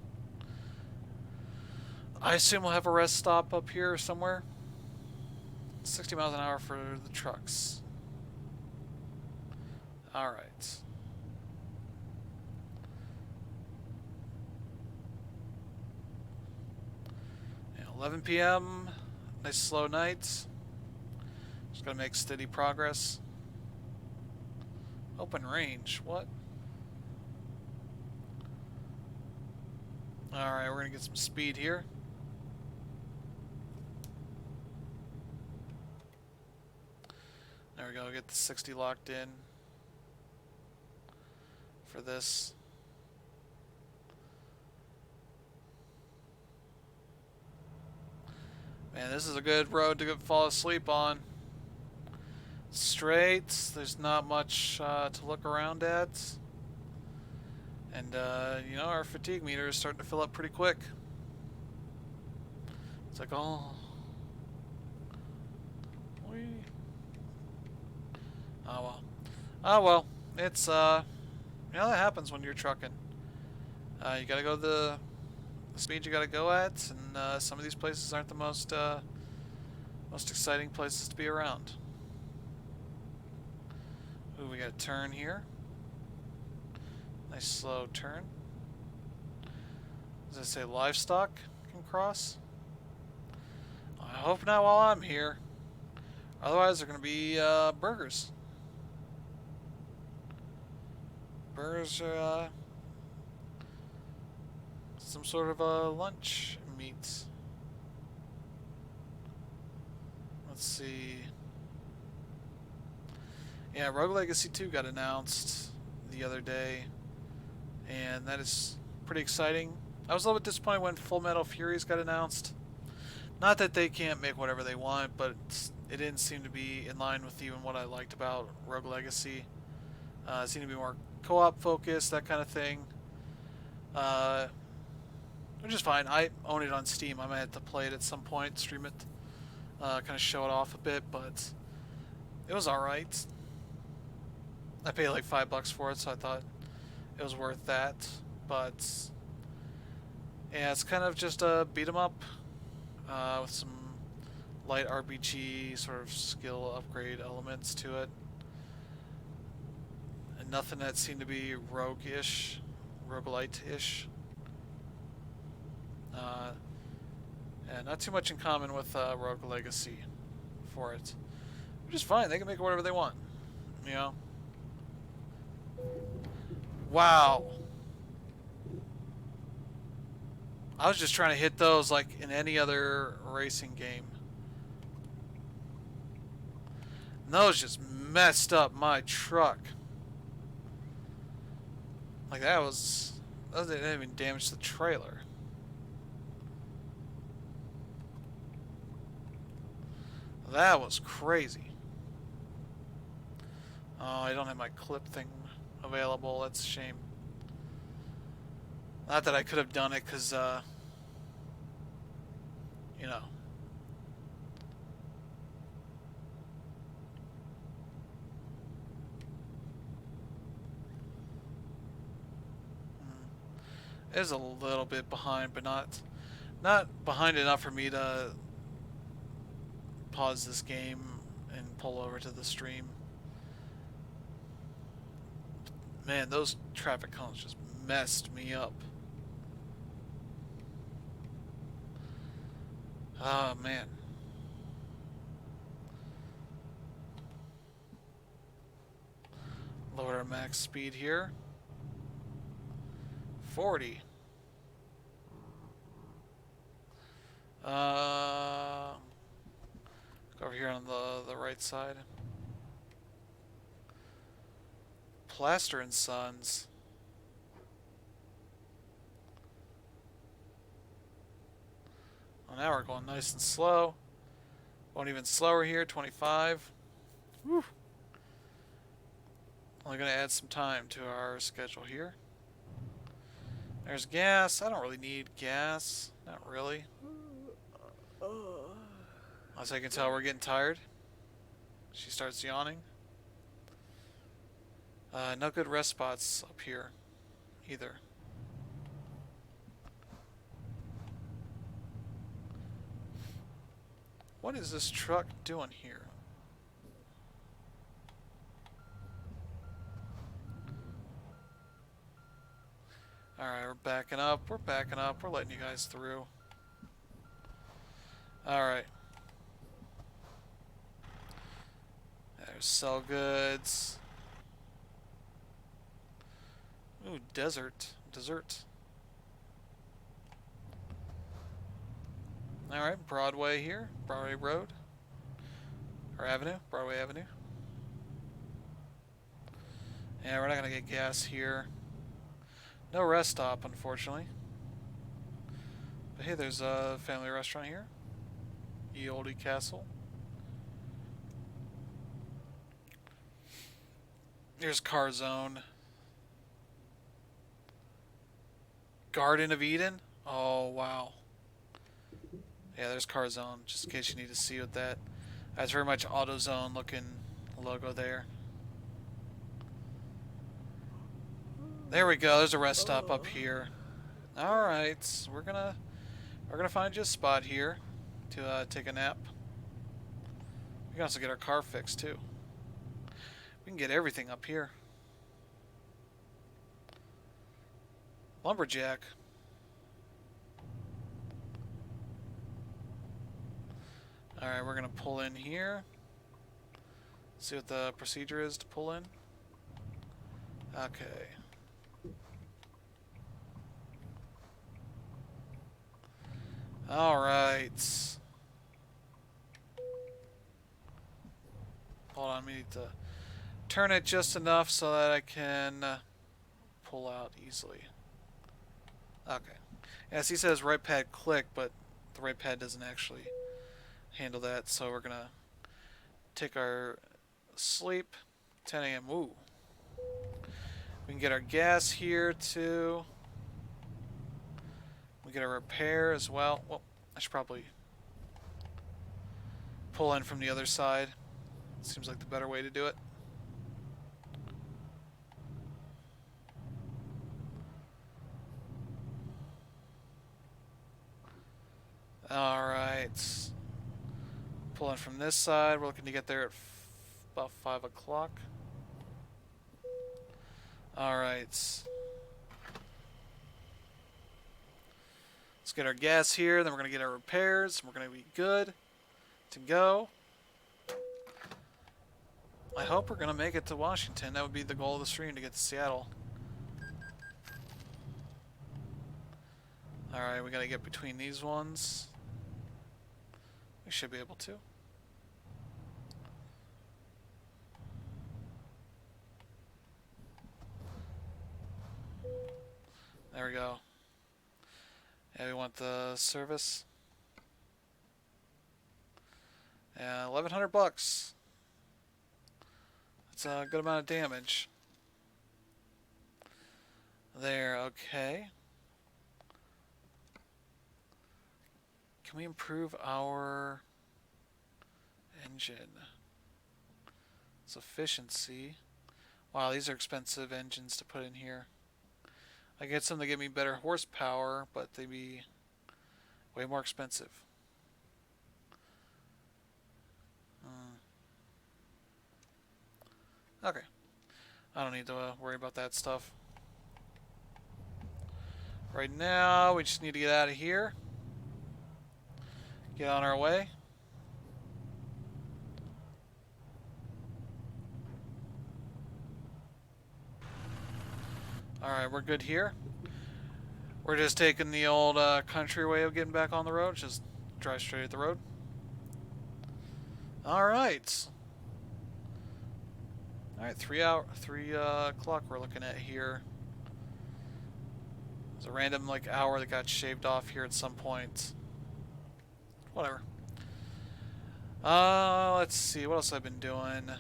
Speaker 1: I assume we'll have a rest stop up here somewhere. 60 miles an hour for the trucks. Alright. Yeah, 11 p.m. Nice slow night. Just gotta make steady progress. Open range. What? Alright, we're gonna get some speed here. There we go, get the 60 locked in for this. Man, this is a good road to fall asleep on. Straight, there's not much to look around at. And, you know, our fatigue meter is starting to fill up pretty quick. It's like, oh... Oh well. Oh well. It's, you know, that happens when you're trucking. You gotta go the speed you gotta go at, and some of these places aren't the most exciting places to be around. Ooh, we got a turn here. Nice slow turn. Does it say livestock can cross? I hope not while I'm here. Otherwise, they're going to be burgers. Burgers are some sort of lunch meat. Let's see. Yeah, Rogue Legacy 2 got announced the other day, and that is pretty exciting. I was a little bit disappointed when Full Metal Furies got announced. Not that they can't make whatever they want, but it didn't seem to be in line with even what I liked about Rogue Legacy. It seemed to be more co-op focused, that kind of thing. Uh, which is fine. I own it on Steam. I might have to play it at some point, stream it, kind of show it off a bit, but it was alright. I paid like $5 for it, so I thought it was worth that. But yeah, it's kind of just a beat 'em up with some light RPG sort of skill upgrade elements to it, and nothing that seemed to be rogue-ish, roguelite-ish. And not too much in common with Rogue Legacy for it, which is fine. They can make it whatever they want, you know. Wow. I was just trying to hit those like in any other racing game. And those just messed up my truck. Like that didn't even damage the trailer. That was crazy. Oh, I don't have my clip thing available. That's a shame. Not that I could have done it, because, you know. It is a little bit behind, but not behind enough for me to pause this game and pull over to the stream. Man, those traffic cones just messed me up. Oh, man. Lower our max speed here. 40. Go over here on the right side. Plaster and Sons. Well, now we're going nice and slow. Going even slower here, 25. Whew. Only going to add some time to our schedule here. There's gas. I don't really need gas. Not really. As I can tell, we're getting tired. She starts yawning. No good rest spots up here either. What is this truck doing here? Alright, we're backing up. We're backing up. We're letting you guys through. Alright. There's sell goods. Ooh, desert. Dessert. Alright, Broadway here. Broadway Road. Or Avenue. Broadway Avenue. Yeah, we're not going to get gas here. No rest stop, unfortunately. But hey, there's a family restaurant here. Ye Olde Castle. There's Car Zone. Garden of Eden? Oh, wow. Yeah, there's Car Zone, just in case you need to see what that... That's very much AutoZone looking logo there. There we go, there's a rest stop up here. Alright, we're gonna find you a spot here to take a nap. We can also get our car fixed too. We can get everything up here. Lumberjack. Alright, we're gonna pull in here. See what the procedure is to pull in. Okay. Alright. Hold on, we need to turn it just enough so that I can pull out easily. Okay. As he says right pad click, but the right pad doesn't actually handle that, so we're gonna take our sleep. 10 a.m. Ooh. We can get our gas here too. We get a repair as well. Well, I should probably pull in from the other side. Seems like the better way to do it. Alright. Pull in from this side. We're looking to get there at about 5 o'clock. Alright. Let's get our gas here, then we're going to get our repairs. We're going to be good to go. I hope we're going to make it to Washington. That would be the goal of the stream, to get to Seattle. Alright, we got to get between these ones. We should be able to. There we go. Yeah, we want the service. Yeah, 1,100 bucks. That's a good amount of damage. There, okay. Can we improve our engine? Its efficiency. Wow, these are expensive engines to put in here. I get some that give me better horsepower, but they be way more expensive. Okay. I don't need to worry about that stuff. Right now, we just need to get out of here. Get on our way. Alright, we're good here. We're just taking the old country way of getting back on the road. Just drive straight at the road. Alright. Alright, 3 o'clock we're looking at here. There's a random hour that got shaved off here at some point. Whatever. Let's see, what else I've been doing?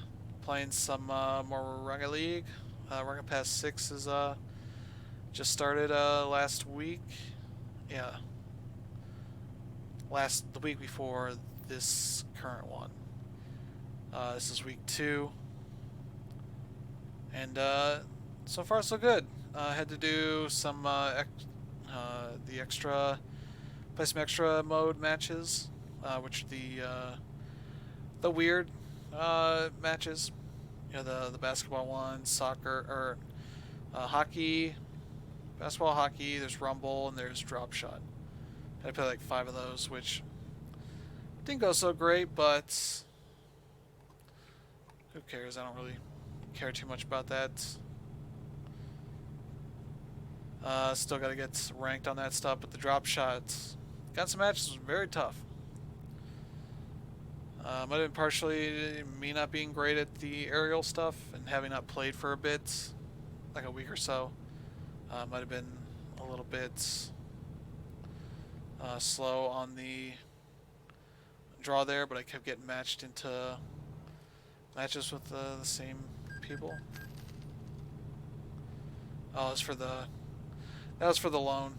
Speaker 1: Playing some more Rocket League. Rocket Pass 6 is just started last week. Yeah. The week before this current one. This is week 2. And so far so good. I had to do some play some extra mode matches, which are the weird matches. You know, the basketball ones, soccer, or hockey, basketball, hockey. There's Rumble and there's Drop Shot. I played like 5 of those, which didn't go so great, but who cares? I don't really care too much about that. Still got to get ranked on that stuff, but the Drop Shots, got some matches, was very tough. Might have been partially me not being great at the aerial stuff and having not played for a bit, like a week or so. Might have been a little bit slow on the draw there, but I kept getting matched into matches with the same people. Oh, that was for the loan.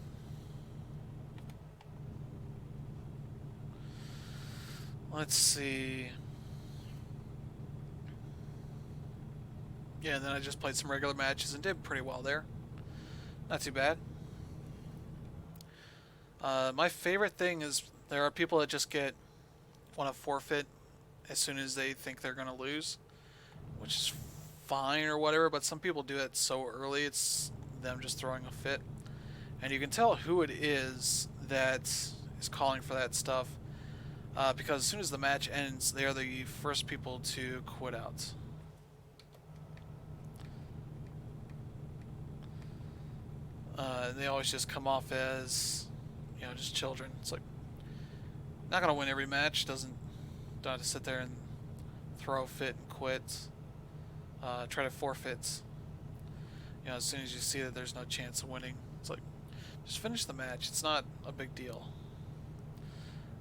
Speaker 1: Let's see. Yeah, and then I just played some regular matches and did pretty well there. Not too bad. My favorite thing is there are people that just want to forfeit as soon as they think they're going to lose, which is fine or whatever, but some people do it so early it's them just throwing a fit. And you can tell who it is that is calling for that stuff because as soon as the match ends, they are the first people to quit out. They always just come off as, just children. It's like, not gonna win every match. Don't have to sit there and throw a fit and quit. Try to forfeit. As soon as you see that there's no chance of winning, it's like, just finish the match. It's not a big deal.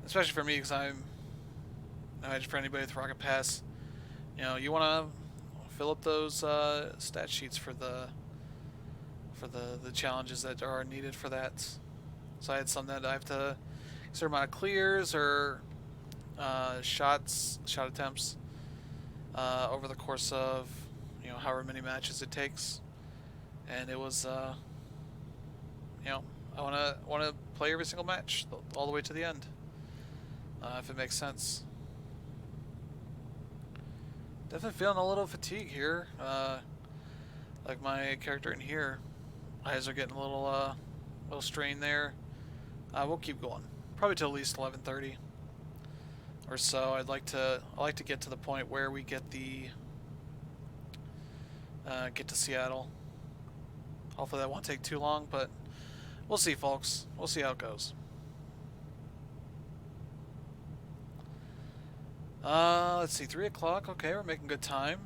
Speaker 1: Especially for me, because I imagine for anybody with Rocket Pass, you want to fill up those stat sheets for the challenges that are needed for that. So I had some that I have to a certain amount of clears or shot attempts over the course of however many matches it takes, and it was I want to play every single match all the way to the end, if it makes sense. Definitely feeling a little fatigue here. Like my character in here, eyes are getting a little strained there. We'll keep going, probably till at least 11:30 or so. I like to get to the point where we get to Seattle. Hopefully that won't take too long, but we'll see, folks. We'll see how it goes. Let's see, 3 o'clock. Okay, we're making good time.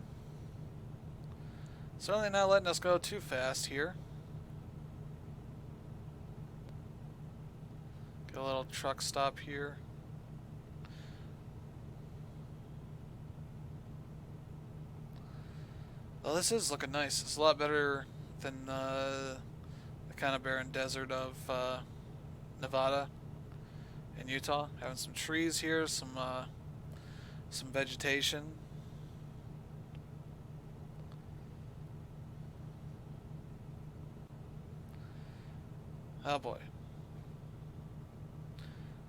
Speaker 1: Certainly not letting us go too fast here. Get a little truck stop here. Well, this is looking nice. It's a lot better than the kind of barren desert of Nevada and Utah. Having some trees here, some vegetation. Oh boy.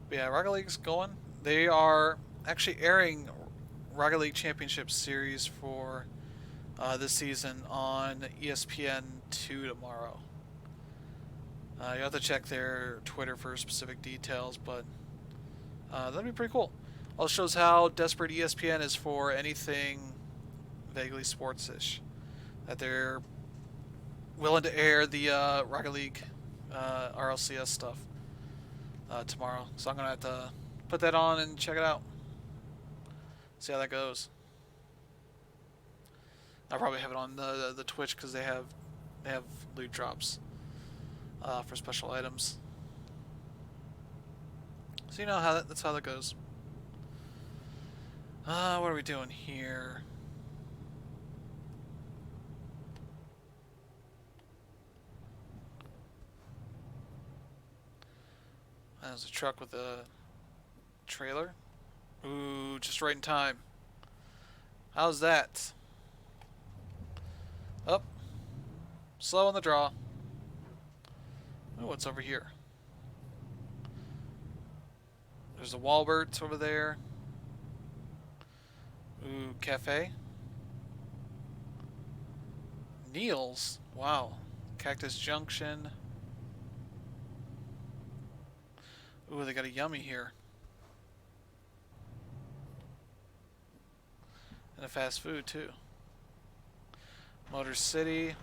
Speaker 1: But yeah, Rocket League's going. They are actually airing Rocket League Championship Series for this season on ESPN2 tomorrow. You have to check their Twitter for specific details, but that'd be pretty cool. Also shows how desperate ESPN is for anything vaguely sports-ish. That they're willing to air the Rocket League RLCS stuff tomorrow. So I'm going to have to put that on and check it out. See how that goes. I'll probably have it on the Twitch because they have loot drops for special items. So you know how that's how that goes. What are we doing here? There's a truck with a trailer. Ooh, just right in time. How's that? Up. Slow on the draw. Ooh, what's over here? There's a Walbert's over there. Ooh, cafe. Neil's. Wow. Cactus Junction. Ooh, they got a Yummy here. And a fast food, too. Motor City.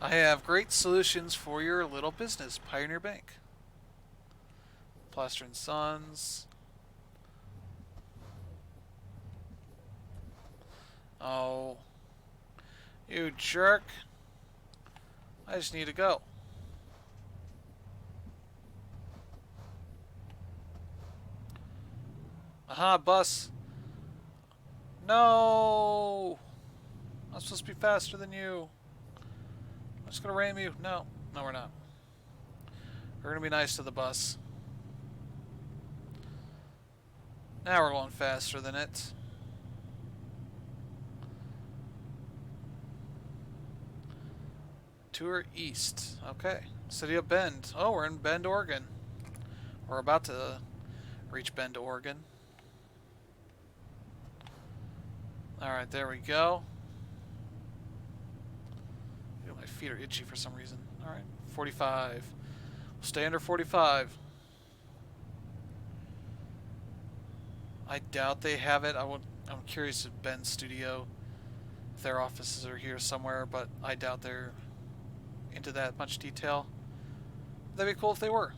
Speaker 1: I have great solutions for your little business. Pioneer Bank. Plaster & Sons. Oh. You jerk. I just need to go. Aha, bus. No. I'm supposed to be faster than you. I'm just gonna ram you. No. No, we're not. We're gonna be nice to the bus. Now we're going faster than it. Tour east. Okay. City of Bend. Oh, we're in Bend, Oregon. We're about to reach Bend, Oregon. Alright, there we go. Ew, my feet are itchy for some reason. Alright, 45. We'll stay under 45. I doubt they have it. I'm curious if Ben's studio, if their offices are here somewhere, but I doubt they're into that much detail. That'd be cool if they were.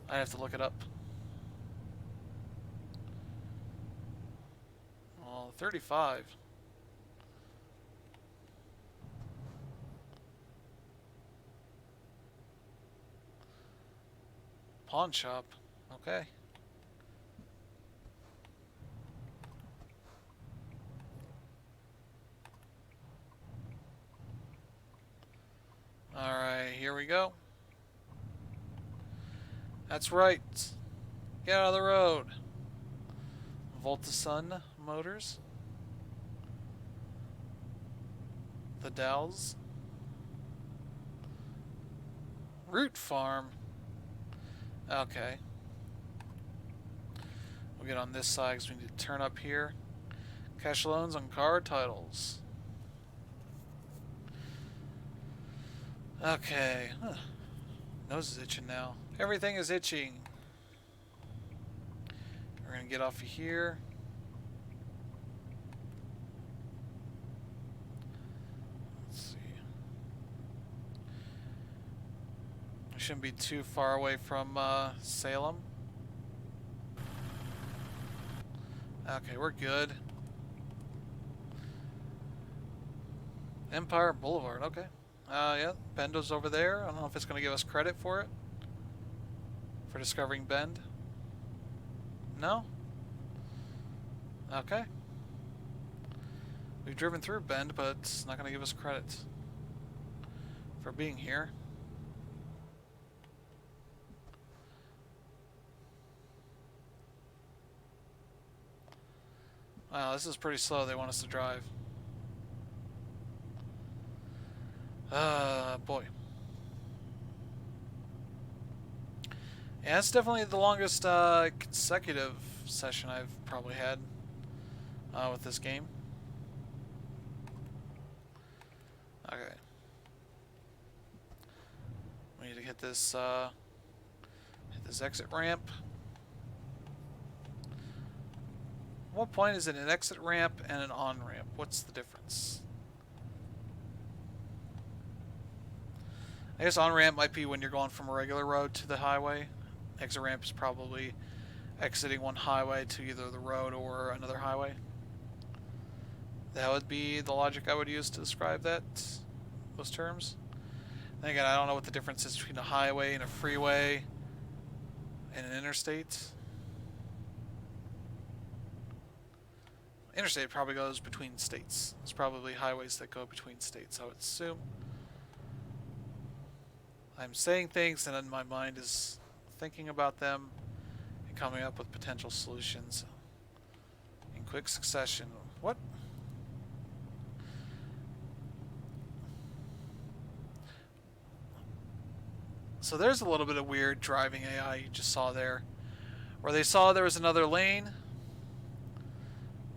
Speaker 1: I'd have to look it up. Well, 35. Pawn shop. Okay. Alright, here we go. That's right. Get out of the road. Voltasun Motors. The Dows. Root Farm. Okay. We'll get on this side because we need to turn up here. Cash loans on car titles. Okay. Huh. Nose is itching now. Everything is itching. We're going to get off of here. Let's see. We shouldn't be too far away from Salem. Okay, we're good. Empire Boulevard, okay. Yeah, Bendo's over there. I don't know if it's going to give us credit for it. For discovering Bend. No? Okay. We've driven through Bend, but it's not going to give us credit for being here. Wow, this is pretty slow. They want us to drive. Boy. Yeah, it's definitely the longest consecutive session I've probably had with this game. Okay. We need to hit this exit ramp. At what point is it an exit ramp and an on ramp? What's the difference? I guess on-ramp might be when you're going from a regular road to the highway. Exit ramp is probably exiting one highway to either the road or another highway. That would be the logic I would use to describe those terms. Then again, I don't know what the difference is between a highway and a freeway and an interstate. Interstate probably goes between states. There's probably highways that go between states, I would assume. I'm saying things and then my mind is thinking about them and coming up with potential solutions in quick succession. What? So there's a little bit of weird driving AI you just saw there, where they saw there was another lane,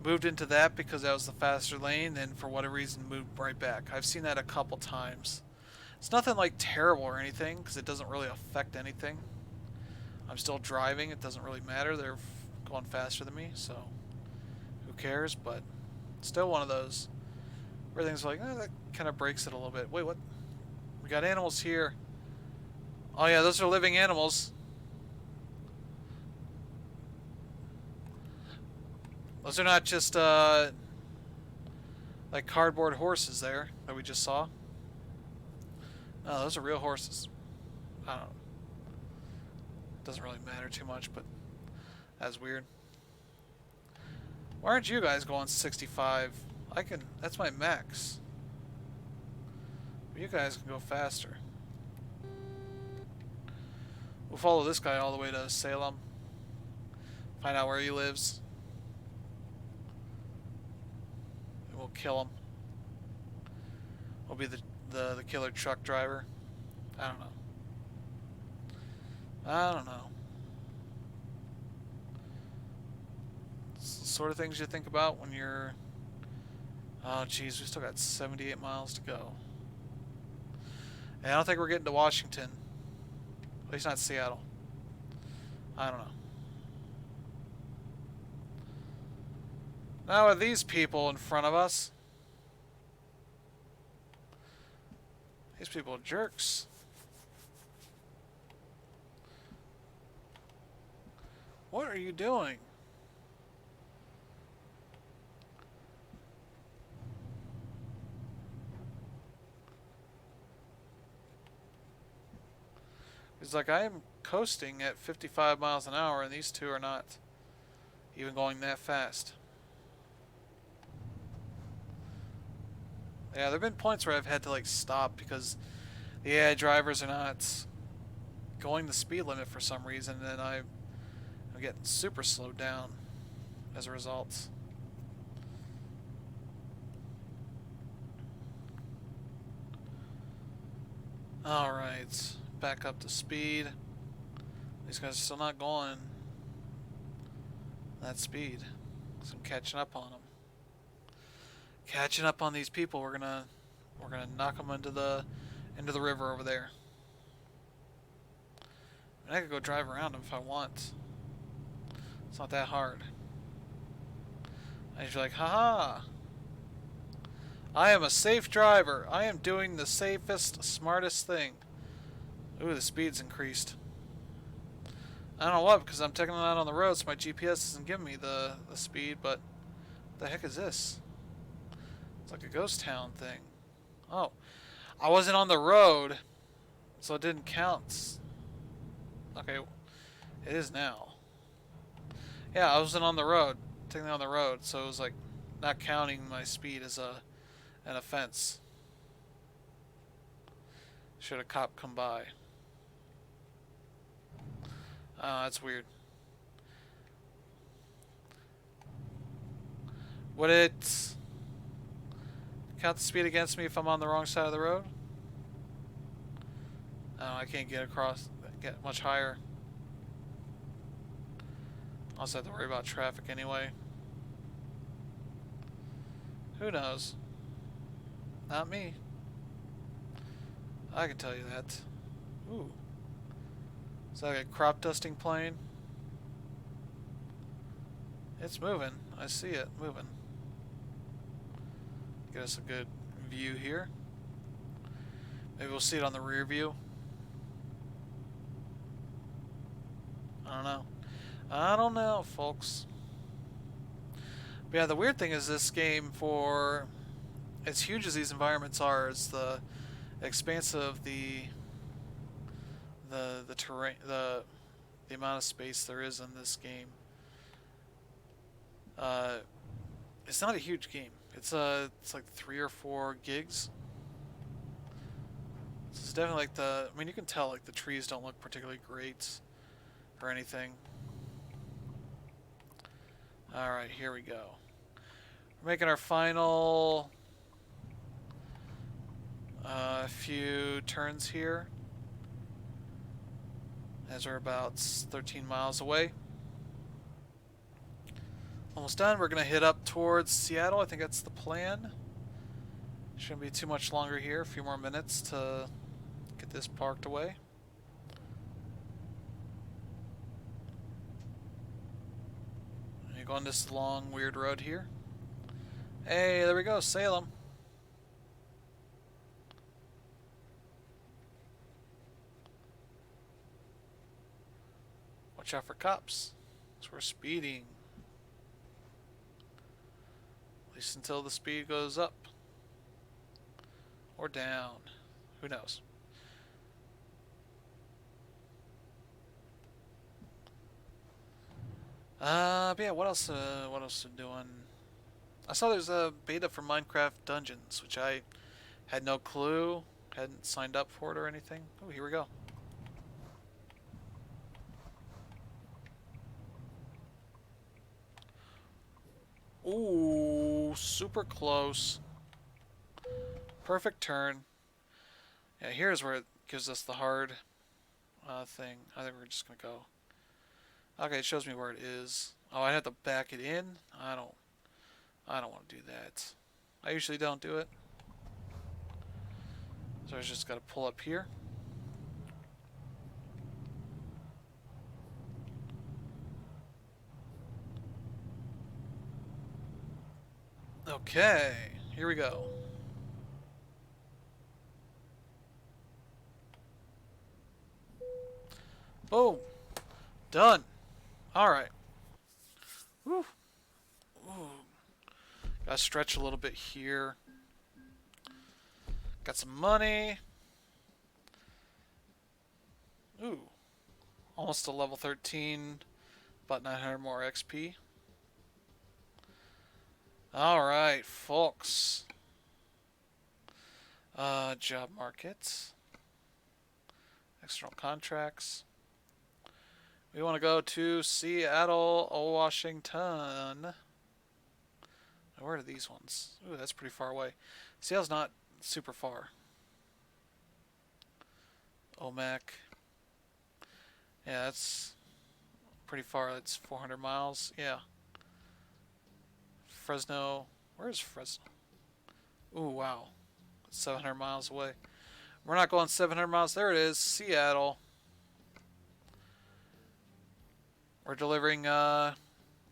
Speaker 1: moved into that because that was the faster lane, then for whatever reason moved right back. I've seen that a couple times. It's nothing like terrible or anything because it doesn't really affect anything. I'm still driving. It doesn't really matter. They're going faster than me, so who cares? But still one of those where things like, that kind of breaks it a little bit. Wait, what? We got animals here. Oh yeah, those are living animals. Those are not just like cardboard horses there that we just saw. No, those are real horses. I don't know. Doesn't really matter too much, but that's weird. Why aren't you guys going 65? That's my max. But you guys can go faster. We'll follow this guy all the way to Salem. Find out where he lives. And we'll kill him. We'll be the killer truck driver. I don't know. It's the sort of things you think about when you're... Oh, geez, we still got 78 miles to go. And I don't think we're getting to Washington. At least not Seattle. I don't know. Now are these people in front of us? These people are jerks. What are you doing? It's like I am coasting at 55 miles an hour and these two are not even going that fast. Yeah, there have been points where I've had to like stop because the AI drivers are not going the speed limit for some reason, and I'm getting super slowed down as a result. Alright, back up to speed. These guys are still not going that speed, so I'm catching up on them. Catching up on these people. We're gonna knock them into the river over there. I mean, I could go drive around them if I want. It's not that hard. And you're like, haha! I am a safe driver. I am doing the safest, smartest thing. Ooh, the speed's increased. I don't know what, because I'm taking it out on the road, so my GPS isn't giving me the speed, but what the heck is this? It's like a ghost town thing. Oh, I wasn't on the road, so it didn't count. Okay, it is now. Yeah, I wasn't on the road, taking it on the road, so it was like not counting my speed as an offense. Should a cop come by? That's weird. Would it count the speed against me if I'm on the wrong side of the road? Oh, I can't get much higher. I also have to worry about traffic anyway. Who knows? Not me. I can tell you that. Ooh. Is that like a crop dusting plane? It's moving. I see it moving. Get us a good view here. Maybe we'll see it on the rear view. I don't know. I don't know, folks. But yeah, the weird thing is this game, for as huge as these environments are, is the expanse of the terrain, the amount of space there is in this game. It's not a huge game. It's like 3 or 4 gigs. This is definitely like I mean, you can tell like the trees don't look particularly great or anything. All right, here we go. We're making our final few turns here, as we're about 13 miles away. Almost done. We're going to hit up towards Seattle. I think that's the plan. Shouldn't be too much longer here. A few more minutes to get this parked away. And you go on this long, weird road here. Hey, there we go. Salem. Watch out for cops. So we're speeding. At least until the speed goes up. Or down. Who knows? But yeah, what else are doing? I saw there's a beta for Minecraft Dungeons, which I had no clue, hadn't signed up for it or anything. Oh, here we go. Ooh, super close. Perfect turn. Yeah, here's where it gives us the hard thing. I think we're just gonna go. Okay, it shows me where it is. Oh, I have to back it in. I don't want to do that. I usually don't do it. So I just got to pull up here. Okay, here we go. Boom. Done. Alright. Woo. Ooh. Gotta stretch a little bit here. Got some money. Ooh. Almost to level 13. About 900 more XP. Alright, folks. Job market. External contracts. We want to go to Seattle, Washington. Where are these ones? Ooh, that's pretty far away. Seattle's not super far. OMAC. Yeah, that's pretty far. That's 400 miles. Yeah. Fresno. Where is Fresno? Ooh, wow. 700 miles away. We're not going 700 miles. There it is. Seattle. We're delivering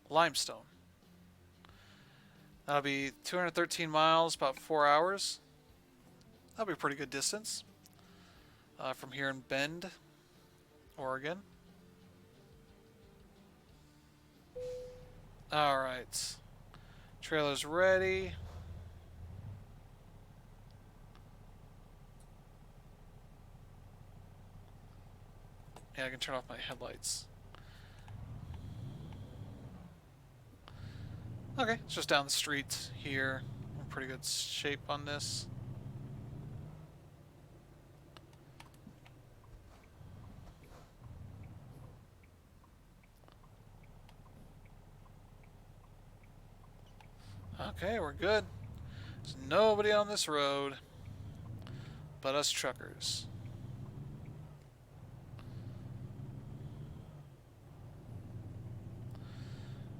Speaker 1: limestone. That'll be 213 miles, about 4 hours. That'll be a pretty good distance. From here in Bend, Oregon. Alright. Trailer's ready. Yeah, I can turn off my headlights. Okay, it's just down the street here. I'm in pretty good shape on this. Okay, we're good. There's nobody on this road but us truckers.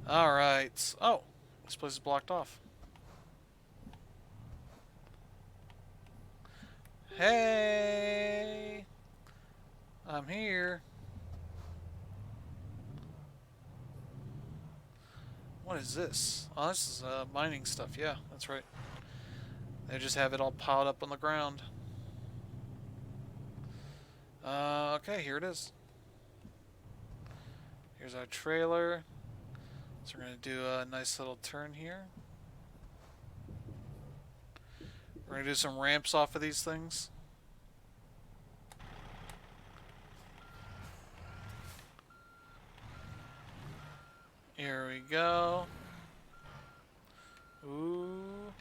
Speaker 1: Alright. Oh, this place is blocked off. Hey! I'm here. What is this? Oh, this is mining stuff. Yeah, that's right. They just have it all piled up on the ground. Okay, here it is. Here's our trailer. So we're going to do a nice little turn here. We're going to do some ramps off of these things. Here we go. Ooh.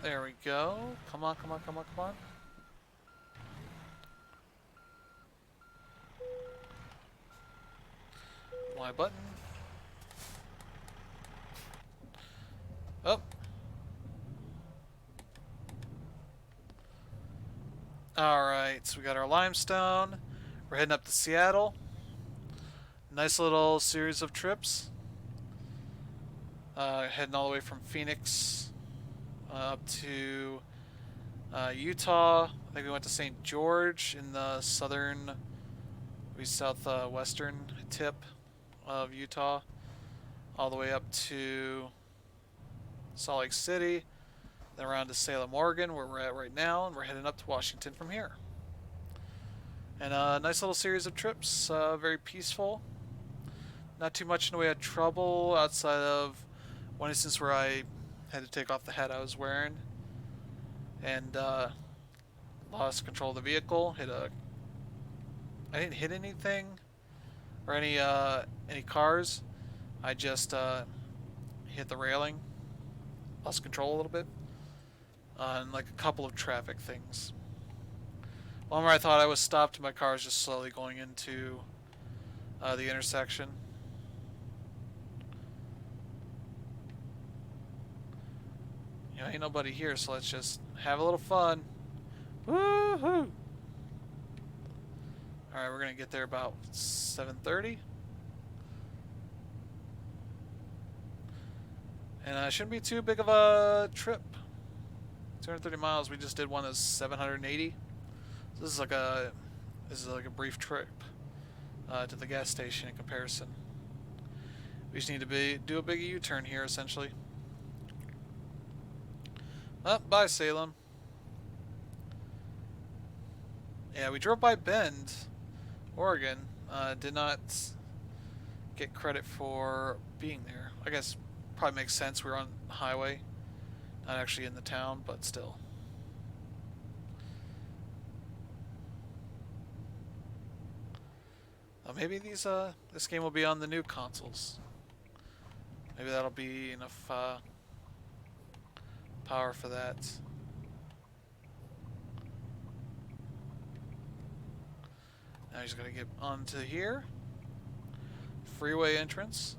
Speaker 1: There we go. Come on, come on, come on, come on. Y button. Oh. Alright, so we got our limestone. We're heading up to Seattle. Nice little series of trips. Heading all the way from Phoenix up to Utah. I think we went to St. George in the southwestern tip of Utah, all the way up to Salt Lake City, then around to Salem, Oregon, where we're at right now, and we're heading up to Washington from here. And a nice little series of trips, very peaceful. Not too much in the way of trouble outside of one instance where I had to take off the hat I was wearing and lost control of the vehicle. I didn't hit anything or any cars. I just hit the railing, lost control a little bit, and like a couple of traffic things. One where I thought I was stopped, my car was just slowly going into the intersection. You know, ain't nobody here, so let's just have a little fun. Woohoo! Alright, we're gonna get there about 7:30. And it shouldn't be too big of a trip. 230 miles, we just did one that's 780. So this is like a brief trip to the gas station in comparison. We just need to do a big U-turn here, essentially. Oh, bye, Salem. Yeah, we drove by Bend, Oregon. Did not get credit for being there. I guess probably makes sense. We were on the highway, not actually in the town, but still. Maybe this game will be on the new consoles. Maybe that'll be enough power for that. Now he's gonna get onto here. Freeway entrance.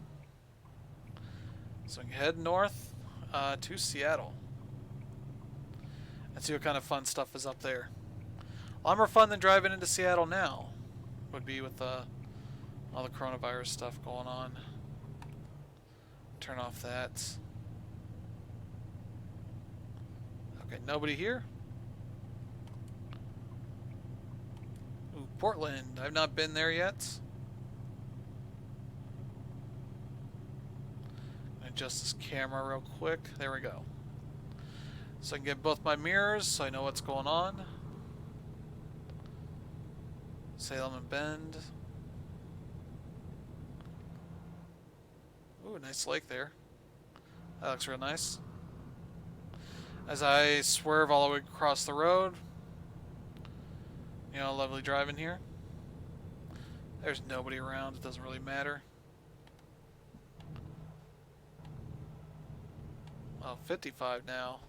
Speaker 1: So we can head north to Seattle. And see what kind of fun stuff is up there. A lot more fun than driving into Seattle now. Would be with all the coronavirus stuff going on. Turn off that. Okay, nobody here. Ooh, Portland. I've not been there yet. Adjust this camera real quick. There we go. So I can get both my mirrors so I know what's going on. Salem and Bend. Ooh, nice lake there. That looks real nice. As I swerve all the way across the road. You know, lovely driving here. There's nobody around. It doesn't really matter. Oh, 55 now.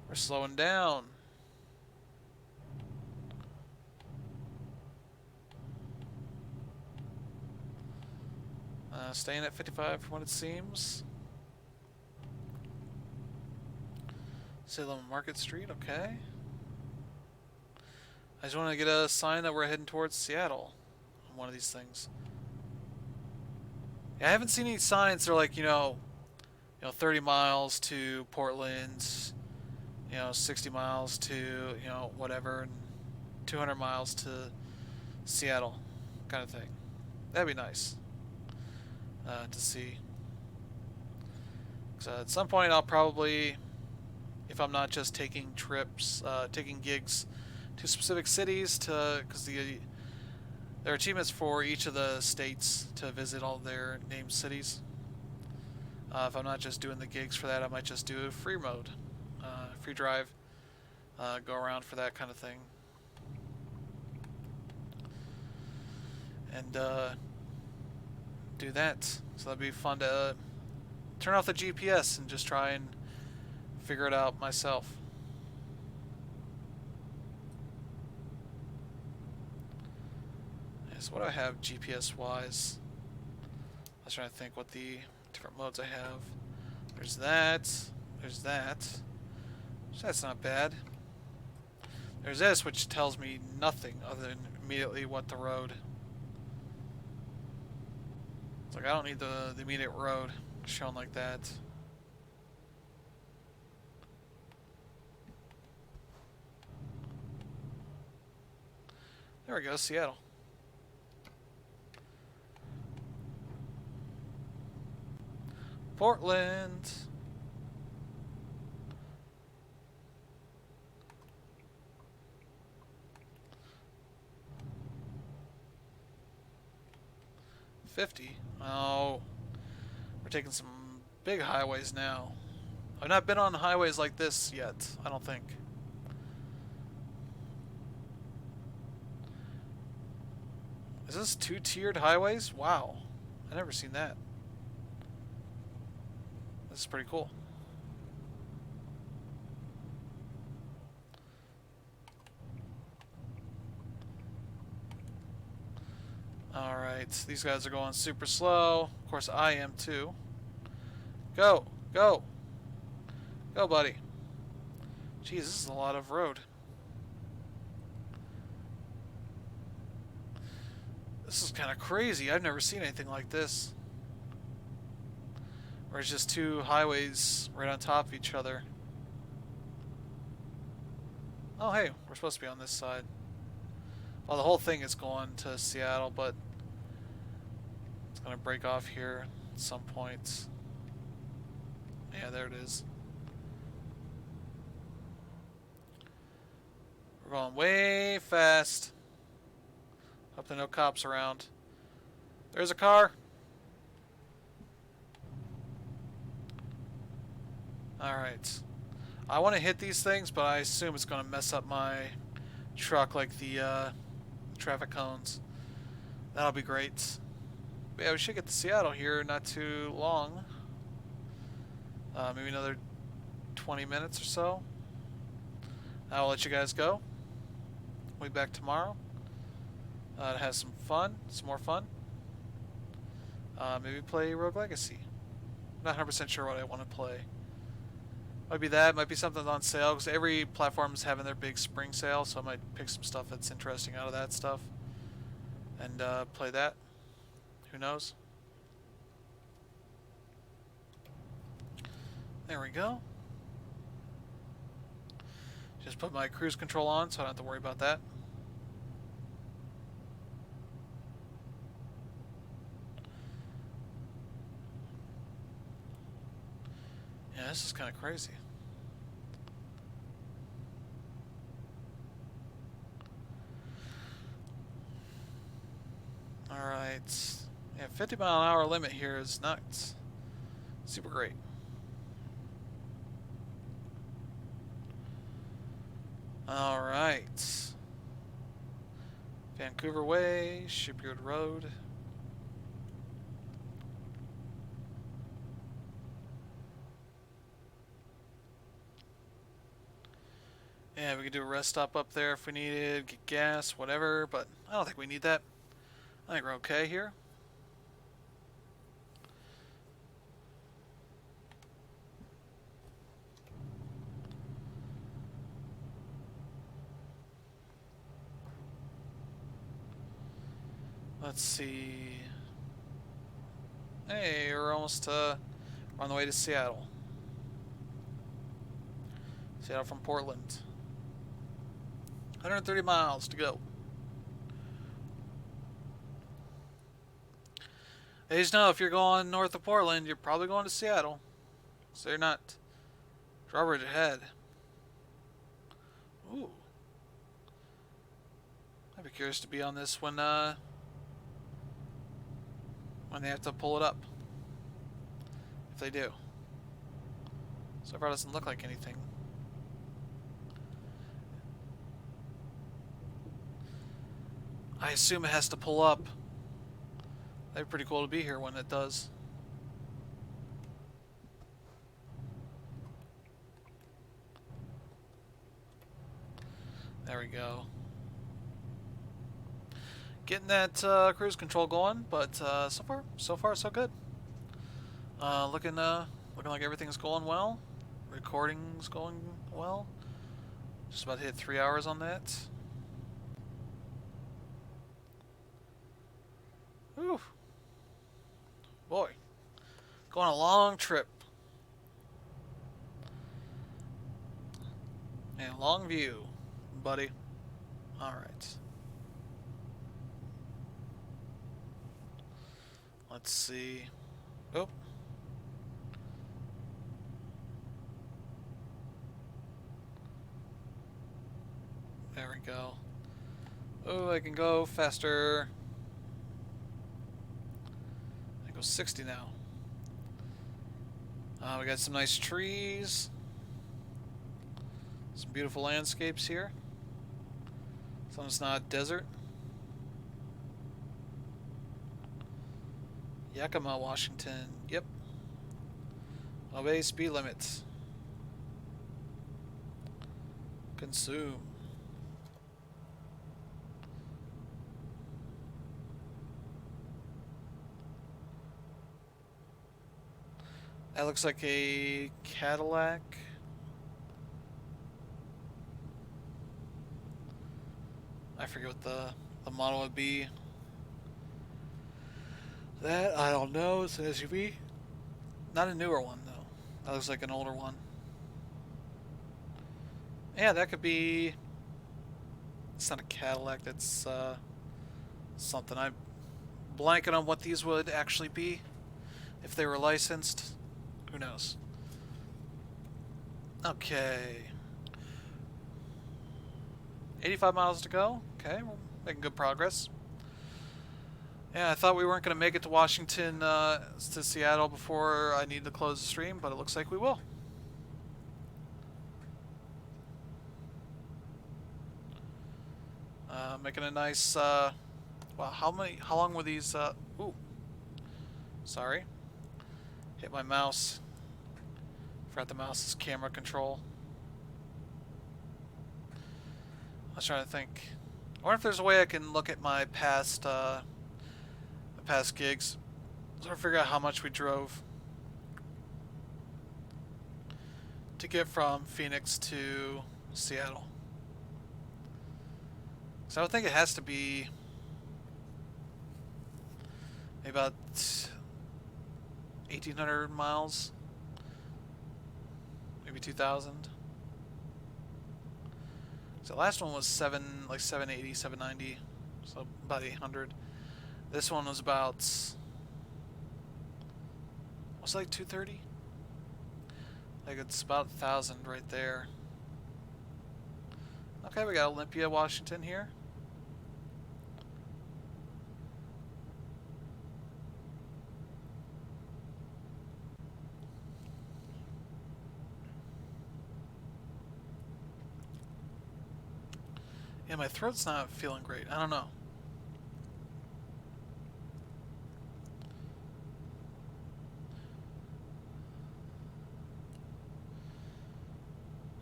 Speaker 1: We're slowing down. Staying at 55 from what it seems. Salem Market Street, okay. I just want to get a sign that we're heading towards Seattle on one of these things. Yeah, I haven't seen any signs that are like, 30 miles to Portland, 60 miles to, whatever, and 200 miles to Seattle kind of thing. That'd be nice to see. So at some point I'll probably, if I'm not just taking trips, taking gigs to specific cities, because there are achievements for each of the states to visit all their named cities. If I'm not just doing the gigs for that, I might just do a free mode, free drive, go around for that kind of thing. And do that. So that'd be fun to turn off the GPS and just try and figure it out myself. Yeah, so what do I have GPS wise? I was trying to think what the different modes I have. There's that. There's that. So that's not bad. There's this, which tells me nothing other than immediately what the road. It's like I don't need the immediate road shown like that. There we go, Seattle. Portland. $50. Oh, we're taking some big highways now. I've not been on highways like this yet, I don't think. Is this two-tiered highways? Wow, I've never seen that. This is pretty cool. Alright, these guys are going super slow. Of course, I am too. Go! Go! Go, buddy. Jeez, this is a lot of road. This is kind of crazy. I've never seen anything like this. Where it's just two highways right on top of each other. Oh, hey, we're supposed to be on this side. Well, the whole thing is going to Seattle, but it's going to break off here. at some point. Yeah, there it is. We're going way fast. Hope there are no cops around. There's a car. Alright. I want to hit these things, but I assume it's going to mess up my truck like the traffic cones. That'll be great. But yeah, we should get to Seattle here not too long. Maybe another 20 minutes or so. I'll let you guys go. We'll be back tomorrow to have some fun, some more fun. Maybe play Rogue Legacy. Not 100% sure what I want to play. Might be that, might be something on sale, because every platform's having their big spring sale, so I might pick some stuff that's interesting out of that stuff and play that. Who knows? There we go. Just put my cruise control on so I don't have to worry about that. Yeah, this is kind of crazy. Alright. Yeah, 50-mile-an-hour limit here is not super great. Alright. Vancouver Way, Shipyard Road. Yeah, we could do a rest stop up there if we needed, get gas, whatever, but I don't think we need that. I think we're okay here. Let's see. Hey, we're almost on the way to Seattle. Seattle from Portland. 130 miles to go. Hey, just know if you're going north of Portland, you're probably going to Seattle. So you're not right ahead. Ooh. I'd be curious to be on this when they have to pull it up. If they do. So far it doesn't look like anything. I assume it has to pull up. That'd be pretty cool to be here when it does. There we go. Getting that cruise control going, but so far so good. Looking like everything's going well. Recording's going well. Just about to hit 3 hours on that. Whew. Boy. Going a long trip. And long view, buddy. Alright. Let's see. Oh. There we go. Oh, I can go faster. 60 now. We got some nice trees. Some beautiful landscapes here. So it's not desert. Yakima, Washington. Yep. Obey speed limits. Consume. That looks like a Cadillac. I forget what the model would be. That, I don't know. It's an SUV. Not a newer one, though. That looks like an older one. Yeah, that could be... It's not a Cadillac. That's something. I'm blanking on what these would actually be. If they were licensed, who knows? Okay. 85 miles to go. Okay, we're making good progress. Yeah, I thought we weren't going to make it to Washington, to Seattle before I need to close the stream, but it looks like we will. Making a nice, wow, how long were these, ooh, sorry. Hit my mouse. Forgot the mouse's camera control. I was trying to think. I wonder if there's a way I can look at my past gigs. Sort of figure out how much we drove to get from Phoenix to Seattle. So I would think it has to be maybe about 1,800 miles, maybe 2,000. So the last one was 780, 790, so about 800. This one was about, was it like 230? Like it's about 1,000 right there. Okay, we got Olympia, Washington here. Yeah, my throat's not feeling great. I don't know.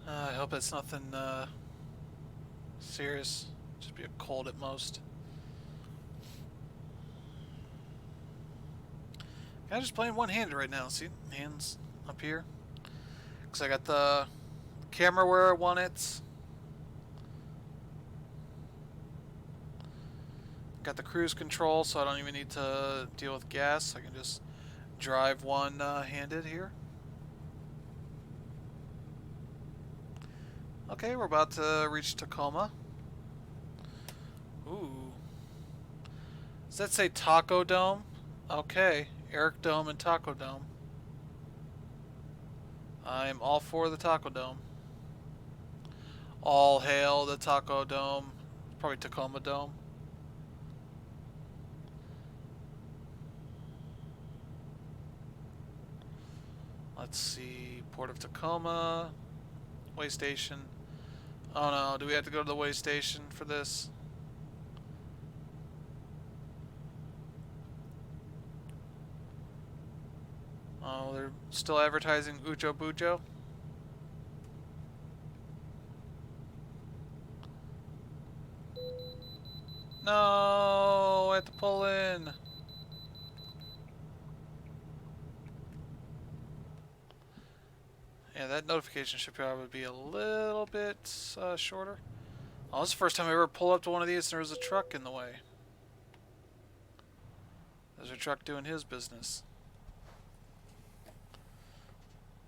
Speaker 1: I hope it's nothing serious. Just be a cold at most. I'm just playing one-handed right now. See, hands up here. Because I got the camera where I want it. Got the cruise control, so I don't even need to deal with gas. I can just drive one-handed here. Okay, we're about to reach Tacoma. Ooh. Does that say Taco Dome? Okay, Eric Dome and Taco Dome. I'm all for the Taco Dome. All hail the Taco Dome. Probably Tacoma Dome. Let's see, Port of Tacoma, way station. Oh no, do we have to go to the way station for this? Oh, they're still advertising Ujo Bujo? No, I have to pull in. Yeah, that notification should probably be a little bit shorter. Oh, this is the first time I ever pulled up to one of these and there was a truck in the way. There's a truck doing his business.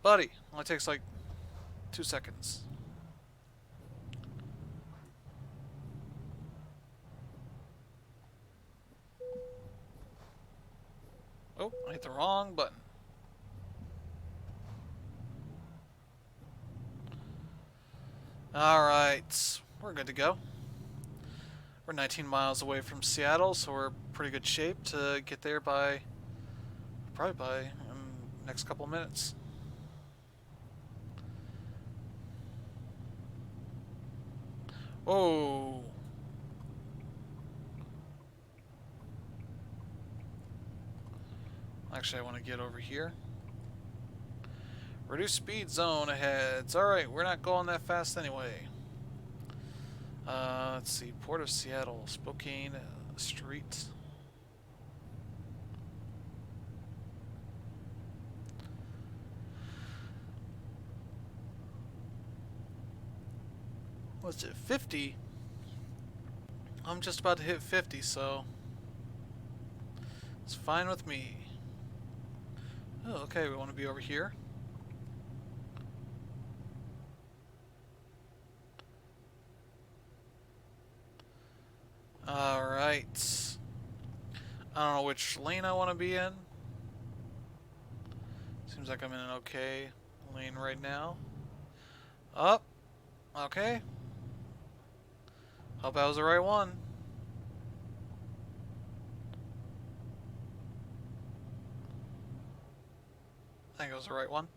Speaker 1: Buddy, only takes like 2 seconds. Oh, I hit the wrong button. Alright, we're good to go. We're 19 miles away from Seattle, so we're in pretty good shape to get there by, probably by next couple of minutes. Whoa! Actually, I want to get over here. Reduce speed zone ahead. It's alright, we're not going that fast anyway. Let's see, Port of Seattle, Spokane Street. What's it, 50? I'm just about to hit 50, so it's fine with me. Oh, okay, we want to be over here. Alright. I don't know which lane I want to be in. Seems like I'm in an okay lane right now. Up. Okay. Hope that was the right one. I think it was the right one.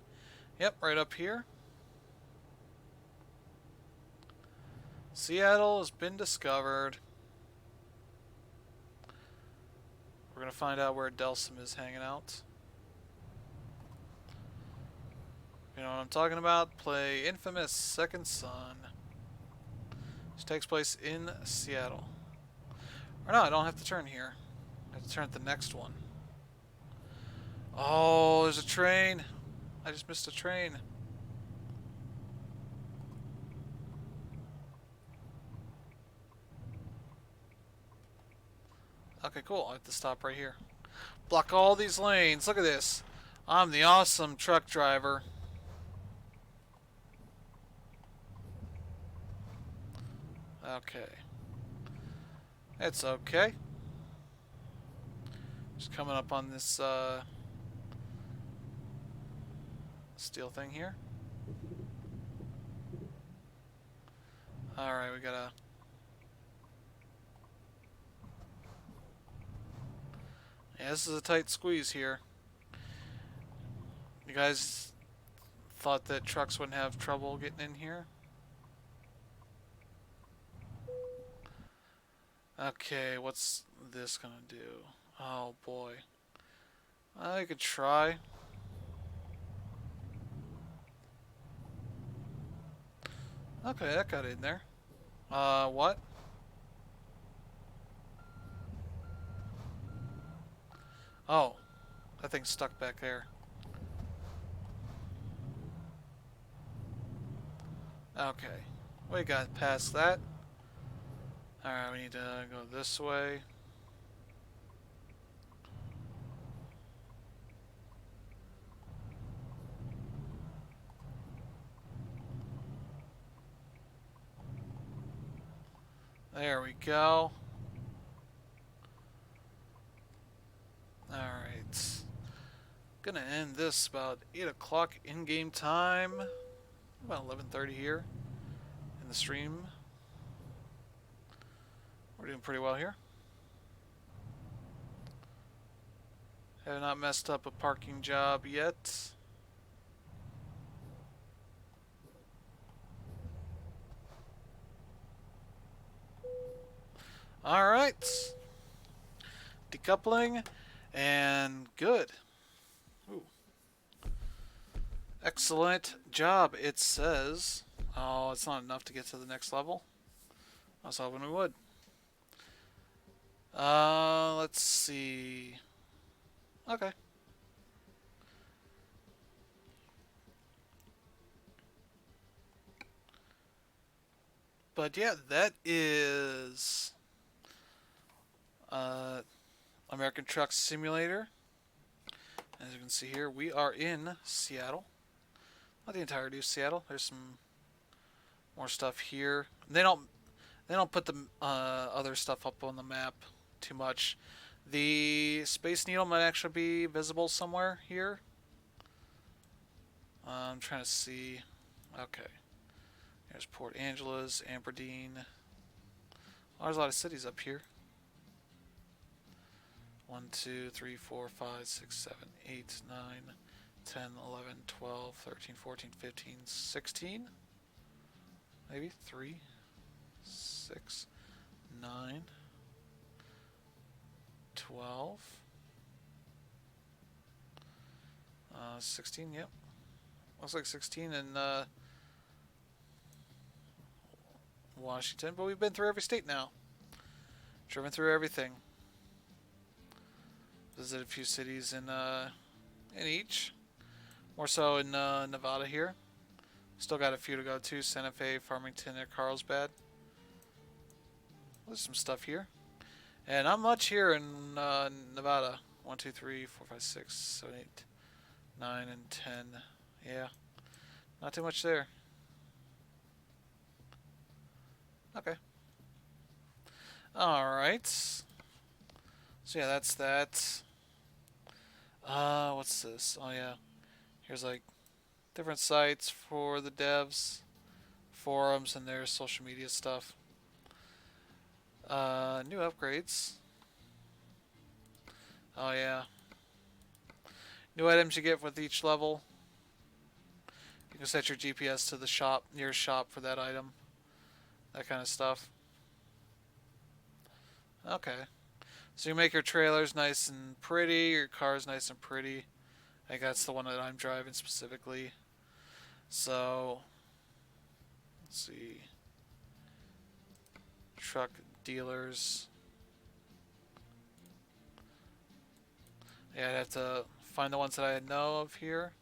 Speaker 1: Yep, right up here. Seattle has been discovered. We're going to find out where Delsum is hanging out. You know what I'm talking about? Play Infamous Second Son. Which takes place in Seattle. Or no, I don't have to turn here. I have to turn at the next one. Oh, there's a train. I just missed a train. Okay, cool. I have to stop right here. Block all these lanes. Look at this. I'm the awesome truck driver. Okay. It's okay. Just coming up on this steel thing here. Alright, we gotta... Yeah, this is a tight squeeze here. You guys thought that trucks wouldn't have trouble getting in here? Okay, what's this gonna do? Oh boy. I could try. Okay, that got in there. What? Oh, that thing's stuck back there. Okay, we got past that. Alright, we need to go this way. There we go. Alright. Gonna end this about 8 o'clock in-game time. About 11:30 here in the stream. We're doing pretty well here. Have not messed up a parking job yet. Alright. Decoupling. And good. Ooh. Excellent job, it says. Oh, it's not enough to get to the next level. I was hoping we would. Let's see. Okay. But yeah, that is American Truck Simulator. As you can see here, we are in Seattle. Not the entirety of Seattle. There's some more stuff here. They don't put the other stuff up on the map too much. The Space Needle might actually be visible somewhere here. I'm trying to see. Okay. There's Port Angeles, Aberdeen. Oh, there's a lot of cities up here. 1, 2, 3, 4, 5, 6, 7, 8, 9, 10, 11, 12, 13, 14, 15, 16. Maybe 3, 6, 9, 12, 16, yep. Looks like 16 in Washington, but we've been through every state now. Driven through everything. Visited a few cities in each. More so in Nevada here. Still got a few to go to. Santa Fe, Farmington, and Carlsbad. There's some stuff here. And not much here in Nevada. 1, 2, 3, 4, 5, 6, 7, 8, 9, and 10. Yeah. Not too much there. Okay. Alright. So yeah, that's that. What's this? Oh yeah. Here's like different sites for the devs, forums, and their social media stuff. New upgrades. Oh yeah. New items you get with each level. You can set your GPS to the shop, nearest shop for that item. That kind of stuff. Okay. So you make your trailers nice and pretty, your cars nice and pretty. I think that's the one that I'm driving specifically. So, let's see. Truck dealers. Yeah, I'd have to find the ones that I know of here.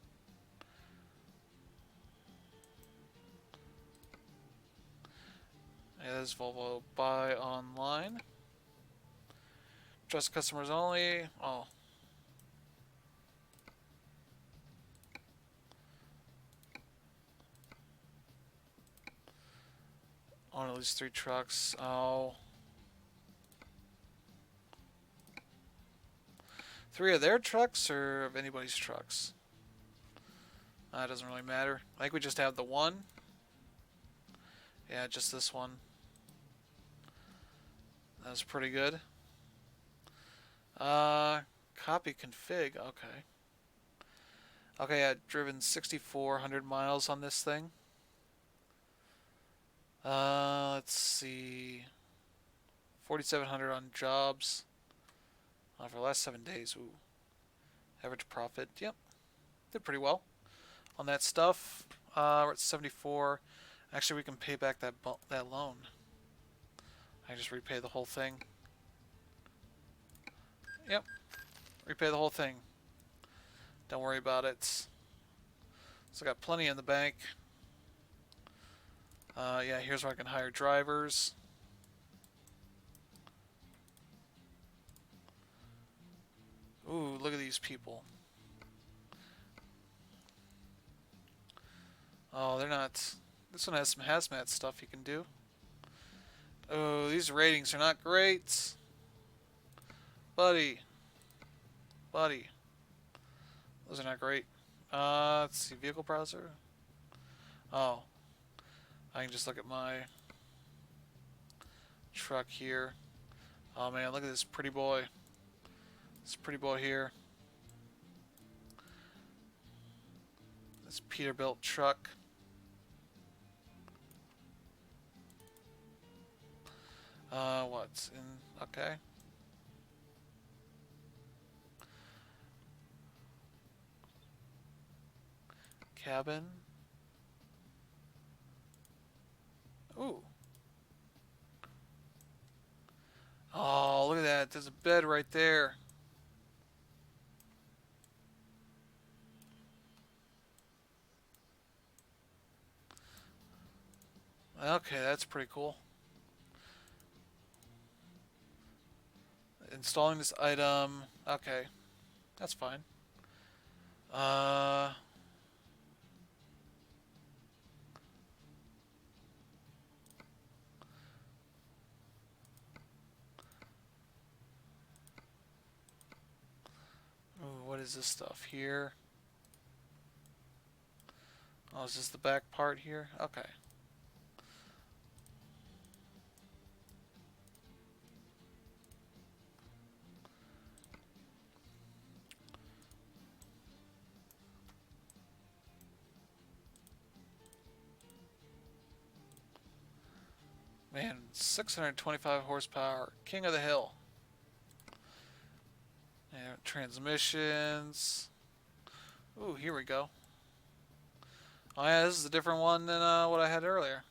Speaker 1: Yeah, there's Volvo buy online. Trust customers only. Oh. Own at least 3 trucks. Oh. 3 of their trucks or of anybody's trucks? That doesn't really matter. I think we just have the one. Yeah, just this one. That's pretty good. Copy config. Okay. Okay, I've driven 6,400 miles on this thing. Let's see. 4,700 on jobs. For the last 7 days. Ooh. Average profit. Yep. Did pretty well on that stuff. We're at 74. Actually, we can pay back that loan. I just repay the whole thing. Yep. Repay the whole thing. Don't worry about it. So I got plenty in the bank. Yeah, here's where I can hire drivers. Ooh, look at these people. Oh, they're not... This one has some hazmat stuff you can do. Oh, these ratings are not great. Buddy. Buddy. Those are not great. Let's see, vehicle browser. Oh. I can just look at my truck here. Oh man, look at this pretty boy. This pretty boy here. This Peterbilt truck. What's in... Okay. Cabin. Ooh. Oh, look at that. There's a bed right there. Okay, that's pretty cool. Installing this item. Okay. That's fine. Ooh, what is this stuff here? Oh, is this the back part here? Okay. Man, 625 horsepower. King of the hill. Yeah, transmissions. Ooh, here we go. Oh yeah, this is a different one than what I had earlier.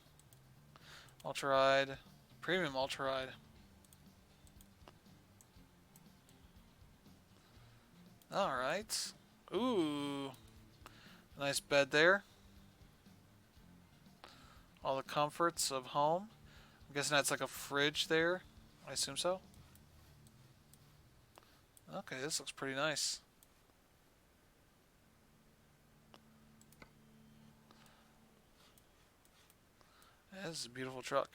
Speaker 1: Ultra ride. Premium ultra ride. Alright. Ooh. Nice bed there. All the comforts of home. I'm guessing that's like a fridge there. I assume so. Okay, this looks pretty nice. Yeah, this is a beautiful truck.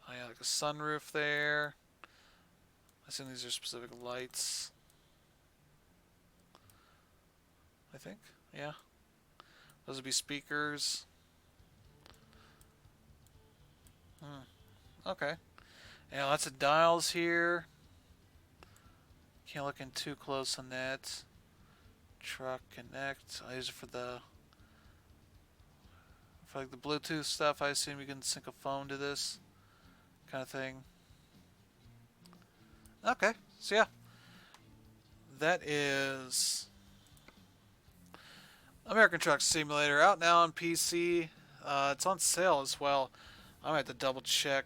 Speaker 1: Oh yeah, like a sunroof there. I assume these are specific lights. I think. Yeah. Those would be speakers. Okay. Yeah, lots of dials here. Can't look in too close on that. Truck connect. I use it for like the Bluetooth stuff. I assume you can sync a phone to this kind of thing. Okay, so yeah, that is American Truck Simulator out now on PC. It's on sale as well. I might have to double check.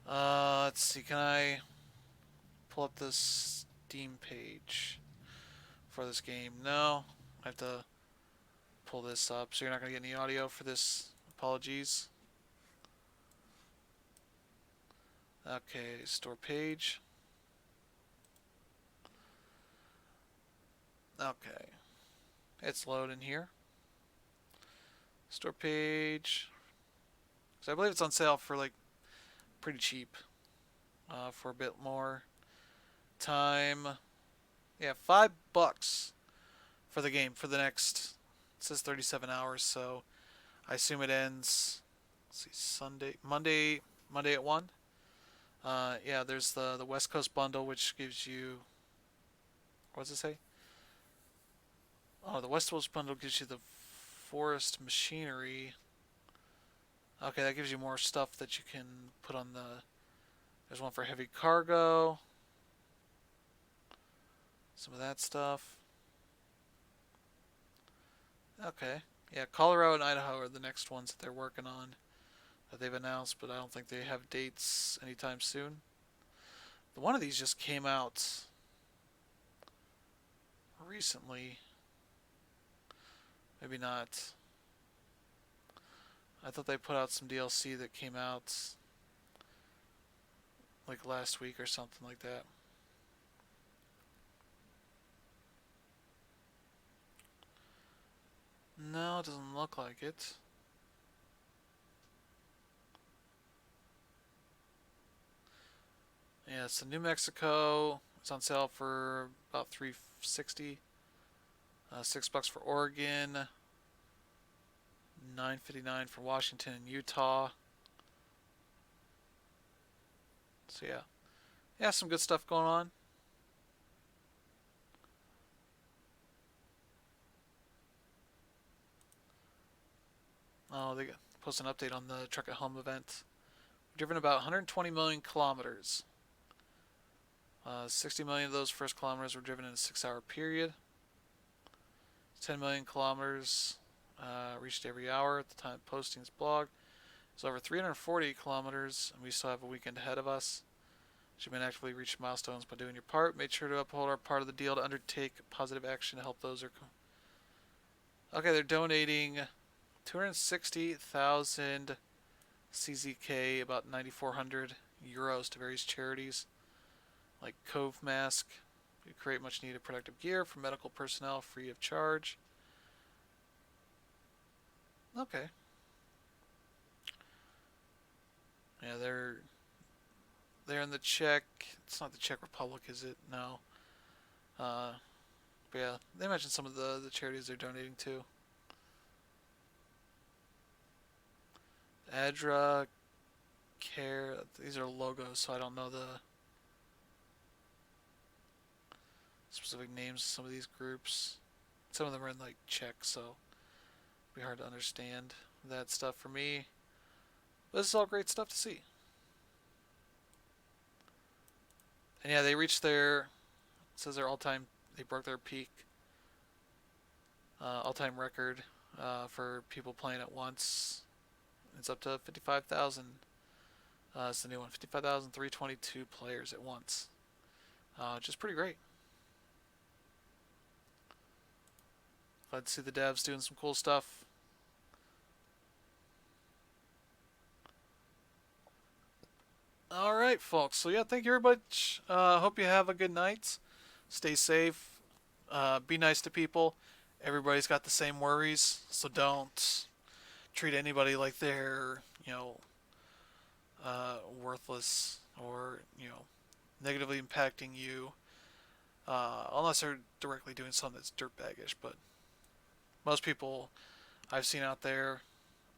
Speaker 1: Let's see. Can I pull up this Steam page for this game? No, I have to pull this up. So you're not gonna get any audio for this. Apologies. Okay, store page. Okay, it's loading here. Store page. So I believe it's on sale for like pretty cheap. For a bit more time. Yeah, $5 for the game for the next. It says 37 hours, so I assume it ends. Let's see, Monday at 1. Yeah, there's the West Coast bundle, which gives you. What does it say? Oh, the West Coast bundle gives you the forest machinery. Okay, that gives you more stuff that you can put on the. There's one for heavy cargo. Some of that stuff. Okay. Yeah, Colorado and Idaho are the next ones that they're working on that they've announced, but I don't think they have dates anytime soon. One of these just came out recently. Maybe not. I thought they put out some DLC that came out like last week or something like that. No, it doesn't look like it. Yeah, so New Mexico. It's on sale for about $360. $6 for Oregon. $9.59 for Washington and Utah. So yeah, some good stuff going on. Oh, they post an update on the Truck at Home event. We've driven about 120 million kilometers. 60 million of those first kilometers were driven in a 6-hour period. 10 million kilometers reached every hour at the time of posting this blog. It's over 340 kilometers, and we still have a weekend ahead of us. You've been actively reaching milestones by doing your part. Made sure to uphold our part of the deal to undertake positive action to help those who are. Okay, they're donating 260,000 CZK, about 9,400 euros to various charities like Cove Mask. We create much needed protective gear for medical personnel free of charge. Okay. Yeah, they're in the Czech. It's not the Czech Republic, is it? No. But yeah, they mentioned some of the charities they're donating to. Adra Care. These are logos, so I don't know the specific names of some of these groups. Some of them are in like Czech, so it'll be hard to understand that stuff for me. But this is all great stuff to see. And yeah, they reached their. It says their all-time. They broke their peak. All-time record for people playing at once. It's up to 55,000. It's the new one. 55,322 players at once, which is pretty great. Glad to see the devs doing some cool stuff. All right, folks. So yeah, thank you very much. Hope you have a good night. Stay safe. Be nice to people. Everybody's got the same worries, so don't treat anybody like they're worthless or negatively impacting you. unless they're directly doing something that's dirtbaggish. But most people I've seen out there,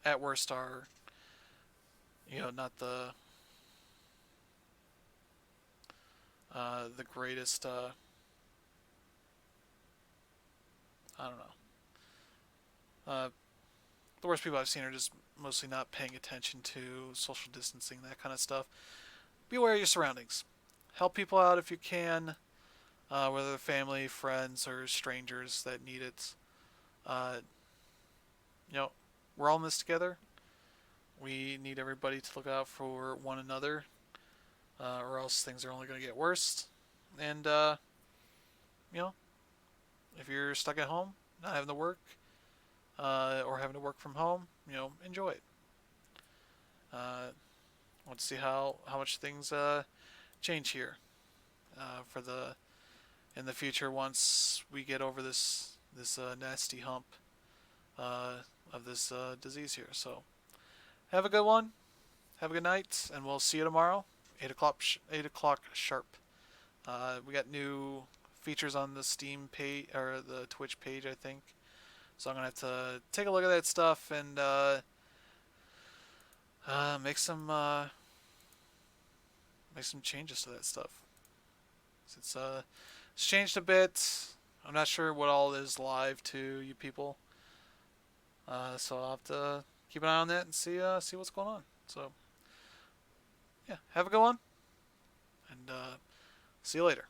Speaker 1: at worst, are not the greatest. I don't know. The worst people I've seen are just mostly not paying attention to social distancing, that kind of stuff. Be aware of your surroundings. Help people out if you can, whether they're family, friends, or strangers that need it. Uh, you know, we're all in this together. We need everybody to look out for one another, or else things are only going to get worse. And you know, if you're stuck at home, not having to work, or having to work from home, enjoy it. Want to see how much things change here for the in the future once we get over this nasty hump uh, of this disease here. So have a good one. Have a good night, and we'll see you tomorrow, 8 o'clock 8 o'clock sharp. We got new features on the Steam page or the Twitch page, I think. So I'm gonna have to take a look at that stuff and make some changes to that stuff. It's changed a bit. I'm not sure what all is live to you people. So I'll have to keep an eye on that and see what's going on. So yeah, have a good one, and see you later.